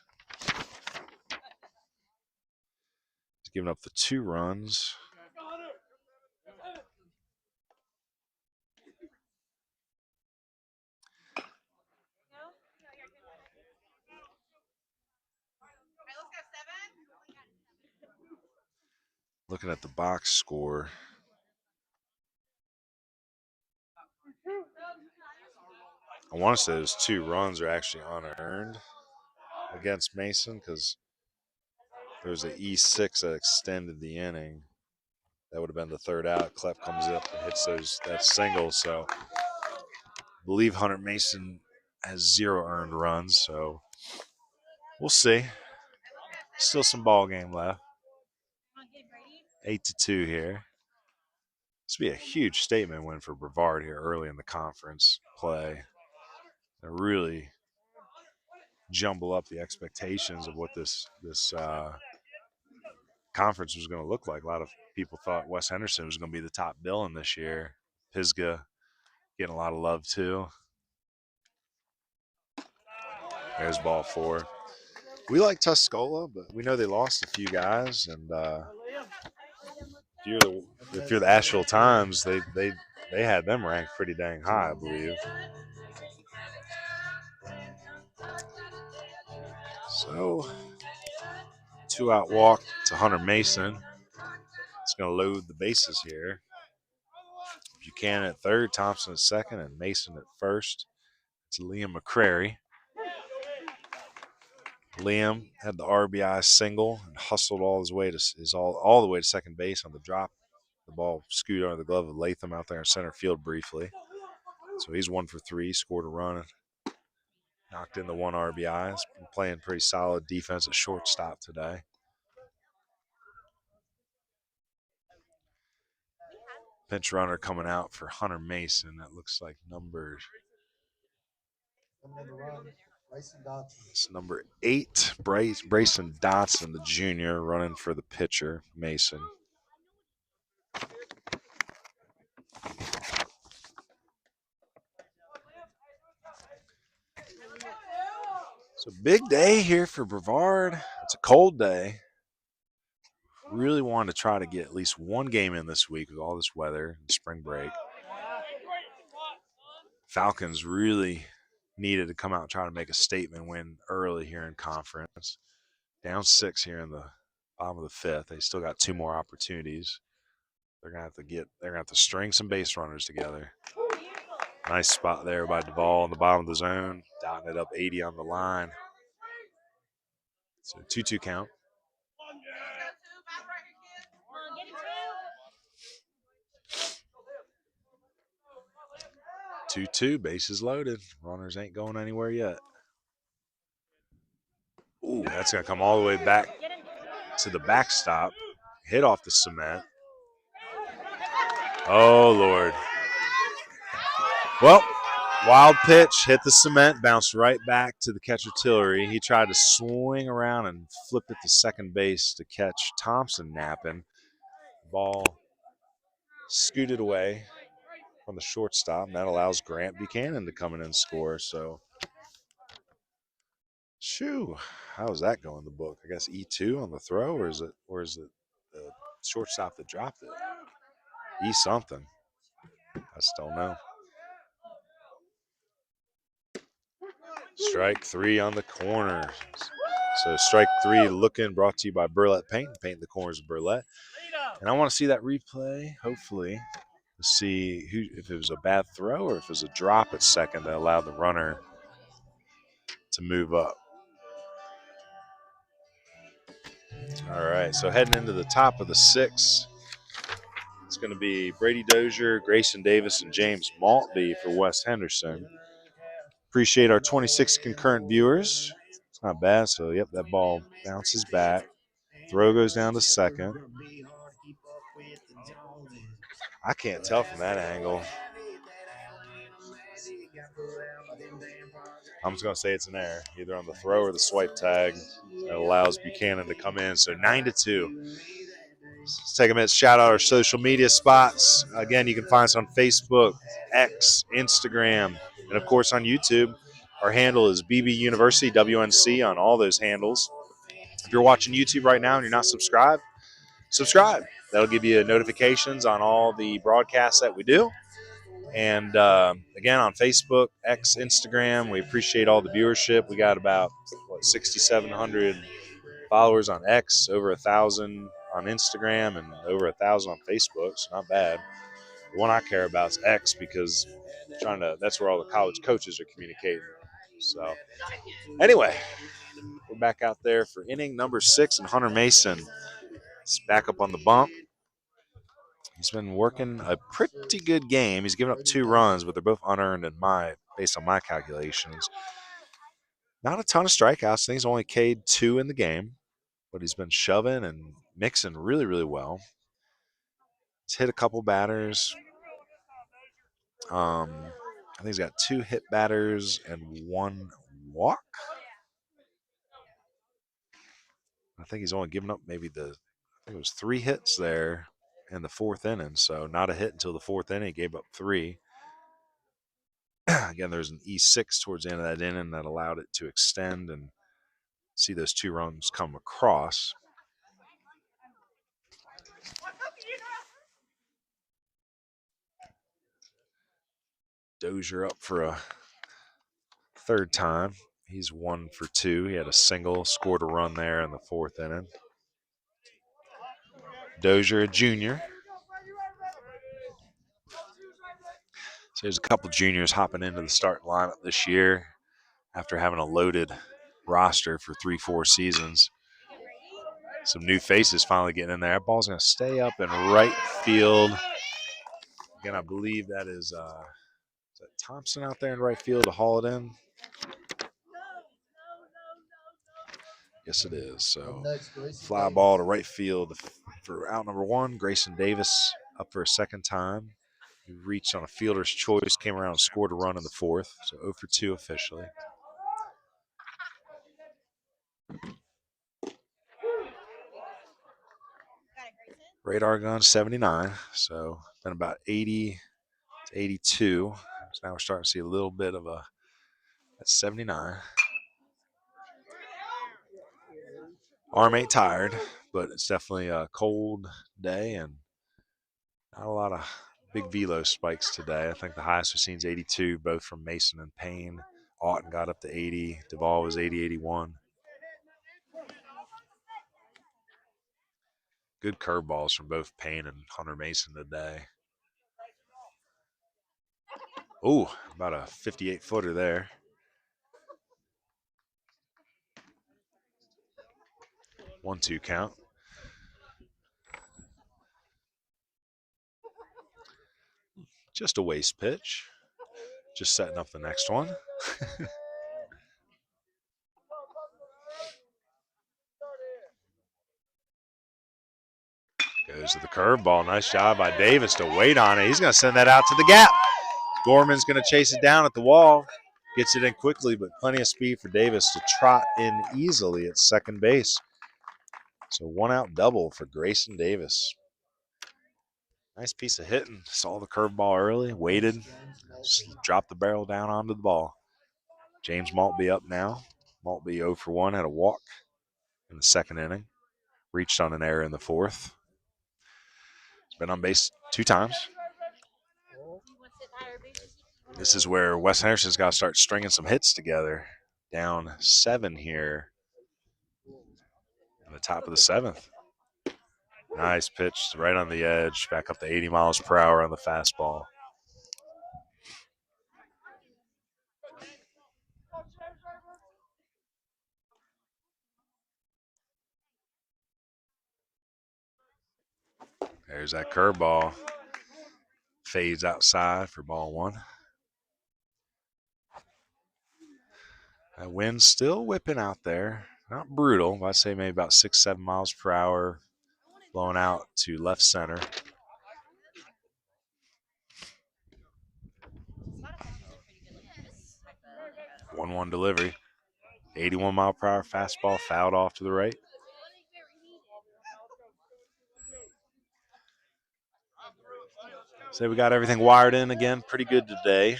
He's given up the 2 runs. Looking at the box score, I want to say those 2 runs are actually unearned against Mason because there was an E6 that extended the inning. That would have been the 3rd out. Klepp comes up and hits that single. So I believe Hunter Mason has 0 earned runs. So we'll see. Still some ball game left. 8-2 here. This would be a huge statement win for Brevard here early in the conference play. And really jumble up the expectations of what this conference was going to look like. A lot of people thought West Henderson was going to be the top billing this year. Pisgah getting a lot of love too. There's ball 4. We like Tuscola, but we know they lost a few guys. And if you're the Asheville Times, they had them ranked pretty dang high, I believe. So 2-out walk to Hunter Mason. It's going to load the bases here. Buchanan at 3rd, Thompson at 2nd, and Mason at 1st. It's Liam McCrary. Liam had the RBI single and hustled all the way to 2nd base on the drop. The ball scooted under the glove of Latham out there in center field briefly. So he's 1 for 3, scored a run, knocked in the 1 RBI. He's been playing pretty solid defense at shortstop today. Pinch runner coming out for Hunter Mason. That looks like number. It's number 8, Brayson Dotson, the junior, running for the pitcher, Mason. So big day here for Brevard. It's a cold day. Really wanted to try to get at least 1 game in this week with all this weather and spring break. Falcons really needed to come out and try to make a statement win early here in conference. Down 6 here in the bottom of the 5th. They still got 2 more opportunities. They're gonna have to string some base runners together. Nice spot there by Duvall in the bottom of the zone, dotting it up 80 on the line. So 2-2 count. 2-2, bases loaded. Runners ain't going anywhere yet. Ooh, that's going to come all the way back to the backstop. Hit off the cement. Oh, Lord. Well, wild pitch, hit the cement, bounced right back to the catcher Tillery. He tried to swing around and flip it to second base to catch Thompson napping. Ball scooted away from the shortstop, and that allows Grant Buchanan to come in and score. So, shoo, how's that going in the book? I guess E2 on the throw, or is it the shortstop that dropped it? E something. I just don't know. Strike 3 on the corner. So strike 3 looking, brought to you by Burlett Painting. Paint the corners of Burlett. And I want to see that replay, hopefully, to see if it was a bad throw or if it was a drop at second that allowed the runner to move up. All right, so heading into the top of the 6th, it's going to be Brady Dozier, Grayson Davis, and James Maltby for West Henderson. Appreciate our 26 concurrent viewers. It's not bad. So, yep, that ball bounces back. Throw goes down to second. I can't tell from that angle. I'm just going to say it's an error, either on the throw or the swipe tag. That allows Buchanan to come in. So 9-2. Let's take a minute to shout out our social media spots. Again, you can find us on Facebook, X, Instagram, and, of course, on YouTube. Our handle is BB University, WNC on all those handles. If you're watching YouTube right now and you're not subscribed, subscribe. That'll give you notifications on all the broadcasts that we do. And, again, on Facebook, X, Instagram, we appreciate all the viewership. We got about, 6,700 followers on X, over 1,000 on Instagram, and over 1,000 on Facebook, so not bad. The one I care about is X because that's where all the college coaches are communicating. So, anyway, we're back out there for inning number 6, and Hunter Mason is back up on the bump. He's been working a pretty good game. He's given up 2 runs, but they're both unearned based on my calculations. Not a ton of strikeouts. I think he's only K'd 2 in the game, but he's been shoving and mixing really, really well. He's hit a couple batters. I think he's got 2 hit batters and 1 walk. I think he's only given up I think it was 3 hits there in the 4th inning. So not a hit until the 4th inning. He gave up 3. Again, there's an E6 towards the end of that inning that allowed it to extend and see those 2 runs come across. Dozier up for a 3rd time. He's 1 for 2. He had a single, scored a run there in the 4th inning. Dozier, a junior. So there's a couple juniors hopping into the starting lineup this year after having a loaded roster for 3-4 seasons. Some new faces finally getting in there. That ball's going to stay up in right field. Again, I believe that is that Thompson out there in right field to haul it in? Yes, it is. So fly ball to right field for out number 1. Grayson Davis up for a 2nd time. He reached on a fielder's choice, came around and scored a run in the 4th. So 0 for 2 officially. Radar gun 79. So been about 80 to 82. So now we're starting to see a little bit of that's 79. Arm ain't tired, but it's definitely a cold day and not a lot of big velo spikes today. I think the highest we've seen is 82, both from Mason and Payne. Auten got up to 80. Duvall was 80, 81. Good curveballs from both Payne and Hunter Mason today. Ooh, about a 58-footer there. One-two count. Just a waste pitch. Just setting up the next one. Goes to the curveball. Nice job by Davis to wait on it. He's going to send that out to the gap. Gorman's going to chase it down at the wall. Gets it in quickly, but plenty of speed for Davis to trot in easily at second base. So 1-out double for Grayson Davis. Nice piece of hitting. Saw the curveball early, waited, just dropped the barrel down onto the ball. James Maltby up now. Maltby 0 for 1, had a walk in the second inning. Reached on an error in the fourth. He's been on base 2 times. This is where West Henderson's got to start stringing some hits together. Down 7 here in the top of the 7th. Nice pitch right on the edge, back up to 80 miles per hour on the fastball. There's that curveball. Fades outside for ball 1. That wind's still whipping out there. Not brutal, but I'd say maybe about 6-7 miles per hour. Blowing out to left center. 1-1 delivery. 81 mile per hour fastball fouled off to the right. So we got everything wired in again. Pretty good today.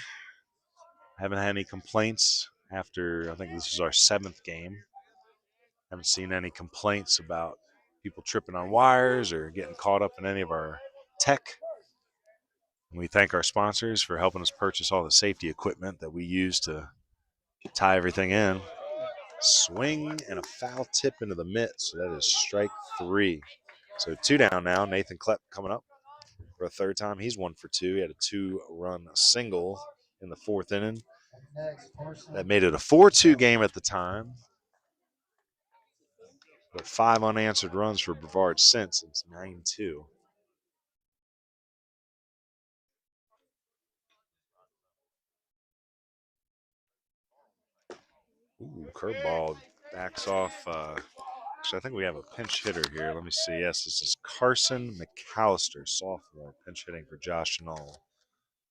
Haven't had any complaints after, I think this is our 7th game. Haven't seen any complaints about people tripping on wires or getting caught up in any of our tech. We thank our sponsors for helping us purchase all the safety equipment that we use to tie everything in. Swing and a foul tip into the mitt, so that is strike 3. So 2 down now. Nathan Klepp coming up for a third time. He's 1 for 2. He had a 2-run single in the 4th inning. That made it a 4-2 game at the time. But 5 unanswered runs for Brevard since. It's 9-2. Ooh, curveball backs off. Actually, I think we have a pinch hitter here. Let me see. Yes, this is Carson McAllister, sophomore, pinch hitting for Josh Knoll.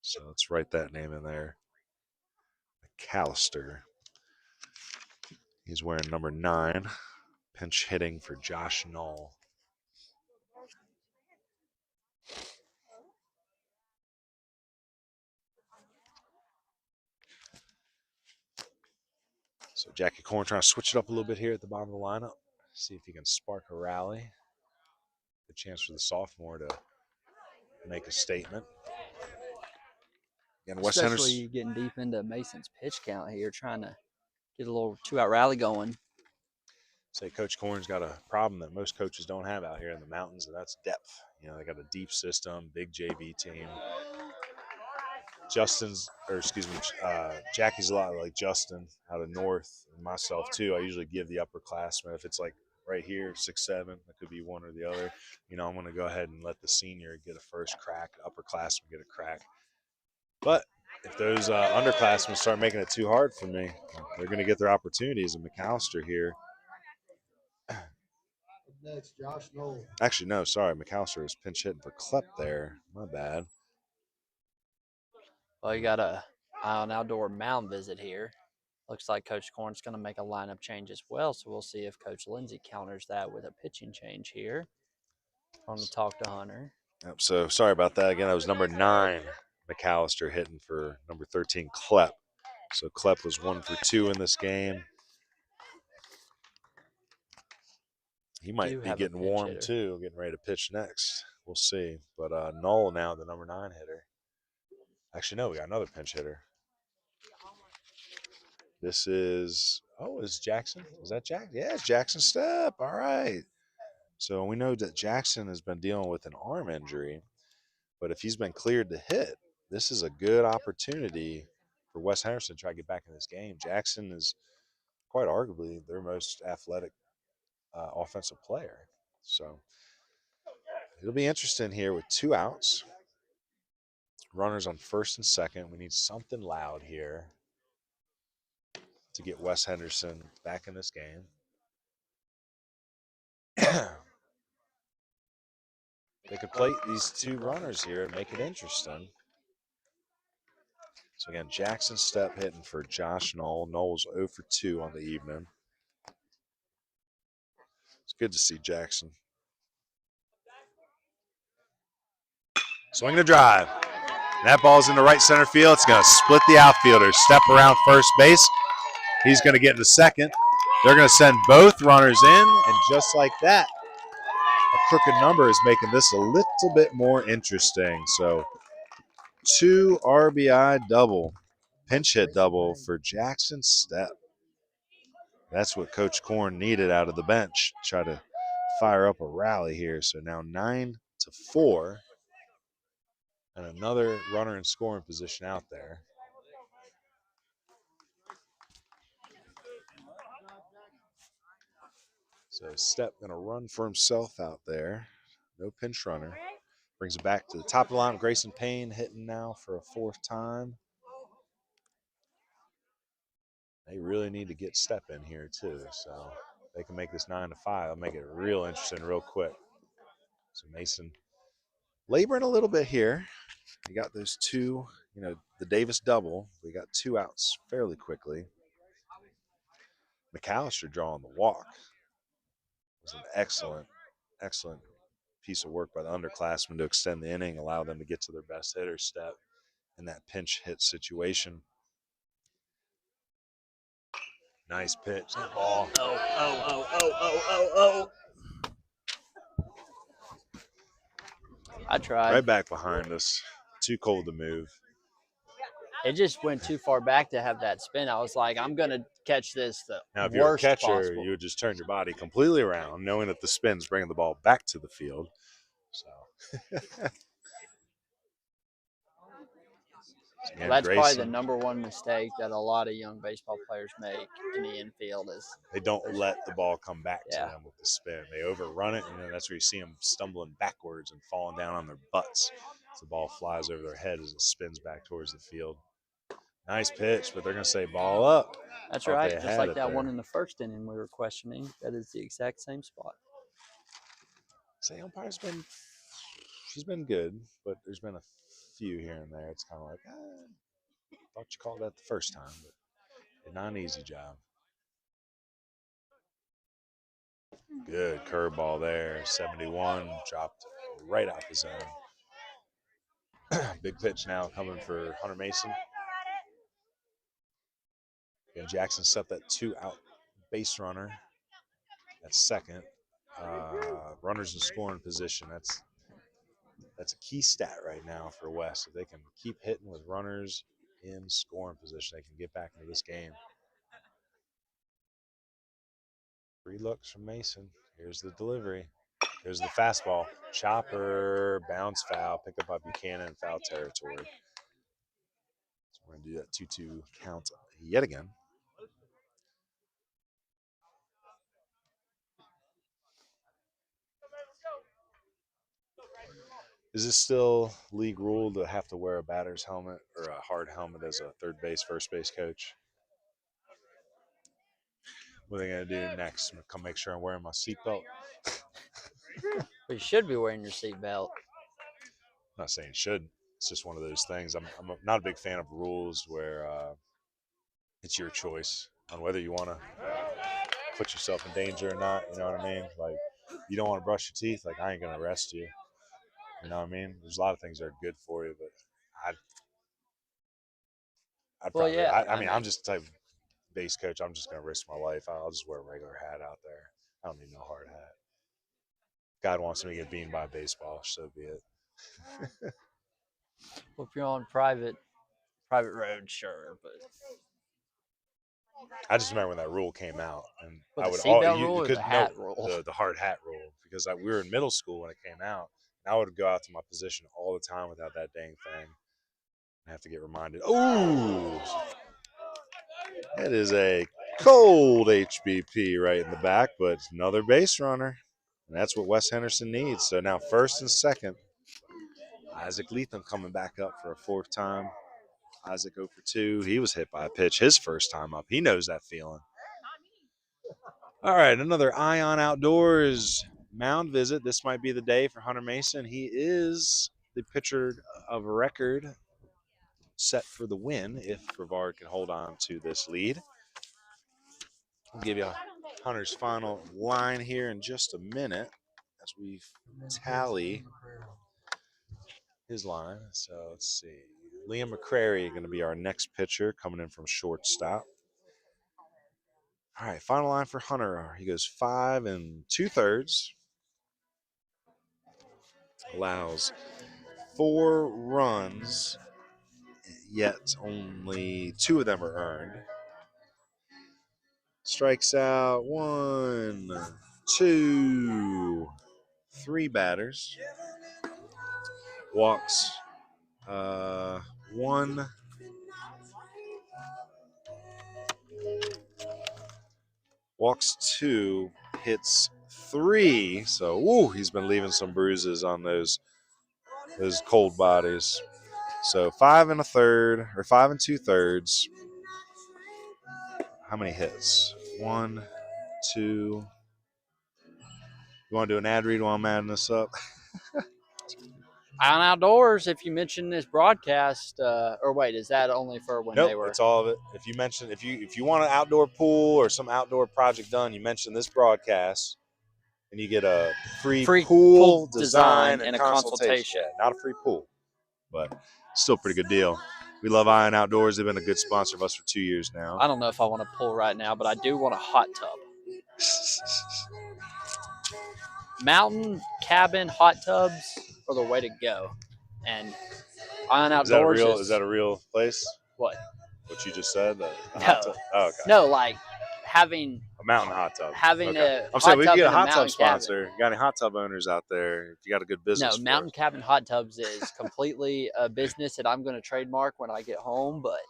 So let's write that name in there. McAllister. He's wearing number 9, pinch hitting for Josh Knoll. So Jackie Corn trying to switch it up a little bit here at the bottom of the lineup. See if he can spark a rally. Good chance for the sophomore to make a statement. Again, West Especially Henderson getting deep into Mason's pitch count here, trying to get a little 2-out rally going. say Coach Corn's got a problem that most coaches don't have out here in the mountains, and that's depth. You know, they got a deep system, big JV team. Jackie's a lot like Justin out of North, and myself too. I usually give the upperclassmen, if it's like right here, 6'7", it could be one or the other. You know, I'm going to go ahead and let the senior get a first crack, upperclassmen get a crack. But if those underclassmen start making it too hard for me, they're going to get their opportunities. And McAllister here. Next, Josh Knoll. Actually, no, sorry. McAllister was pinch hitting for Klepp there. My bad. Well, you got an outdoor mound visit here. Looks like Coach Corn's going to make a lineup change as well, so we'll see if Coach Lindsay counters that with a pitching change here. I'm going to talk to Hunter. Yep, so sorry about that. Again, that was number 9, McAllister, hitting for number 13, Klepp. So Klepp was 1 for 2 in this game. He might be getting warm hitter too, getting ready to pitch next. We'll see. But Knoll now, the number 9 hitter. Actually, no, we got another pinch hitter. This is, is Jackson? Is that Jack? Yeah, it's Jackson Stepp. All right. So we know that Jackson has been dealing with an arm injury, but if he's been cleared to hit, this is a good opportunity for West Henderson to try to get back in this game. Jackson is quite arguably their most athletic offensive player. So it'll be interesting here with 2 outs. runners on first and second. We need something loud here to get West Henderson back in this game. They could play these two runners here and make it interesting. So again, Jackson Stepp hitting for Josh Knoll. Knoll's 0 for 2 on the evening. It's good to see Jackson. Swinging a drive. And that ball's in the right center field. It's going to split the outfielders. Stepp around first base. He's going to get into second. They're going to send both runners in, and just like that, a crooked number is making this a little bit more interesting. So 2 RBI double, pinch hit double for Jackson Stepp. That's what Coach Korn needed out of the bench. Try to fire up a rally here. So now 9-4, and another runner in scoring position out there. So Stepp going to run for himself out there. No pinch runner. Brings it back to the top of the line. Grayson Payne hitting now for a 4th time. They really need to get Stepp in here too. So they can make this 9-5. I'll make it real interesting real quick. So Mason laboring a little bit here. You got those 2, the Davis double. We got 2 outs fairly quickly. McAllister drawing the walk. It was an excellent piece of work by the underclassmen to extend the inning, allow them to get to their best hitter Stepp in that pinch hit situation. Nice pitch. That ball. Oh. I tried. Right back behind us. Too cold to move. It just went too far back to have that spin. I was like, I'm going to catch this the Now, if you're a worst catcher, possible. you would just turn your body completely around, knowing that the spin's bringing the ball back to the field. So Well, that's probably the number one mistake that a lot of young baseball players make in the infield is they don't let the ball come back to them with the spin. They overrun it, and then that's where you see them stumbling backwards and falling down on their butts. So the ball flies over their head as it spins back towards the field. Nice pitch, but they're going to say ball up. That's right. Just like that one in the first inning we were questioning. That is the exact same spot. Say umpire's she's been good, but there's been a few here and there. It's kind of like, thought you called that the first time, but not an easy job. Good curveball there. 71 dropped right out the zone. Big pitch now coming for Hunter Mason. And Jackson set that 2-out base runner at second. Runners in scoring position. That's a key stat right now for West. If they can keep hitting with runners in scoring position, they can get back into this game. 3 looks from Mason. Here's the delivery. Here's the fastball. Chopper, bounce foul, picked up by Buchanan in foul territory. So we're going to do that 2-2 count yet again. Is this still league rule to have to wear a batter's helmet or a hard helmet as a third base, first base coach? What are they going to do next? Come make sure I'm wearing my seatbelt? Well, you should be wearing your seatbelt. I'm not saying should. It's just one of those things. I'm not a big fan of rules where it's your choice on whether you want to put yourself in danger or not. You know what I mean? Like, you don't want to brush your teeth. Like, I ain't going to arrest you. You know what I mean? There's a lot of things that are good for you, but I'd probably, I'm just the type of base coach. I'm just going to risk my life. I'll just wear a regular hat out there. I don't need no hard hat. God wants me to get beamed by baseball, so be it. Well, if you're on private road, sure, but I just remember when that rule came out, and I would rule or the hat rule? The hard hat rule, because we were in middle school when it came out. And I would go out to my position all the time without that dang thing. I have to get reminded. Ooh, that is a cold HBP right in the back, but another base runner, and that's what West Henderson needs. So now first and second. Isaac Leatham coming back up for a fourth time. Isaac 0 for 2. He was hit by a pitch his first time up. He knows that feeling. All right, another Ion Outdoors mound visit. This might be the day for Hunter Mason. He is the pitcher of record set for the win if Brevard can hold on to this lead. I'll give you Hunter's final line here in just a minute as we tally his line. So let's see. Liam McCrary going to be our next pitcher coming in from shortstop. All right, final line for Hunter. He goes 5 2/3. Allows 4 runs, yet only 2 of them are earned. Strikes out 1, 2, 3 batters. Walks 1. Walks 2, hits 3. So, he's been leaving some bruises on those cold bodies. So 5 1/3 or 5 2/3. How many hits? 1, 2. You want to do an ad read while I'm adding this up? Ion Outdoors, if you mention this broadcast, or wait, is that only for when Nope, they were? it's all of it. If you mention, if you want an outdoor pool or some outdoor project done, you mention this broadcast, and you get a free pool design and a consultation. Yeah, not a free pool, but still a pretty good deal. We love Ion Outdoors. They've been a good sponsor of us for 2 years now. I don't know if I want a pool right now, but I do want a hot tub. Mountain cabin hot tubs are the way to go. And Ion Outdoors Is that a real place? What? What you just said? No. Oh, okay. No, like having a mountain hot tub. Having a I'm saying we hot can tub get a in hot tub mountain sponsor. You got any hot tub owners out there? If you got a good business. No, mountain cabin hot tubs is completely a business that I'm going to trademark when I get home. But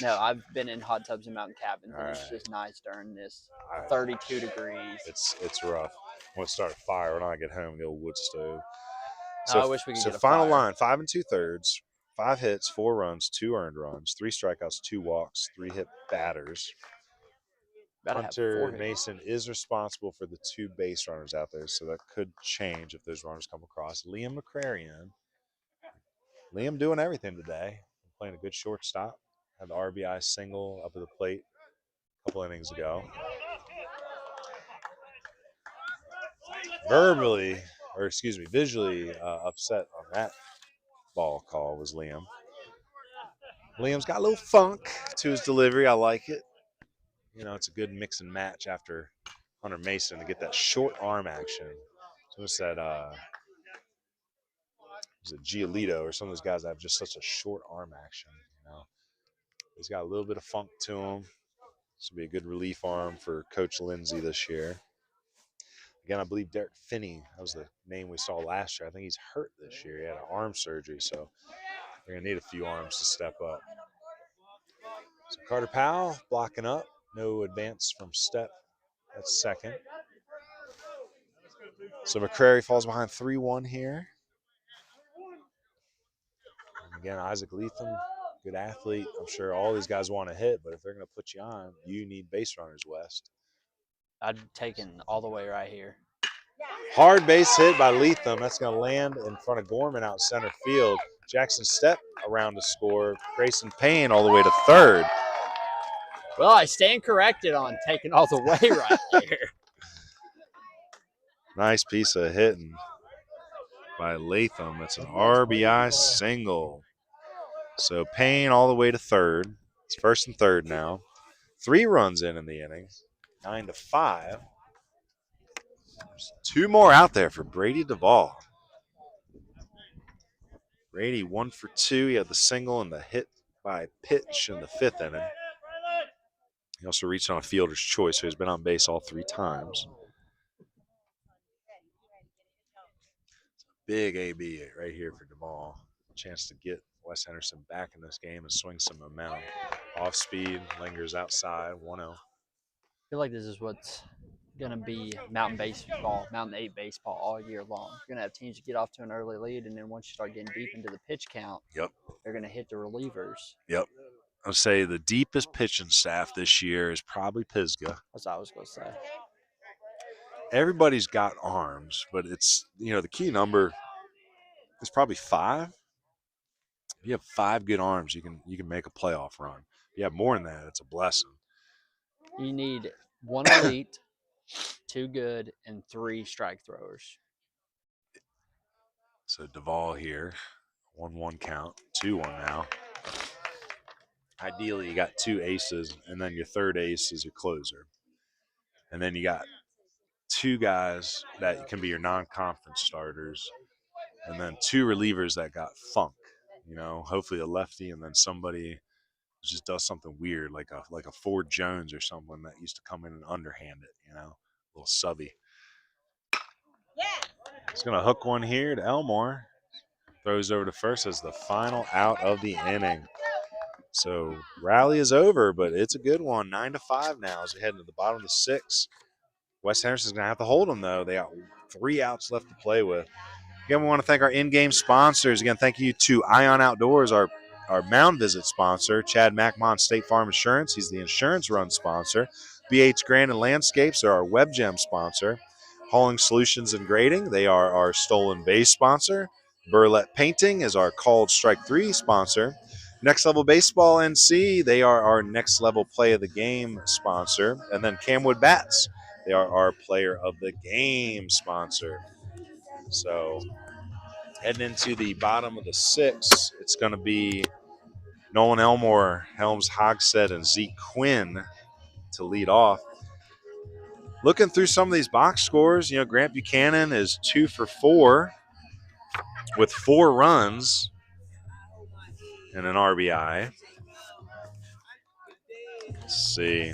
no, I've been in hot tubs and mountain cabins, and it's just nice during this 32 degrees. It's rough. I want to start a fire when I get home, the old wood stove. So I wish we could get a final fire. line, 5 2/3, 5 hits, 4 runs, 2 earned runs, 3 strikeouts, 2 walks, 3 hit batters. Hunter Mason is responsible for the 2 base runners out there, so that could change if those runners come across. Liam McCrary in. Liam doing everything today. Playing a good shortstop. Had the RBI single up at the plate a couple innings ago. Visually upset on that ball call was Liam. Liam's got a little funk to his delivery. I like it. You know, it's a good mix and match after Hunter Mason to get that short arm action. So it's that, is it Giolito or some of those guys that have just such a short arm action, you know. He's got a little bit of funk to him. This will be a good relief arm for Coach Lindsay this year. Again, I believe Derek Finney, that was the name we saw last year. I think he's hurt this year. He had an arm surgery, so we're going to need a few arms to step up. So Carter Powell blocking up. No advance from Step. That's second. So McCrary falls behind 3-1 here. And again, Isaac Leatham, good athlete. I'm sure all these guys want to hit, but if they're going to put you on, you need base runners, West. I'd taken all the way right here. Hard base hit by Leatham. That's going to land in front of Gorman out center field. Jackson Step around to score. Grayson Payne all the way to third. Well, I stand corrected on taking all the way right there. Nice piece of hitting by Latham. It's an RBI single. So Payne all the way to third. It's first and third now. 3 runs in the inning. 9-5. There's 2 more out there for Brady Duvall. Brady 1 for 2. He had the single and the hit by pitch in the 5th inning. He also reached on a fielder's choice, so he's been on base all 3 times. Big AB right here for Duvall. Chance to get West Henderson back in this game and swing some momentum. Off speed, lingers outside, 1-0. I feel like this is what's going to be Mountain 8 baseball all year long. You're going to have teams that get off to an early lead, and then once you start getting deep into the pitch count, Yep. they're going to hit the relievers. Yep. I'll say the deepest pitching staff this year is probably Pisgah. That's what I was going to say. Everybody's got arms, but it's, the key number is probably 5. If you have 5 good arms, you can make a playoff run. If you have more than that, it's a blessing. You need 1 elite, 2 good, and 3 strike throwers. So Duvall here, 1-1 count, 2-1 now. Ideally, you got 2 aces, and then your third ace is your closer. And then you got 2 guys that can be your non-conference starters, and then 2 relievers that got funk. Hopefully a lefty, and then somebody just does something weird, like a Ford Jones or someone that used to come in and underhand it. A little subby. He's gonna hook one here to Elmore. Throws over to first as the final out of the inning. So rally is over, but it's a good one. 9-5 now as we head into the bottom of the 6th. West Henderson's going to have to hold them, though. They got 3 outs left to play with. Again, we want to thank our in-game sponsors. Again, thank you to Ion Outdoors, our mound visit sponsor. Chad McMahon State Farm Insurance. He's the insurance run sponsor. Granning Landscapes, they're our WebGem sponsor. Hauling Solutions and Grading, they are our stolen base sponsor. Burlett Painting is our called strike 3 sponsor. Next Level Baseball NC, they are our next level play of the game sponsor. And then CamWood Bats, they are our player of the game sponsor. So heading into the bottom of the 6th, it's going to be Nolan Elmore, Helms Hogsett, and Zeke Quinn to lead off. Looking through some of these box scores, Grant Buchanan is 2 for 4 with 4 runs and an RBI. Let's see.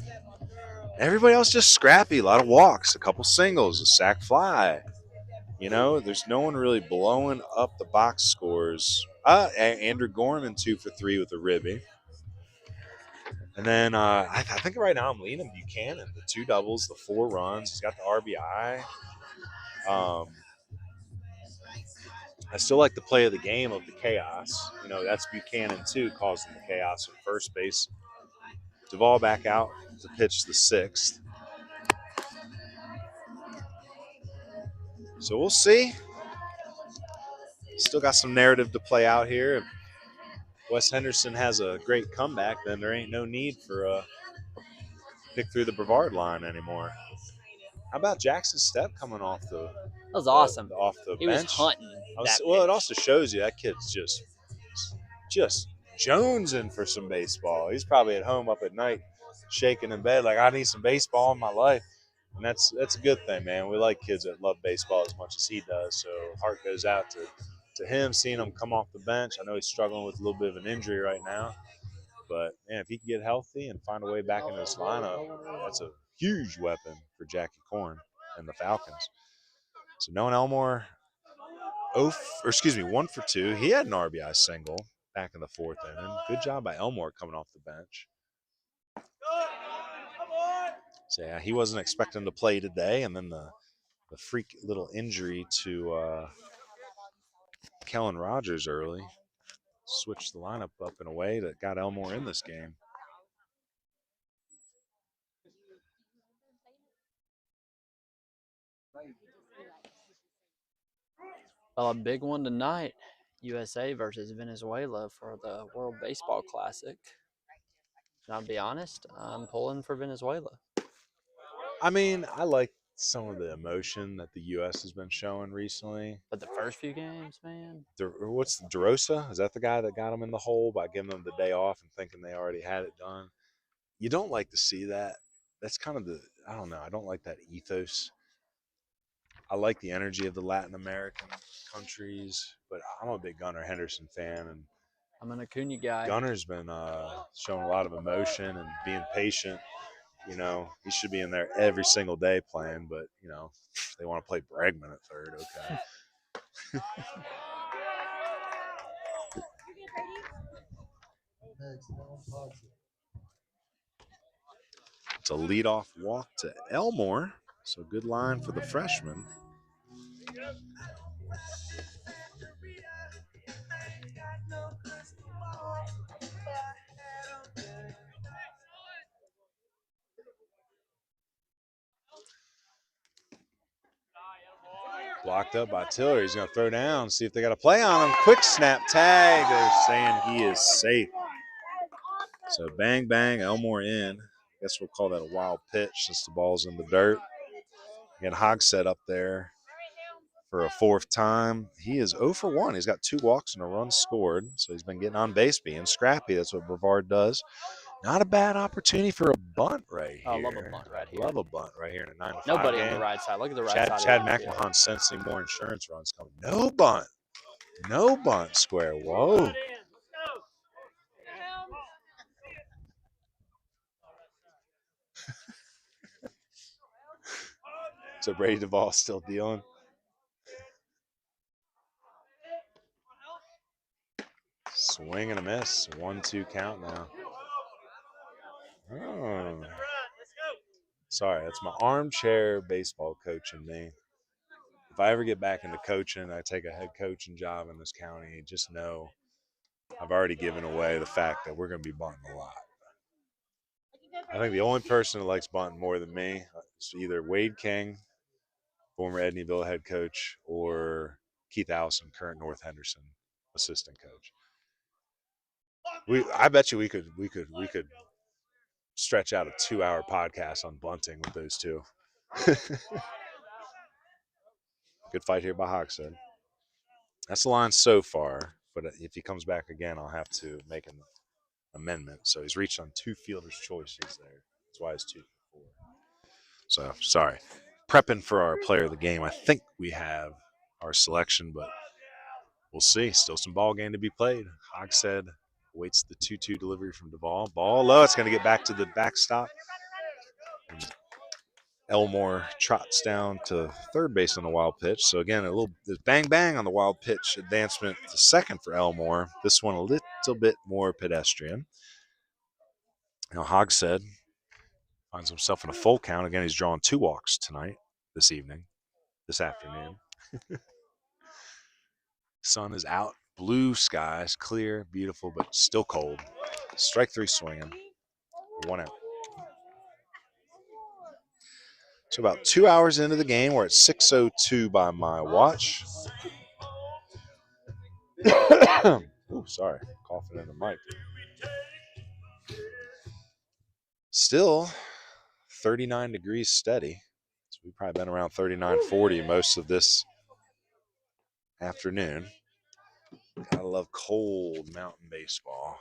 Everybody else just scrappy, a lot of walks, a couple singles, a sac fly. There's no one really blowing up the box scores. Andrew Gorman 2 for 3 with a ribby. And then I think right now I'm leaning Buchanan, the 2 doubles, the 4 runs. He's got the RBI. I still like the play of the game of the chaos. That's Buchanan, too, causing the chaos at first base. Duvall back out to pitch the 6th. So we'll see. Still got some narrative to play out here. If West Henderson has a great comeback, then there ain't no need for pick through the Brevard line anymore. How about Jackson Stepp coming off the That was awesome. off the He bench? was hunting. It also shows you that kid's just jonesing for some baseball. He's probably at home up at night shaking in bed like, I need some baseball in my life. And that's a good thing, man. We like kids that love baseball as much as he does. So heart goes out to him, seeing him come off the bench. I know he's struggling with a little bit of an injury right now. But, man, if he can get healthy and find a way back into this lineup, that's a huge weapon for Jackie Korn and the Falcons. So Nolan Elmore, 1 for 2. He had an RBI single back in the 4th inning. Good job by Elmore coming off the bench. So, yeah, he wasn't expecting to play today. And then the freak little injury to Kellen Rogers early switched the lineup up in a way that got Elmore in this game. Well, a big one tonight. USA versus Venezuela for the World Baseball Classic. And I'll be honest, I'm pulling for Venezuela. I mean, I like some of the emotion that the U.S. has been showing recently. But the first few games, man. What's DeRosa? Is that the guy that got them in the hole by giving them the day off and thinking they already had it done? You don't like to see that. That's kind of I don't know. I don't like that ethos. I like the energy of the Latin American countries, but I'm a big Gunnar Henderson fan, and I'm an Acuna guy. Gunner's been showing a lot of emotion and being patient. He should be in there every single day playing, but, they want to play Bregman at third. Okay. It's a leadoff walk to Elmore. So good line for the freshman. Blocked up by Tiller. He's going to throw down, see if they got a play on him. Quick snap tag. They're saying he is safe. So bang, bang, Elmore in. Guess we'll call that a wild pitch since the ball's in the dirt. Again, Hogsett up there for a fourth time. He is 0 for 1. He's got 2 walks and a run scored. So he's been getting on base, being scrappy. That's what Brevard does. Not a bad opportunity for a bunt right here. I love a bunt right here. Love a bunt right here in a 9-5 Nobody game. on the right side. Look at the right side. Chad McMahon sensing more insurance runs coming. No bunt. No bunt square. Whoa. So Brady Duvall still dealing. Swing and a miss. 1-2 count now. Oh. Sorry, that's my armchair baseball coach in me. If I ever get back into coaching, I take a head coaching job in this county, just know I've already given away the fact that we're going to be bunting a lot. I think the only person who likes bunting more than me is either Wade King, former Edneyville head coach, or Keith Allison, current North Henderson assistant coach. I bet you we could stretch out a 2-hour podcast on bunting with those two. Good fight here by Hogsett. That's the line so far, but if he comes back again, I'll have to make an amendment. So he's reached on 2 fielder's choices there. That's why it's 2-4. So, sorry. Prepping for our player of the game. I think we have our selection, but we'll see. Still some ball game to be played. Hogsett waits the 2-2 delivery from Duvall. Ball low. It's going to get back to the backstop. And Elmore trots down to third base on the wild pitch. So, again, a little bang-bang on the wild pitch advancement to second for Elmore. This one a little bit more pedestrian. Now, Hogsett finds himself in a full count. Again, he's drawing 2 walks tonight, this afternoon. Sun is out. Blue skies, clear, beautiful, but still cold. Strike 3 swinging. 1 out. So about 2 hours into the game, we're at 6:02 by my watch. Ooh, sorry, coughing in the mic. Still 39 degrees steady. So we've probably been around 39, 40 most of this afternoon. Gotta love cold mountain baseball.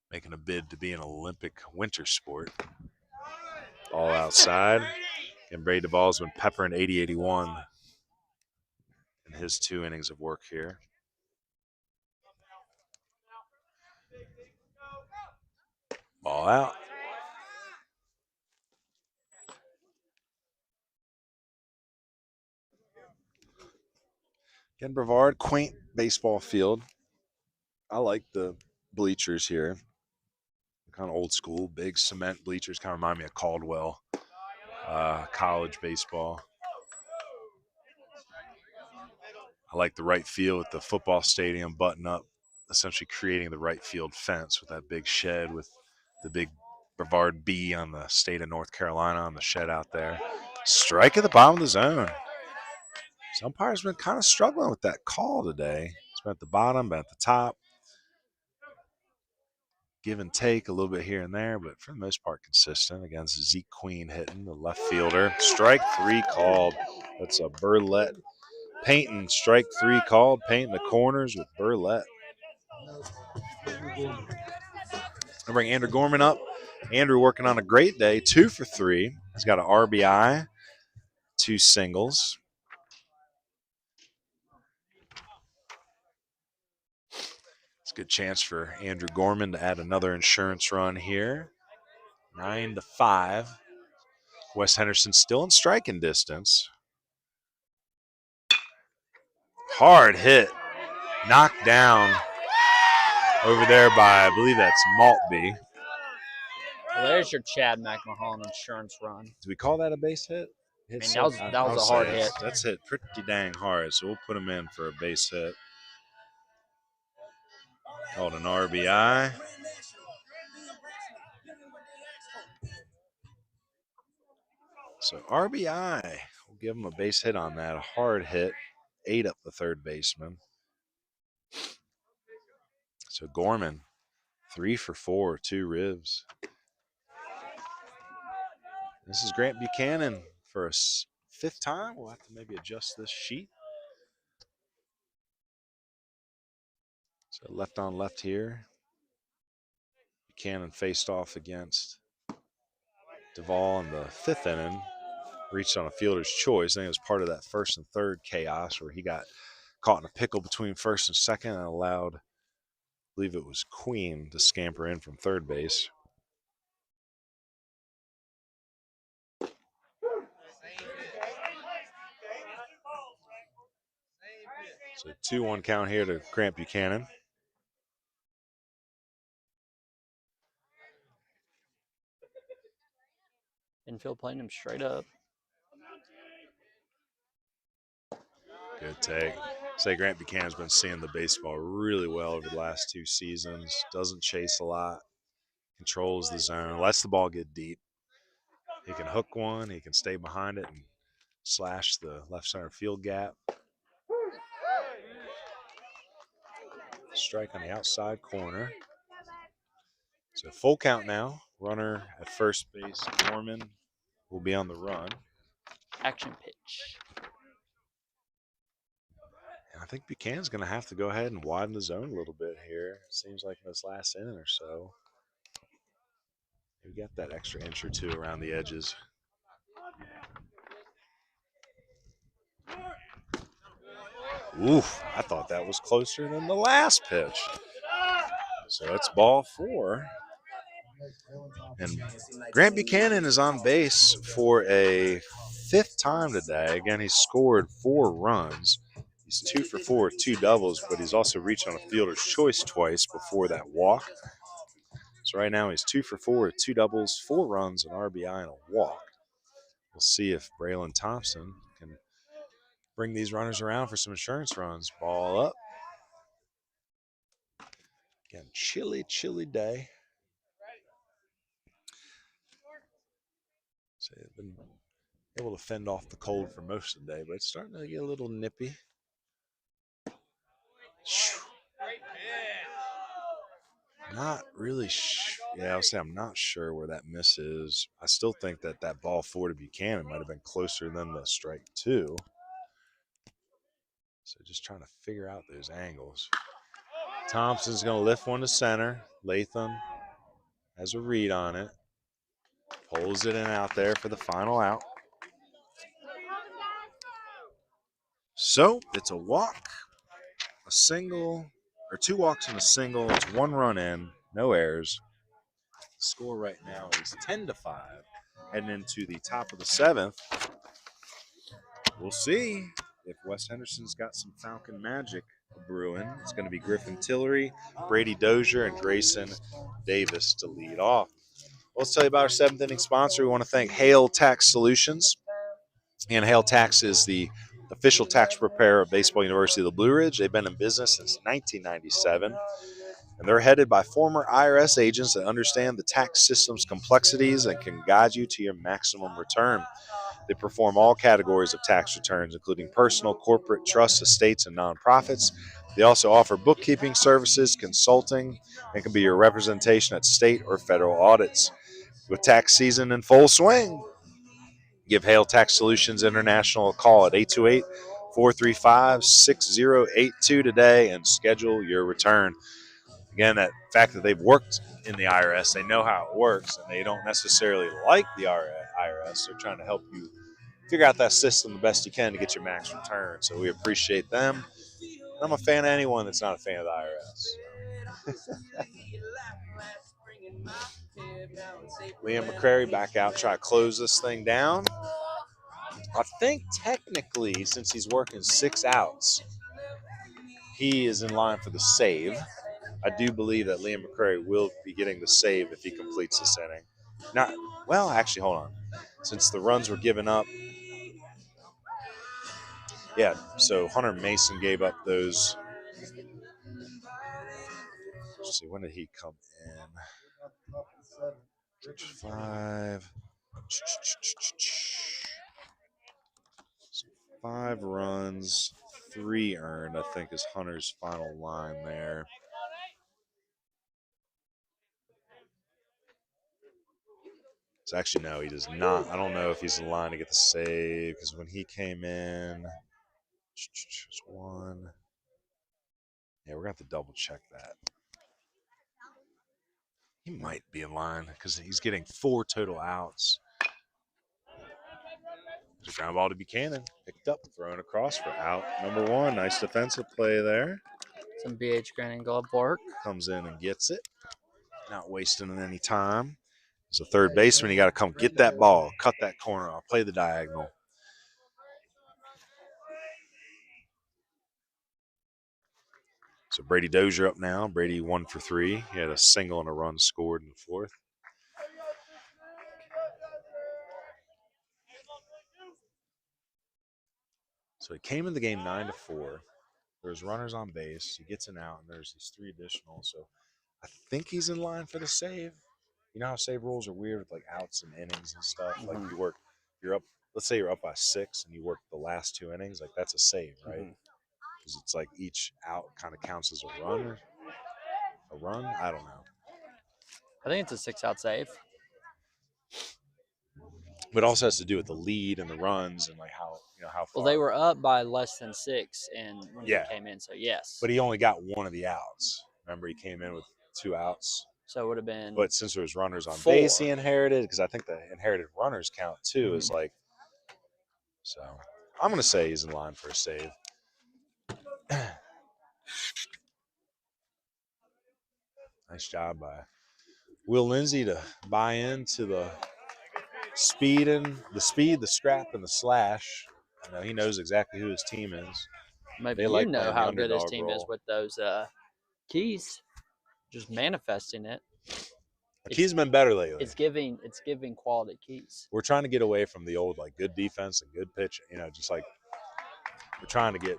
Making a bid to be an Olympic winter sport. All outside. And Brady Duvall's been peppering 80-81 in his 2 innings of work here. Ball out. Again, Brevard, quaint baseball field. I like the bleachers here. Kind of old school, big cement bleachers. Kind of remind me of Caldwell college baseball. I like the right field with the football stadium button up, essentially creating the right field fence with that big shed with the big Brevard B on the state of North Carolina on the shed out there. Strike at the bottom of the zone. This umpire's been kind of struggling with that call today. It's been at the bottom, been at the top. Give and take a little bit here and there, but for the most part consistent. Against Zeke Queen hitting, the left fielder. Strike 3 called. That's a Burlett Painting. Strike 3 called. Painting the corners with Burlett. I'll bring Andrew Gorman up. Andrew working on a great day, 2 for 3. He's got an RBI, 2 singles. It's a good chance for Andrew Gorman to add another insurance run here. 9-5. West Henderson still in striking distance. Hard hit. Knocked down over there by, I believe that's Maltby. Well, there's your Chad McMahon insurance run. Do we call that a base hit? I mean, that was a hard hit. That's hit pretty dang hard, so we'll put him in for a base hit. Called an RBI. So RBI, we'll give him a base hit on that. A hard hit, ate up the third baseman. So Gorman, 3 for 4, 2 ribs. This is Grant Buchanan for a 5th time. We'll have to maybe adjust this sheet. So left on left here. Buchanan faced off against Duvall in the 5th inning. Reached on a fielder's choice. I think it was part of that 1st and 3rd chaos where he got caught in a pickle between 1st and 2nd and allowed, I believe it was Queen, to scamper in from 3rd base. So 2-1 count here to Grant Buchanan. Infield playing him straight up. Good take. Say Grant Buchanan's been seeing the baseball really well over the last 2 seasons. Doesn't chase a lot. Controls the zone. Lets the ball get deep. He can hook one. He can stay behind it and slash the left center field gap. Strike on the outside corner. So full count now. Runner at first base. Norman will be on the run. Action pitch. And I think Buchanan's going to have to go ahead and widen the zone a little bit here. Seems like in this last inning or so. We got that extra inch or 2 around the edges. Oof, I thought that was closer than the last pitch. So it's ball 4. And Grant Buchanan is on base for a 5th time today. Again, he's scored 4 runs. He's 2 for 4, 2 doubles, but he's also reached on a fielder's choice twice before that walk. So right now he's 2 for 4, 2 doubles, 4 runs, an RBI, and a walk. We'll see if Braylon Thompson can bring these runners around for some insurance runs. Ball up. Again, chilly, chilly day. So they've been able to fend off the cold for most of the day, but it's starting to get a little nippy. Not really yeah, I would say I'm not sure where that miss is. I still think that ball 4 to Buchanan might have been closer than the strike 2. So just trying to figure out those angles. Thompson's going to lift one to center. Latham has a read on it. Pulls it in out there for the final out. So it's a walk, a single, or 2 walks and a single. It's 1 run in, no errors. The score right now is 10-5. Heading into the top of the 7th. We'll see if West Henderson's got some Falcon magic brewing. It's going to be Griffin Tillery, Brady Dozier, and Grayson Davis to lead off. Well, let's tell you about our 7th inning sponsor. We want to thank Hale Tax Solutions. And Hale Tax is the official tax preparer of Baseball University of the Blue Ridge. They've been in business since 1997. And they're headed by former IRS agents that understand the tax system's complexities and can guide you to your maximum return. They perform all categories of tax returns, including personal, corporate, trusts, estates, and nonprofits. They also offer bookkeeping services, consulting, and can be your representation at state or federal audits. With tax season in full swing, give Hale Tax Solutions International a call at 828-435-6082 today and schedule your return. Again, that fact that they've worked in the IRS, they know how it works, and they don't necessarily like the IRS. They're trying to help you figure out that system the best you can to get your max return. So we appreciate them. And I'm a fan of anyone that's not a fan of the IRS. Liam McCrary back out, try to close this thing down. I think technically, since he's working 6 outs, he is in line for the save. I do believe that Liam McCrary will be getting the save if he completes this inning. Not well, actually, hold on. Since the runs were given up, yeah. So Hunter Mason gave up those. Let's see, when did he come in? 5. So 5 runs, 3 earned, I think, is Hunter's final line there. So actually, no, he does not. I don't know if he's in line to get the save because when he came in, just 1. Yeah, we're going to have to double check that. He might be in line because he's getting 4 total outs. There's a ground ball to Buchanan. Picked up, thrown across for out number 1. Nice defensive play there. Some BH Granning glove work. Comes in and gets it. Not wasting any time. As a third baseman, you got to come get that ball, cut that corner off, play the diagonal. So Brady Dozier up now. Brady 1 for 3. He had a single and a run scored in the 4th. So he came in the game 9-4. There's runners on base. He gets an out, and there's these 3 additional. So I think he's in line for the save. You know how save rules are weird with like outs and innings and stuff. Mm-hmm. Like you're up. Let's say you're up by 6 and you work the last 2 innings. Like that's a save, right? Because it's like each out kind of counts as a run. I don't know. I think it's a 6-out save. But it also has to do with the lead and the runs and like how far. Well, they were up by less than 6 and when he came in, so yes. But he only got 1 of the outs. Remember, he came in with 2 outs. So it would have been. But since there was runners on 4. base, he inherited, because I think the inherited runners count too. Is like, so I'm gonna say he's in line for a save. Nice job by Will Lindsay to buy into the speed, the scrap, and the slash. You know, he knows exactly who his team is. Maybe they like know how good his underdog team is with those keys. Just manifesting it. The keys have been better lately. It's giving quality keys. We're trying to get away from the old like good defense and good pitch. You know, just like we're trying to get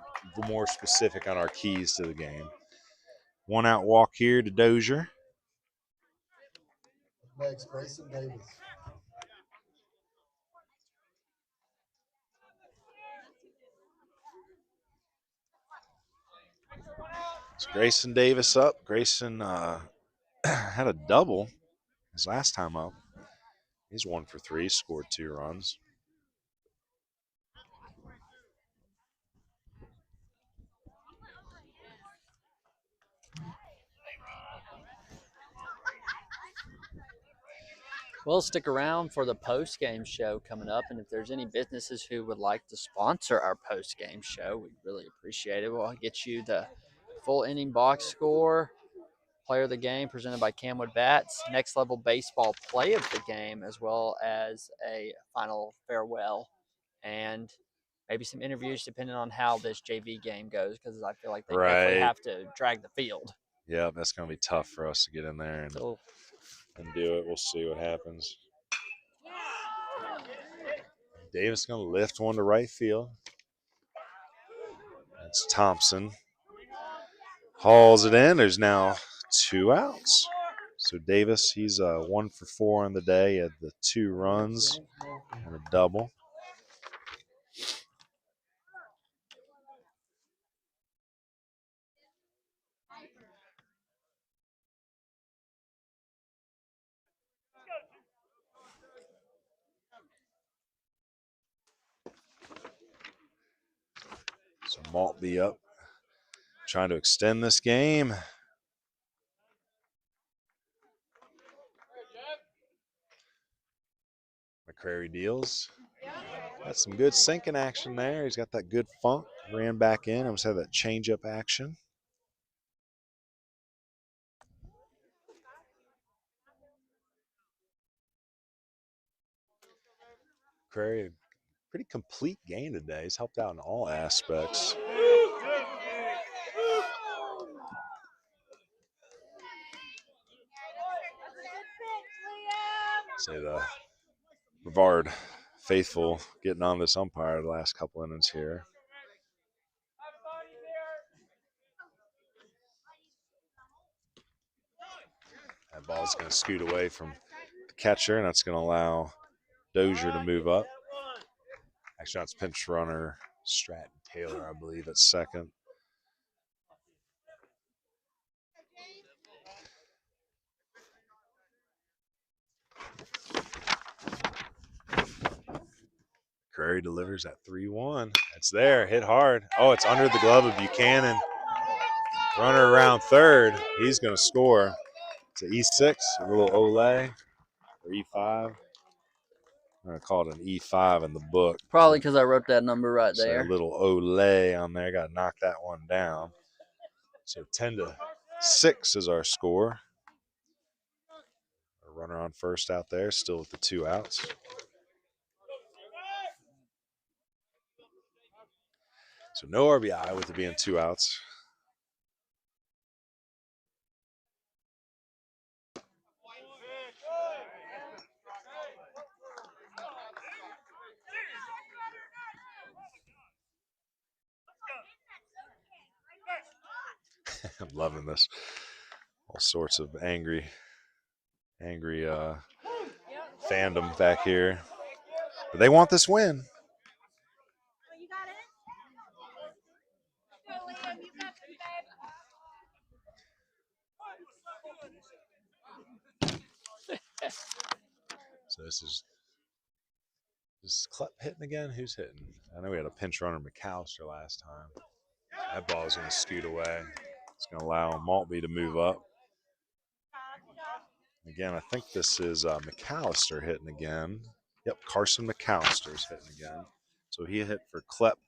more specific on our keys to the game. 1 out walk here to Dozier. Next, Grayson Davis. It's Grayson Davis up. Grayson had a double his last time up. He's 1 for 3, scored 2 runs. Well, stick around for the post-game show coming up, and if there's any businesses who would like to sponsor our post-game show, we'd really appreciate it. We'll get you the full inning box score, player of the game presented by CamWood Bats, next level baseball play of the game, as well as a final farewell, and maybe some interviews depending on how this JV game goes, because I feel like they definitely have to drag the field. Yeah, that's going to be tough for us to get in there and do it. We'll see what happens. Davis going to lift one to right field. That's Thompson. Hauls it in. There's now 2 outs. So Davis, he's 1 for 4 on the day. He had the 2 runs and a double. So Maltby up, trying to extend this game. McCrary deals. Got some good sinking action there. He's got that good funk. Ran back in. Almost had that change-up action. McCrary, pretty complete game today. He's helped out in all aspects. Say the Brevard faithful getting on this umpire the last couple innings here. That ball's going to scoot away from the catcher, and that's going to allow Dozier to move up. Actually, that's pinch runner Stratton Taylor, I believe, at second. Curry delivers at 3-1. It's there, hit hard. Oh, it's under the glove of Buchanan. Runner around third. He's going to score. It's an E6, a little Olay, or E5. I'm going to call it an E5 in the book. Probably because I wrote that number right So there. a little Olay on there. Got to knock that one down. So 10-6 is our score. A runner on first out there, still with the 2 outs. So no RBI with it being 2 outs. I'm loving this. All sorts of angry fandom back here. But they want this win. So this is Klepp hitting again? Who's hitting? I know we had a pinch runner McAllister last time. That ball is going to scoot away. It's going to allow Maltby to move up. Again, I think this is McAllister hitting again. Yep, Carson McAllister's hitting again. So he hit for Klepp.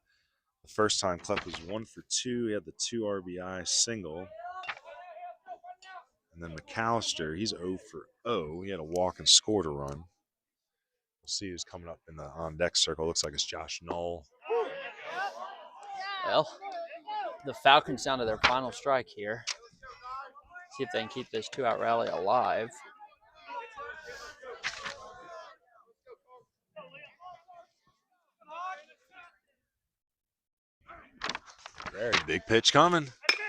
The first time Klepp was 1 for 2. He had the 2 RBI single. And then McAllister, he's 0 for 0. He had a walk and scored a run. We'll see who's coming up in the on-deck circle. Looks like it's Josh Knoll. Well, the Falcons down to their final strike here. See if they can keep this 2-out rally alive. Very big pitch coming.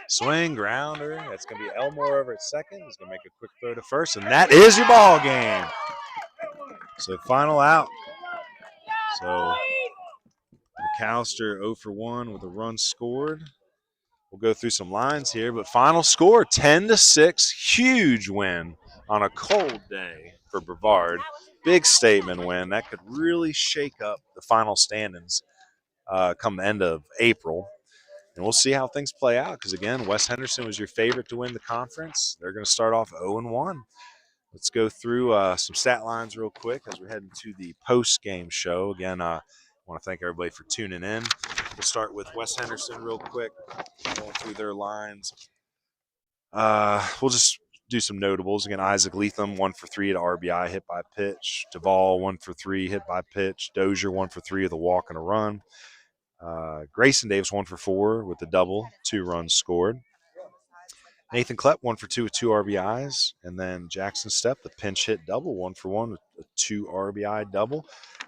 Swing, grounder. That's going to be Elmore over at second. He's going to make a quick throw to first, and that is your ball game. So final out. So McAllister 0 for 1 with a run scored. We'll go through some lines here, but final score 10-6. Huge win on a cold day for Brevard. Big statement win. That could really shake up the final standings come the end of April. And we'll see how things play out because, again, West Henderson was your favorite to win the conference. They're going to start off 0-1. Let's go through some stat lines real quick as we're heading to the post-game show. Again, I want to thank everybody for tuning in. We'll start with West Henderson real quick, going through their lines. We'll just do some notables. Again, Isaac Leatham, 1 for 3 at RBI, hit by pitch. Duvall, 1 for 3, hit by pitch. Dozier, 1 for 3 with a walk and a run. Grayson Davis, 1 for 4 with the double, 2 runs scored. Nathan Klepp, 1 for 2 with 2 RBIs. And then Jackson Stepp, the pinch hit double, 1 for 1 with a 2 RBI double.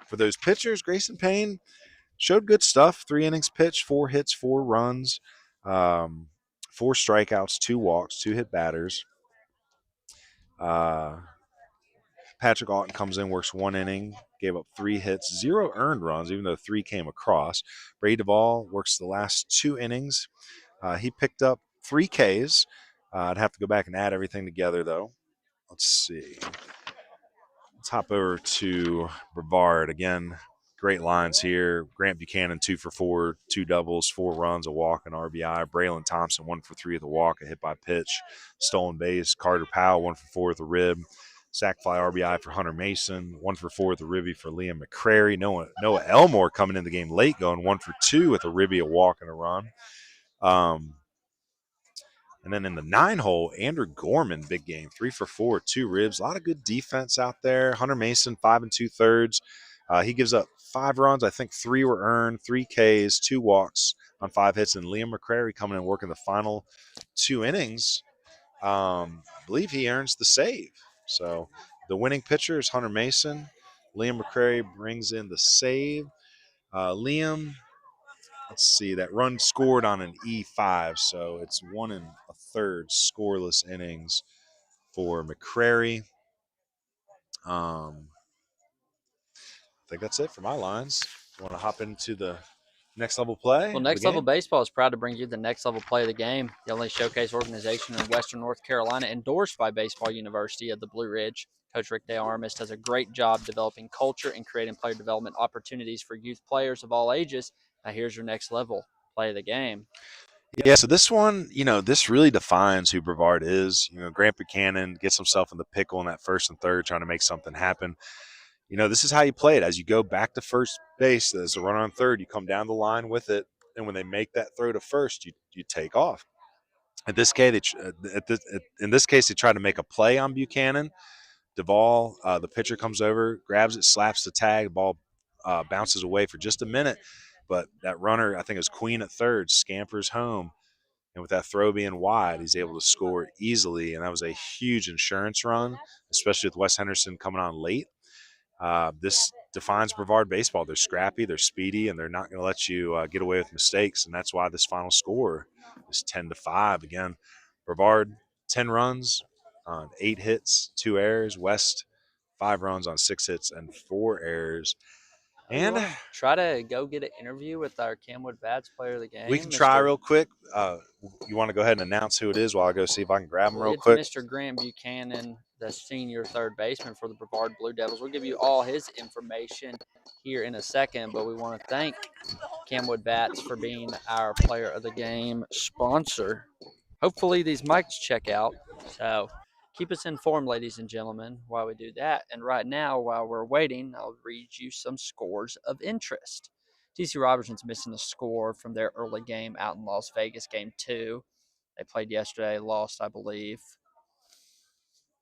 For those pitchers, Grayson Payne showed good stuff. 3 innings pitched, 4 hits, 4 runs, 4 strikeouts, 2 walks, 2 hit batters. Patrick Auten comes in, works 1 inning, gave up 3 hits, 0 earned runs, even though 3 came across. Brady Duvall works the last 2 innings. He picked up 3 Ks. I'd have to go back and add everything together, though. Let's see. Let's hop over to Brevard. Again, great lines here. Grant Buchanan, 2 for 4, 2 doubles, 4 runs, a walk, and RBI. Braylon Thompson, 1 for 3 with a walk, a hit by pitch, stolen base. Carter Powell, 1 for 4 with a rib. Sack fly RBI for Hunter Mason, 1 for 4 with a ribby for Liam McCrary. Noah Elmore coming in the game late, going 1 for 2 with a ribby, a walk, and a run. And then in the 9-hole, Andrew Gorman, big game, 3 for 4, 2 ribs. A lot of good defense out there. Hunter Mason, 5 2/3. He gives up 5 runs. I think 3 were earned, 3 Ks, 2 walks on 5 hits. And Liam McCrary coming in working the final 2 innings. I believe he earns the save. So The winning pitcher is Hunter Mason. Liam McCrary brings in the save. Liam, let's see, that run scored on an E5, so it's 1 1/3 scoreless innings for McCrary. I think that's it for my lines. You want to hop into the next level play? Well, Next Level Baseball is proud to bring you the Next Level Play of the Game, the only showcase organization in Western North Carolina endorsed by Baseball University of the Blue Ridge. Coach Rick DeArmas does a great job developing culture and creating player development opportunities for youth players of all ages. Now here's your Next Level Play of the Game. Yeah, so this one, this really defines who Brevard is. Grant Buchanan gets himself in the pickle in that first and third, trying to make something happen. This is how you play it. As you go back to first base, as a runner on third, you come down the line with it, and when they make that throw to first, you take off. In this case, they try to make a play on Buchanan. Duvall, the pitcher, comes over, grabs it, slaps the tag, ball bounces away for just a minute, but that runner, I think it was Queen at third, scampers home, and with that throw being wide, he's able to score easily, and that was a huge insurance run, especially with West Henderson coming on late. This defines Brevard baseball. They're scrappy, they're speedy, and they're not going to let you get away with mistakes, and that's why this final score is 10-5. Again, Brevard, 10 runs on 8 hits, 2 errors. West, 5 runs on 6 hits and 4 errors. And try to go get an interview with our CamWood Bats player of the game. We can try real quick. You want to go ahead and announce who it is while I go see if I can grab him real quick? Mr. Grant Buchanan, the senior third baseman for the Brevard Blue Devils. We'll give you all his information here in a second, but we want to thank CamWood Bats for being our player of the game sponsor. Hopefully these mics check out. So keep us informed, ladies and gentlemen, while we do that. And right now, while we're waiting, I'll read you some scores of interest. TC Robertson's missing a score from their early game out in Las Vegas, game 2. They played yesterday, lost, I believe.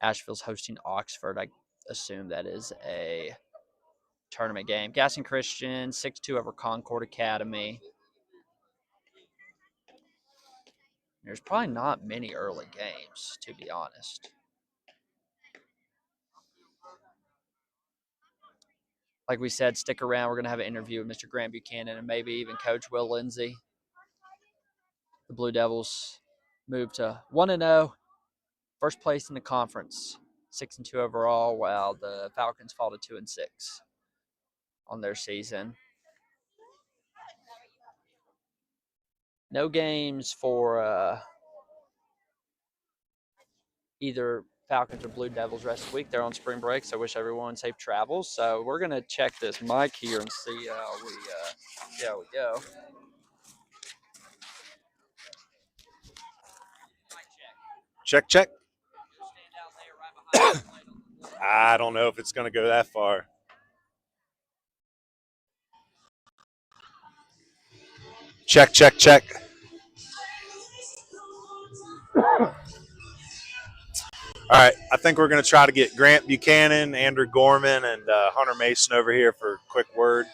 Asheville's hosting Oxford. I assume that is a tournament game. Gaston Christian, 6-2 over Concord Academy. There's probably not many early games, to be honest. Like we said, stick around. We're going to have an interview with Mr. Grant Buchanan and maybe even Coach Will Lindsay. The Blue Devils moved to 1-0, first place in the conference, 6-2 overall, while the Falcons fall to 2-6 on their season. No games for either Falcons or Blue Devils rest of the week. They're on spring break, so I wish everyone safe travels. So we're going to check this mic here and see how we go. Check. I don't know if it's going to go that far. Check. All right, I think we're going to try to get Grant Buchanan, Andrew Gorman, and Hunter Mason over here for a quick word.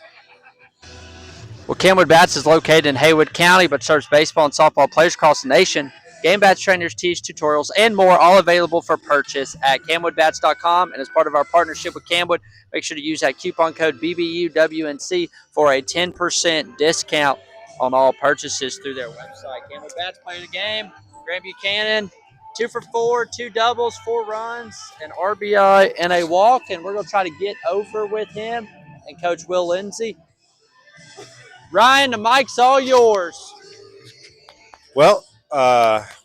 Well, CamWood Bats is located in Haywood County, but serves baseball and softball players across the nation. Game bats trainers teach tutorials and more, all available for purchase at CamWoodBats.com. And as part of our partnership with CamWood, make sure to use that coupon code BBUWNC for a 10% discount on all purchases through their website. CamWood Bats play the game. Grant Buchanan, 2 for 4, 2 doubles, 4 runs, an RBI, and a walk. And we're going to try to get over with him and Coach Will Lindsay. Ryan, the mic's all yours. Well,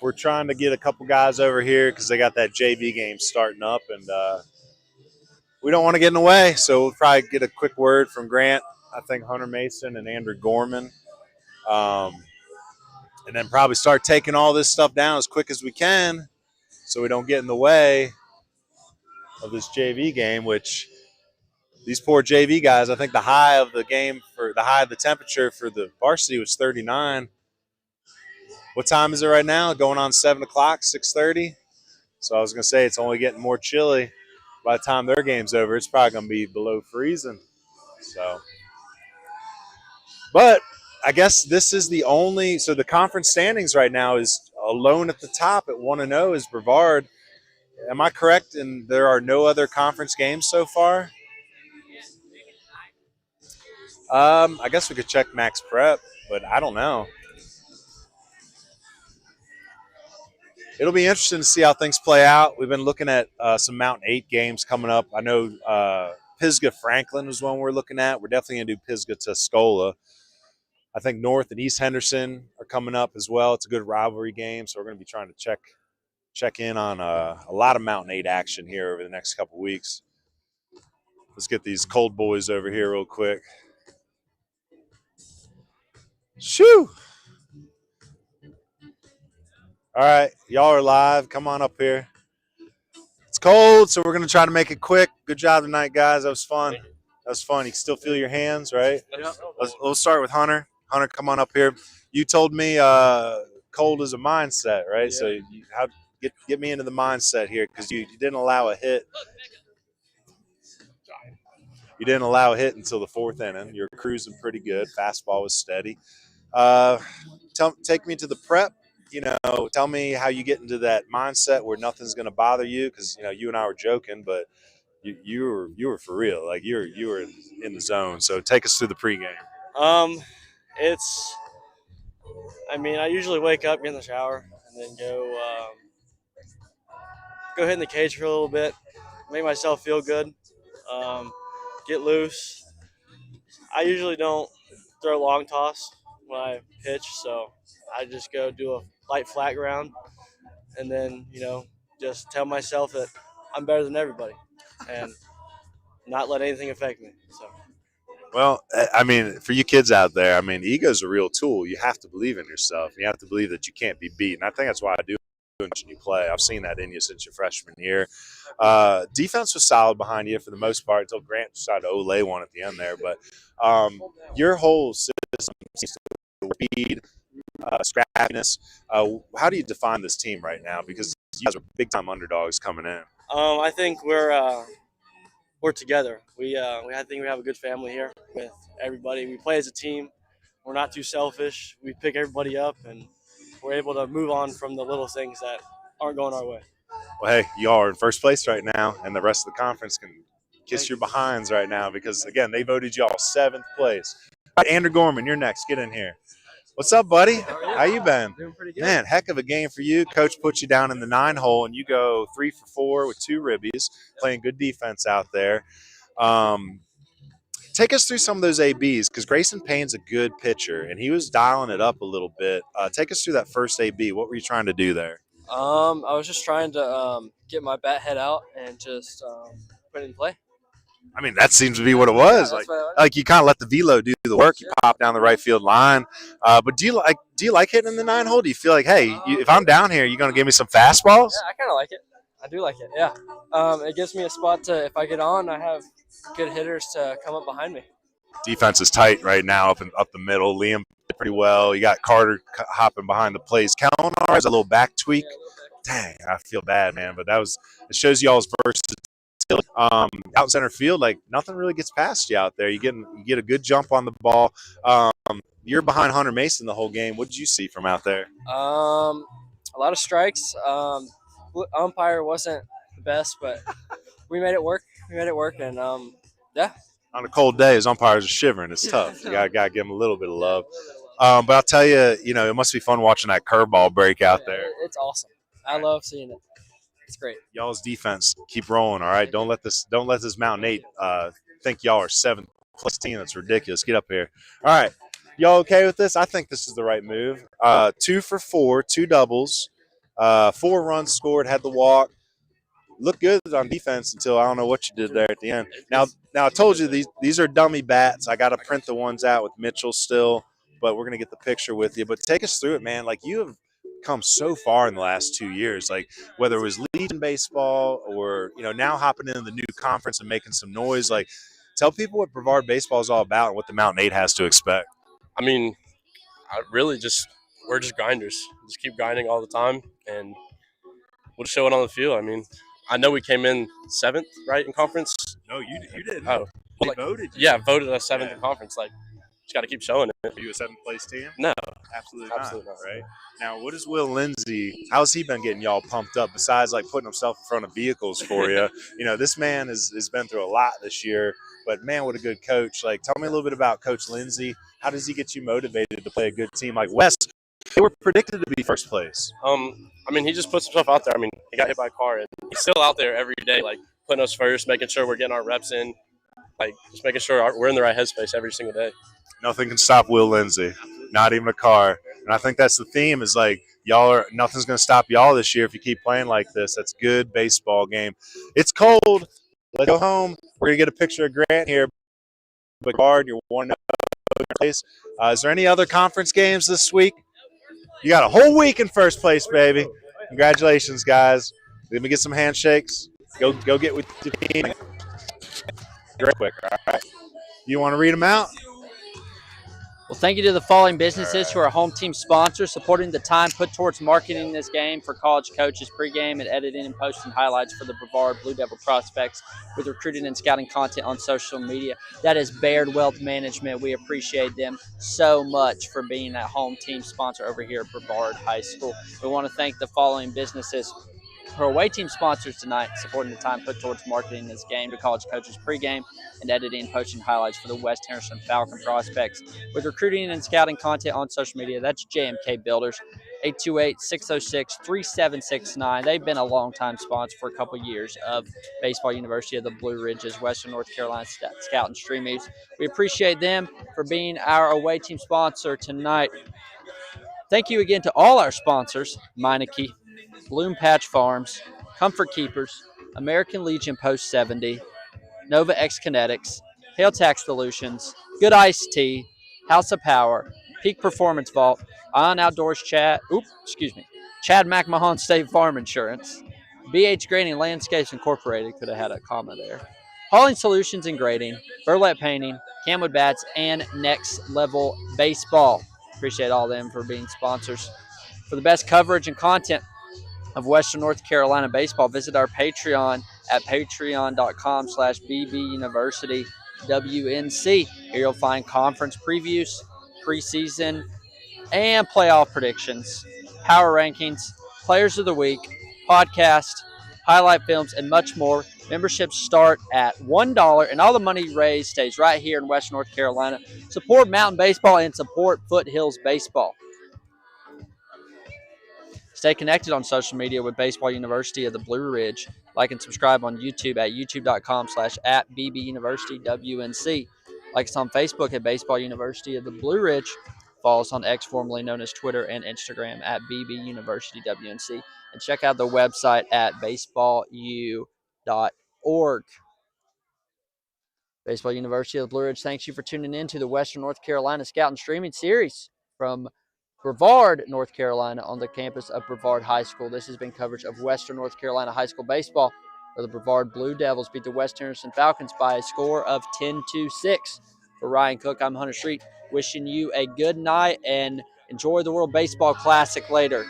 we're trying to get a couple guys over here because they got that JV game starting up, and we don't want to get in the way, so we'll probably get a quick word from Grant, I think Hunter Mason, and Andrew Gorman, and then probably start taking all this stuff down as quick as we can so we don't get in the way of this JV game, which these poor JV guys, I think the high of the game, for the high of the temperature for the varsity was 39. What time is it right now? Going on 7 o'clock, 6:30. So I was going to say it's only getting more chilly. By the time their game's over, it's probably going to be below freezing. So, but I guess this is the only – so the conference standings right now is alone at the top at 1-0 is Brevard. am I correct? And there are no other conference games so far. I guess we could check Max Prep, but I don't know. It'll be interesting to see how things play out. We've been looking at some Mountain 8 games coming up. I know Pisgah Franklin was one we're looking at. We're definitely going to do Pisgah Tuscola. I think North and East Henderson are coming up as well. It's a good rivalry game, so we're going to be trying to check in on a lot of Mountain 8 action here over the next couple weeks. Let's get these cold boys over here real quick. Shoo! All right, y'all are live. Come on up here. It's cold, so we're going to try to make it quick. Good job tonight, guys. That was fun. That was fun. You can still feel your hands, right? Yeah. Let's start with Hunter. Hunter, come on up here. You told me cold is a mindset, right? Yeah. So get me into the mindset here, because you didn't allow a hit. You didn't allow a hit until the 4th inning. You're cruising pretty good. Fastball was steady. Take me to the prep. Tell me how you get into that mindset where nothing's going to bother you, because you and I were joking, but you were for real. Like you were in the zone. So take us through the pregame. I usually wake up, get in the shower, and then go hit in the cage for a little bit, make myself feel good, get loose. I usually don't throw long toss when I pitch, so I just go do a light flat ground, and then just tell myself that I'm better than everybody, and not let anything affect me. So. Well, for you kids out there, ego's a real tool. You have to believe in yourself. You have to believe that you can't be beaten. I think that's why I do watching you play. I've seen that in you since your freshman year. Defense was solid behind you for the most part until Grant decided to Olay one at the end there. But your whole system seems to speed, scrappiness. How do you define this team right now? Because you guys are big-time underdogs coming in. I think we're together. I think we have a good family here with everybody. We play as a team. We're not too selfish. We pick everybody up, and we're able to move on from the little things that aren't going our way. Well, hey, y'all are in first place right now, and the rest of the conference can kiss your behinds right now because, again, they voted y'all 7th place. All right, Andrew Gorman, you're next. Get in here. What's up, buddy? How you been? Doing pretty good. Man, heck of a game for you. Coach put you down in the 9-hole, and you go 3 for 4 with 2 ribbies, playing good defense out there. Take us through some of those ABs, because Grayson Payne's a good pitcher, and he was dialing it up a little bit. Take us through that first AB. What were you trying to do there? I was just trying to get my bat head out and just put it in play. That seems to be what it was. Like you kind of let the velo do the work. You pop down the right field line. But do you like hitting in the 9-hole? Do you feel like, hey, if I'm down here, you're going to give me some fastballs? Yeah, I kind of like it. I do like it. Yeah. It gives me a spot to, if I get on, I have good hitters to come up behind me. Defense is tight right now up the middle. Liam did pretty well. You got Carter hopping behind the plays. Kelnar has a little back tweak. Dang, I feel bad, man. But it shows y'all's versatility. Out center field, like nothing really gets past you out there. You get a good jump on the ball. You're behind Hunter Mason the whole game. What did you see from out there? A lot of strikes. Umpire wasn't the best, but we made it work. And yeah. On a cold day, his umpires are shivering. It's tough. You gotta give him a little bit of love. But I'll tell you, it must be fun watching that curveball break out there. It's awesome. I love seeing it. It's great. Y'all's defense, keep rolling, all right? Don't let this Mountain 8 think y'all are 7th plus team. That's ridiculous. Get up here. All right. Y'all okay with this? I think this is the right move. 2 for 4, 2 doubles, 4 runs scored, had the walk. Looked good on defense until I don't know what you did there at the end. Now I told you these are dummy bats. I got to print the ones out with Mitchell still, but we're going to get the picture with you. But take us through it, man. Like, you have come so far in the last 2 years, like whether it was Legion baseball or now hopping into the new conference and making some noise. Like, tell people what Brevard baseball is all about and what the Mountain 8 has to expect. We're just grinders. Just keep grinding all the time, and we'll show it on the field. I know we came in 7th, right, in conference. No, you didn't. Oh, they voted you. Yeah, voted us 7th in conference. Like, just got to keep showing it. Are you a 7th place team? No, Absolutely absolutely not. not. Right now, what is Will Lindsay? How's he been getting y'all pumped up? Besides, like putting himself in front of vehicles for you, this man has been through a lot this year. But man, what a good coach! Like, tell me a little bit about Coach Lindsay. How does he get you motivated to play a good team like West? They were predicted to be 1st place. I mean, he just puts himself out there. I mean, he got hit by a car, and he's still out there every day, like putting us first, making sure we're getting our reps in, like just making sure we're in the right headspace every single day. Nothing can stop Will Lindsay, not even a car. And I think that's the theme is like nothing's going to stop y'all this year if you keep playing like this. That's good baseball game. It's cold. Let's go home. We're going to get a picture of Grant here. But guard, you're 1-0 place. Is there any other conference games this week? You got a whole week in 1st place, baby. Congratulations, guys. Let me get some handshakes. Go get with the team. Real quick, all right? You want to read them out? Well, thank you to the following businesses who are home team sponsors, supporting the time put towards marketing this game for college coaches, pregame, and editing and posting highlights for the Brevard Blue Devil prospects with recruiting and scouting content on social media. That is Baird Wealth Management. We appreciate them so much for being a home team sponsor over here at Brevard High School. We want to thank the following businesses who are away team sponsors tonight, supporting the time put towards marketing this game to college coaches pregame and editing and posting highlights for the West Henderson Falcon prospects with recruiting and scouting content on social media. That's JMK Builders, 828-606-3769. They've been a long-time sponsor for a couple years of Baseball University of the Blue Ridges, Western North Carolina Scout and Streaming. We appreciate them for being our away team sponsor tonight. Thank you again to all our sponsors, Meineke, Bloom Patch Farms, Comfort Keepers, American Legion Post 70, Nova X Kinectics, Hale Tax Solutions, GoodIcedtea, House of Power, Peak Performance Vault, On Outdoors Chad McMahon State Farm Insurance, Granning Landscapes Incorporated, could have had a comma there, Hauling Solutions and Grading, Burlett Painting, CamWood Bats, and Next Level Baseball. Appreciate all of them for being sponsors. For the best coverage and content of Western North Carolina baseball, visit our Patreon at patreon.com/bbuniversitywNC. Here you'll find conference previews, preseason, and playoff predictions, power rankings, players of the week, podcast, highlight films, and much more. Memberships start at $1, and all the money raised stays right here in Western North Carolina. Support mountain baseball and support Foothills baseball. Stay connected on social media with Baseball University of the Blue Ridge. Like and subscribe on YouTube at youtube.com/@bbuniversitywNC. Like us on Facebook at Baseball University of the Blue Ridge. Follow us on X, formerly known as Twitter, and Instagram at @bbuniversitywNC. And check out the website at baseballu.org. Baseball University of the Blue Ridge thanks you for tuning in to the Western North Carolina Scout and Streaming Series from Brevard, North Carolina, on the campus of Brevard High School. This has been coverage of Western North Carolina high school baseball, where the Brevard Blue Devils beat the West Henderson Falcons by a score of 10-6. For Ryan Cook, I'm Hunter Street, wishing you a good night and enjoy the World Baseball Classic later.